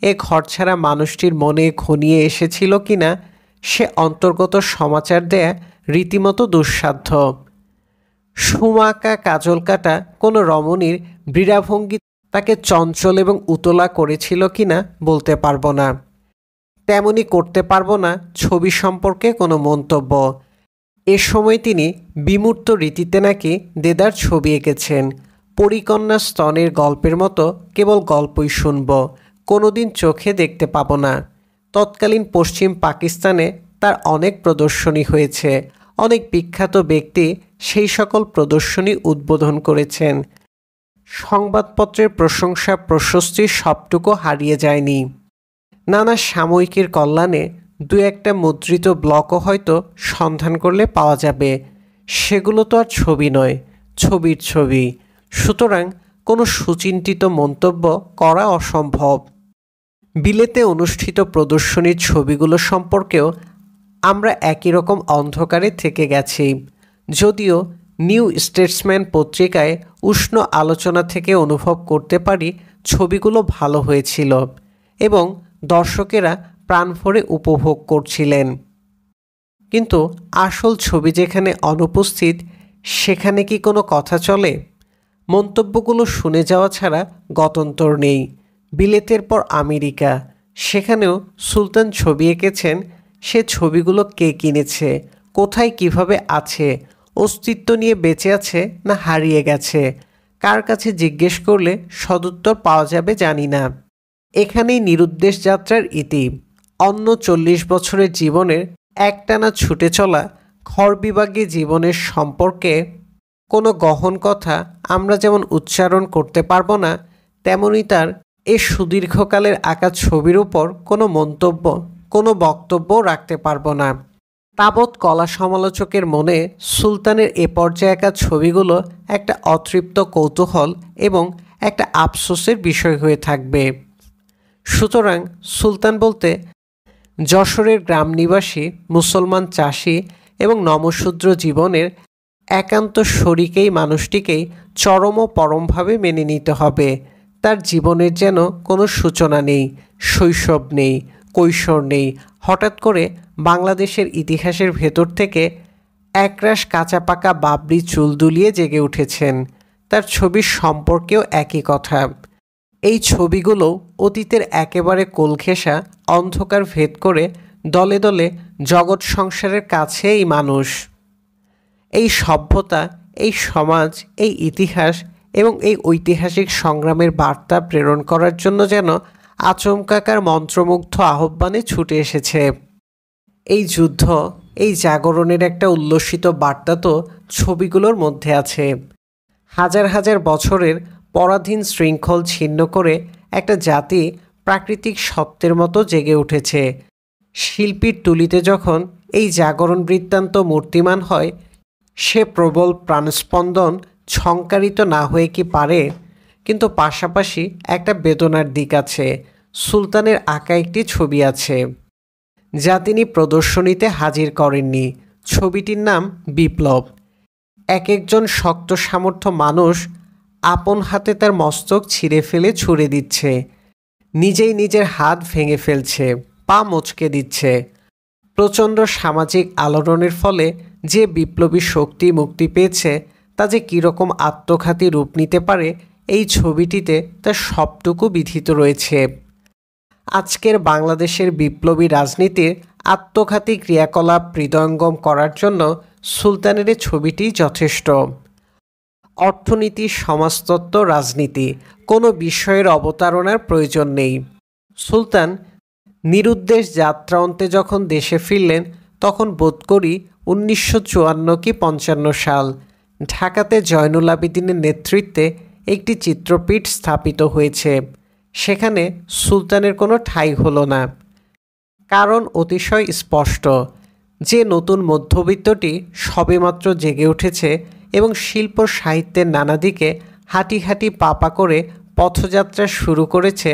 এ ঘরছাড়া মানুষটির মনে ঘনিয়ে এসেছিল কিনা সে অন্তর্গত সমাচার দেয়া রীতিমতো দুঃসাধ্য। সুমাকা কাজল কাটা কোনো রমণীর ব্রীড়াভঙ্গি তাকে চঞ্চল এবং উতলা করেছিল কিনা বলতে পারবো না। তেমনি করতে পারবো না ছবি সম্পর্কে কোনো মন্তব্য। এ সময় তিনি বিমূর্ত রীতিতে নাকি দেদার ছবি এঁকেছেন। পরিকন্যা স্তনের গল্পের মতো কেবল গল্পই শুনব, কোনোদিন চোখে দেখতে পাবো না। তৎকালীন পশ্চিম পাকিস্তানে তার অনেক প্রদর্শনী হয়েছে। অনেক বিখ্যাত ব্যক্তি সেই সকল প্রদর্শনী উদ্বোধন করেছেন। সংবাদপত্রের প্রশংসা প্রশস্তি সবটুকু হারিয়ে যায়নি। নানা সাময়িকীর কল্যাণে দু একটা মুদ্রিত ব্লকও হয়তো সন্ধান করলে পাওয়া যাবে। সেগুলো তো আর ছবি নয়, ছবির ছবি। সুতরাং কোনো সুচিন্তিত মন্তব্য করা অসম্ভব। বিলেতে অনুষ্ঠিত প্রদর্শনীর ছবিগুলো সম্পর্কেও আমরা একই রকম অন্ধকারে থেকে গেছি। যদিও নিউ স্টেটসম্যান পত্রিকায় উষ্ণ আলোচনা থেকে অনুভব করতে পারি ছবিগুলো ভালো হয়েছিল এবং দর্শকেরা প্রাণভরে উপভোগ করছিলেন। কিন্তু আসল ছবি যেখানে অনুপস্থিত সেখানে কি কোনো কথা চলে? মন্তব্যগুলো শুনে যাওয়া ছাড়া গত্যন্তর নেই। বিলেতের পর আমেরিকা, সেখানেও সুলতান ছবি এঁকেছেন। সে ছবিগুলো কে কিনেছে, কোথায় কিভাবে আছে, অস্তিত্ব নিয়ে বেঁচে আছে না হারিয়ে গেছে, কার কাছে জিজ্ঞেস করলে সদুত্তর পাওয়া যাবে জানি না। এখানেই নিরুদ্দেশ যাত্রার ইতি। অন্য 40 বছরের জীবনের একটানা ছুটে চলা খড়বিভাগী জীবনের সম্পর্কে কোনো গহন কথা আমরা যেমন উচ্চারণ করতে পারবো না, তেমনি তার এ সুদীর্ঘকালের আঁকা ছবির উপর কোনো মন্তব্য, কোনো বক্তব্য রাখতে পারবো না। তাবৎ কলা সমালোচকের মনে সুলতানের এ পর্যায়ে আঁকা ছবিগুলো একটা অতৃপ্ত কৌতূহল এবং একটা আফসোসের বিষয় হয়ে থাকবে। সুতরাং সুলতান বলতে যশোরের গ্রাম নিবাসী মুসলমান চাষি এবং নমশূদ্র জীবনের একান্ত শরিকেই মানুষটিকেই চরম ও পরমভাবে মেনে নিতে হবে। তার জীবনের যেন কোনো সূচনা নেই, শৈশব নেই, কৈশোর নেই। হঠাৎ করে বাংলাদেশের ইতিহাসের ভেতর থেকে একরাশ কাঁচা পাকা বাবরি চুল দুলিয়ে জেগে উঠেছেন। তার ছবির সম্পর্কেও একই কথা। এই ছবিগুলো অতীতের একেবারে কোলঘেঁষা অন্ধকার ভেদ করে দলে দলে জগৎ সংসারের কাছে এই মানুষ, এই সভ্যতা, এই সমাজ, এই ইতিহাস এবং এই ঐতিহাসিক সংগ্রামের বার্তা প্রেরণ করার জন্য যেন আচমকাকার মন্ত্রমুগ্ধ আহ্বানে ছুটে এসেছে। এই যুদ্ধ, এই জাগরণের একটা উল্লসিত বার্তা তো ছবিগুলোর মধ্যে আছে। হাজার হাজার বছরের পরাধীন শৃঙ্খল ছিন্ন করে একটা জাতি প্রাকৃতিক সত্যের মতো জেগে উঠেছে। শিল্পীর তুলিতে যখন এই জাগরণ বৃত্তান্ত মূর্তিমান হয়, সে প্রবল প্রাণস্পন্দন ঝংকারিত না হয়ে কি পারে? কিন্তু পাশাপাশি একটা বেদনার দিক আছে। সুলতানের আঁকা একটি ছবি আছে যা তিনি প্রদর্শনীতে হাজির করেননি। ছবিটির নাম বিপ্লব। এক একজন শক্ত সামর্থ্য মানুষ আপন হাতে তার মস্তক ছিঁড়ে ফেলে ছুঁড়ে দিচ্ছে, নিজেই নিজের হাত ভেঙে ফেলছে, পা মচকে দিচ্ছে। প্রচণ্ড সামাজিক আলোড়নের ফলে যে বিপ্লবী শক্তি মুক্তি পেয়েছে তা যে কীরকম আত্মঘাতী রূপ নিতে পারে এই ছবিটিতে তার সবটুকু বিধৃত রয়েছে। আজকের বাংলাদেশের বিপ্লবী রাজনীতির আত্মঘাতী ক্রিয়াকলাপ হৃদয়ঙ্গম করার জন্য সুলতানের এই ছবিটি যথেষ্ট। অর্থনীতি, সমাজতত্ত্ব, রাজনীতি কোনো বিষয়ের অবতারণার প্রয়োজন নেই। সুলতান নিরুদ্দেশ যাত্রা অন্তে যখন দেশে ফিরলেন তখন বোধ করি 1954 কি 55 সাল ঢাকাতে জয়নুল আবেদিনের নেতৃত্বে একটি চিত্রপীঠ স্থাপিত হয়েছে। সেখানে সুলতানের কোনো ঠাঁই হলো না। কারণ অতিশয় স্পষ্ট যে নতুন মধ্যবিত্তটি সবেমাত্র জেগে উঠেছে এবং শিল্প সাহিত্যের নানা দিকে হাঁটি হাঁটি পা করে পথযাত্রা শুরু করেছে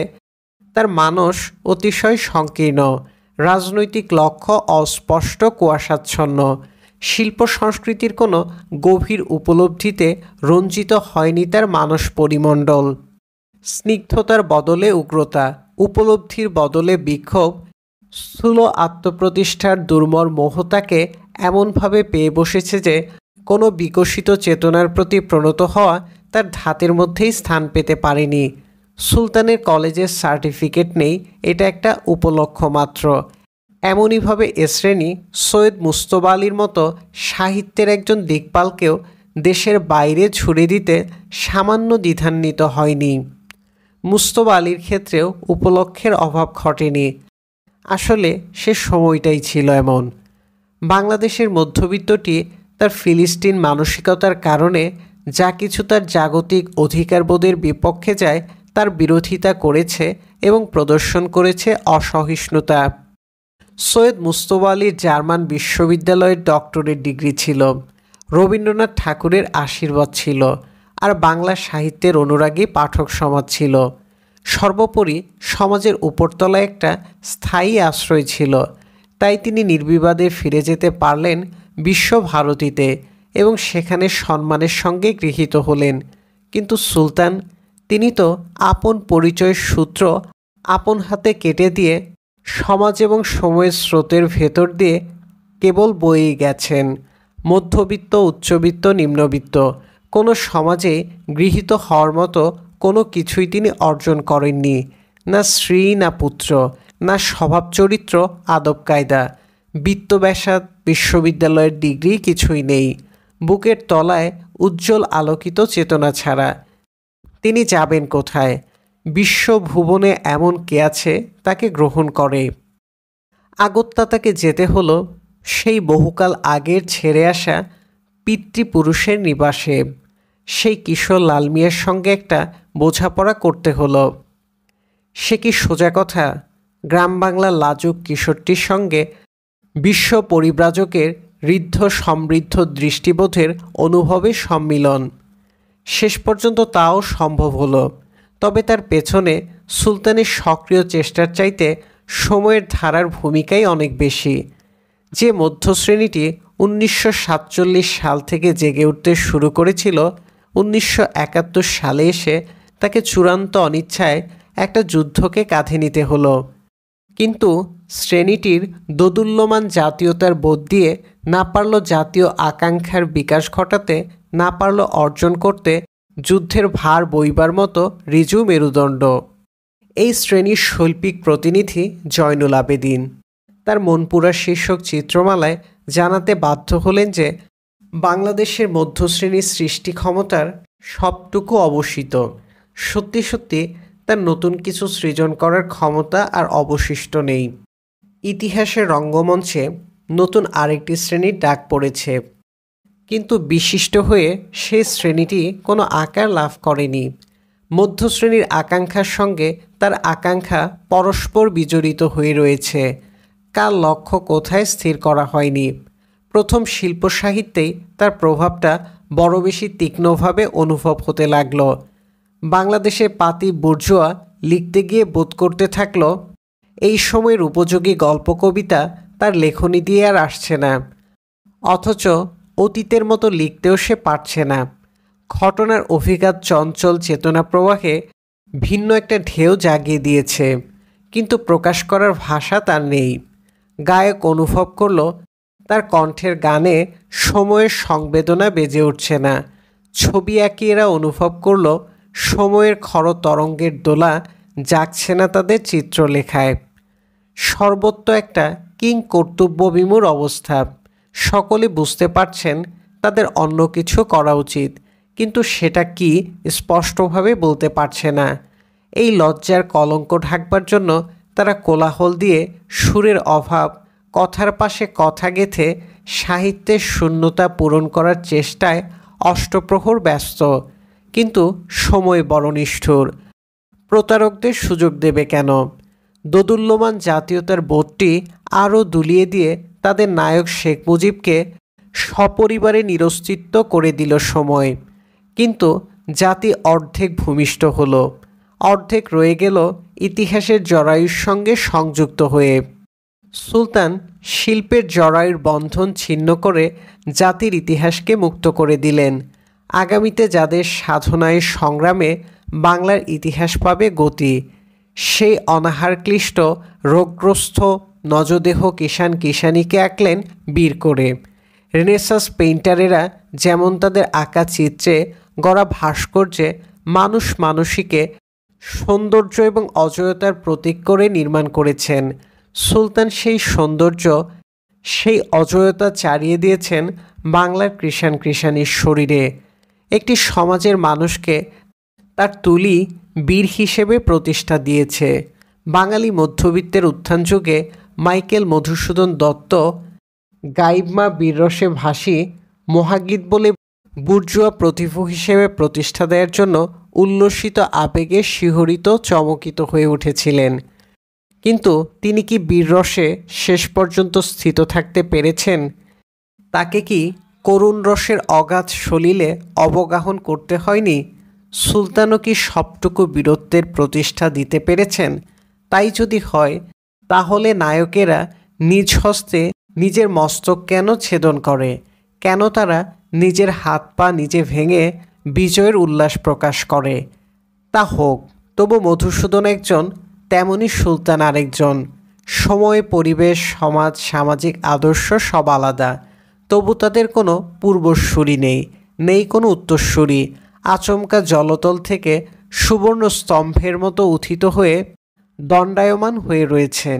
তার মানস অতিশয় সংকীর্ণ, রাজনৈতিক লক্ষ্য অস্পষ্ট, কুয়াশাচ্ছন্ন। শিল্প সংস্কৃতির কোনো গভীর উপলব্ধিতে রঞ্জিত হয়নি তার মানস পরিমণ্ডল। স্নিগ্ধতার বদলে উগ্রতা, উপলব্ধির বদলে বিক্ষোভ, স্থূল আত্মপ্রতিষ্ঠার দুর্মর মোহ তাকে এমনভাবে পেয়ে বসেছে যে কোনো বিকশিত চেতনার প্রতি প্রণত হওয়া তার ধাতের মধ্যেই স্থান পেতে পারেনি। সুলতানের কলেজের সার্টিফিকেট নেই, এটা একটা উপলক্ষ মাত্র। এমনইভাবে এ শ্রেণী সৈয়দ মুজতবা আলীর মতো সাহিত্যের একজন দিকপালকেও দেশের বাইরে ছুড়ে দিতে সামান্য দ্বিধান্বিত হয়নি। মুজতবা আলীর ক্ষেত্রেও উপলক্ষের অভাব ঘটেনি। আসলে সে সময়টাই ছিল এমন। বাংলাদেশের মধ্যবিত্তটি তার ফিলিস্তিন মানসিকতার কারণে যা কিছু তার জাগতিক অধিকারবোধের বিপক্ষে যায় তার বিরোধিতা করেছে এবং প্রদর্শন করেছে অসহিষ্ণুতা। সৈয়দ মুজতবা আলীর জার্মান বিশ্ববিদ্যালয়ের ডক্টরেট ডিগ্রি ছিল, রবীন্দ্রনাথ ঠাকুরের আশীর্বাদ ছিল, আর বাংলা সাহিত্যের অনুরাগী পাঠক সমাজ ছিল। সর্বোপরি সমাজের উপরতলায় একটা স্থায়ী আশ্রয় ছিল। তাই তিনি নির্বিবাদে ফিরে যেতে পারলেন বিশ্বভারতীতে এবং সেখানে সম্মানের সঙ্গে গৃহীত হলেন। কিন্তু সুলতান, তিনি তো আপন পরিচয়ের সূত্র আপন হাতে কেটে দিয়ে সমাজ এবং সময়ের স্রোতের ভেতর দিয়ে কেবল বয়েই গেছেন। মধ্যবিত্ত, উচ্চবিত্ত, নিম্নবিত্ত কোনো সমাজে গৃহীত হওয়ার মতো কোনো কিছুই তিনি অর্জন করেননি। না স্ত্রী, না পুত্র, না স্বভাব চরিত্র, আদব কায়দা, বিত্তব্যাসাদ, বিশ্ববিদ্যালয়ের ডিগ্রি কিছুই নেই। বুকের তলায় উজ্জ্বল আলোকিত চেতনা ছাড়া তিনি যাবেন কোথায়? বিশ্বভুবনে এমন কে আছে তাকে গ্রহণ করে? আগত্যা তাকে যেতে হলো সেই বহুকাল আগের ছেড়ে আসা পিতৃপুরুষের নিবাসে। সেই কিশোর লাল মিয়ার সঙ্গে একটা বোঝাপড়া করতে হলো। সে কি সোজা কথা? গ্রাম বাংলার লাজুক কিশোরটির সঙ্গে বিশ্ব পরিব্রাজকের ঋদ্ধ সমৃদ্ধ দৃষ্টিবোধের অনুভবের সম্মিলন। শেষ পর্যন্ত তাও সম্ভব হলো। তবে তার পেছনে সুলতানের সক্রিয় চেষ্টার চাইতে সময়ের ধারার ভূমিকাই অনেক বেশি। যে মধ্যশ্রেণীটি 1947 সাল থেকে জেগে উঠতে শুরু করেছিল, 1971 সালে এসে তাকে চূড়ান্ত অনিচ্ছায় একটা যুদ্ধকে কাঁধে নিতে হলো। কিন্তু শ্রেণীটির দোদুল্যমান জাতীয়তার বোধ দিয়ে না পারল জাতীয় আকাঙ্ক্ষার বিকাশ ঘটাতে, না পারল অর্জন করতে যুদ্ধের ভার বইবার মতো ঋজু মেরুদণ্ড। এই শ্রেণীর শৈল্পিক প্রতিনিধি জয়নুল আবেদিন তার মনপুরা শীর্ষক চিত্রমালায় জানাতে বাধ্য হলেন যে বাংলাদেশের মধ্যশ্রেণীর সৃষ্টি ক্ষমতার সবটুকু অবশিত। সত্যি সত্যি তার নতুন কিছু সৃজন করার ক্ষমতা আর অবশিষ্ট নেই। ইতিহাসের রঙ্গমঞ্চে নতুন আরেকটি শ্রেণীর ডাক পড়েছে, কিন্তু বিশিষ্ট হয়ে সেই শ্রেণীটি কোনো আকার লাভ করেনি। মধ্যশ্রেণীর আকাঙ্ক্ষার সঙ্গে তার আকাঙ্ক্ষা পরস্পর বিজড়িত হয়ে রয়েছে। কার লক্ষ্য কোথায় স্থির করা হয়নি। প্রথম শিল্প সাহিত্যেই তার প্রভাবটা বড় বেশি তীক্ষ্ণভাবে অনুভব হতে লাগল। বাংলাদেশের পাতি বুর্জোয়া লিখতে গিয়ে বোধ করতে থাকল এই সময়ের উপযোগী গল্প কবিতা তার লেখনী দিয়ে আর আসছে না, অথচ অতীতের মতো লিখতেও সে পারছে না। ঘটনার অভিঘাত চঞ্চল চেতনা প্রবাহে ভিন্ন একটা ঢেউ জাগিয়ে দিয়েছে, কিন্তু প্রকাশ করার ভাষা তার নেই। গায়ক অনুভব করল তার কণ্ঠের গানে সময়ের সংবেদনা বেজে উঠছে না। ছবি আঁকিয়েরা অনুভব করল সময়ের খর তরঙ্গের দোলা জাগছে না তাদের চিত্রলেখায়। সর্বত্র একটা কিং কর্তব্যবিমূঢ় অবস্থা। সকলে বুঝতে পারছেন তাদের অন্য কিছু করা উচিত, কিন্তু সেটা কি স্পষ্টভাবে বলতে পারছে না। এই লজ্জার কলঙ্ক ঢাকবার জন্য তারা কোলাহল দিয়ে সুরের অভাব, কথার পাশে কথা গেঁথে সাহিত্যের শূন্যতা পূরণ করার চেষ্টায় অষ্টপ্রহর ব্যস্ত। কিন্তু সময় বড় নিষ্ঠুর। প্রতারকদের সুযোগ দেবে কেন? দোদুল্যমান জাতীয়তার বোধটি আরও দুলিয়ে দিয়ে তাদের নায়ক শেখ মুজিবকে সপরিবারে নিরস্তিত্ব করে দিল সময়। কিন্তু জাতি অর্ধেক ভূমিষ্ঠ হলো, অর্ধেক রয়ে গেল ইতিহাসের জরায়ুর সঙ্গে সংযুক্ত হয়ে। সুলতান শিল্পের জরায়ুর বন্ধন ছিন্ন করে জাতির ইতিহাসকে মুক্ত করে দিলেন। আগামীতে যাদের সাধনায় সংগ্রামে বাংলার ইতিহাস পাবে গতি, সেই অনাহার ক্লিষ্ট রোগগ্রস্ত নজদেহ কিষাণ কিষাণীকে আঁকলেন বীর করে। রেনেসাঁস পেইন্টারেরা যেমন তাদের আঁকা চিত্রে গড়া ভাস্কর্যে মানুষ মানুষীকে সৌন্দর্য এবং অজয়তার প্রতীক করে নির্মাণ করেছেন, সুলতান সেই সৌন্দর্য, সেই অজয়তা চারিয়ে দিয়েছেন বাংলার কৃষাণ কৃষাণীর শরীরে। একটি সমাজের মানুষকে তার তুলি বীর হিসেবে প্রতিষ্ঠা দিয়েছে। বাঙালি মধ্যবিত্তের উত্থান যুগে মাইকেল মধুসূদন দত্ত গাইবমা বীররসে ভাসি মহাগীত বলে বুর্জুয়া প্রতিভু হিসেবে প্রতিষ্ঠা দেওয়ার জন্য উল্লসিত আবেগে শিহরিত চমকিত হয়ে উঠেছিলেন। কিন্তু তিনি কি বীররসে শেষ পর্যন্ত স্থিত থাকতে পেরেছেন? তাকে কি করুণ রসের অগাধ সলিলে অবগাহন করতে হয়নি? সুলতানও কি সবটুকু বীরত্বের প্রতিষ্ঠা দিতে পেরেছেন? তাই যদি হয়, তাহলে নায়কেরা নিজ হস্তে নিজের মস্তক কেন ছেদন করে? কেন তারা নিজের হাত পা নিজে ভেঙে বিজয়ের উল্লাস প্রকাশ করে? তা হোক, তবু মধুসূদন একজন, তেমনি সুলতান আরেকজন। সময়, পরিবেশ, সমাজ, সামাজিক আদর্শ সব আলাদা, তবু তাদের কোনো পূর্বসূরি নেই, নেই কোনো উত্তরসূরি। আচমকা জলতল থেকে সুবর্ণ স্তম্ভের মতো উত্থিত হয়ে দণ্ডায়মান হয়ে রয়েছেন।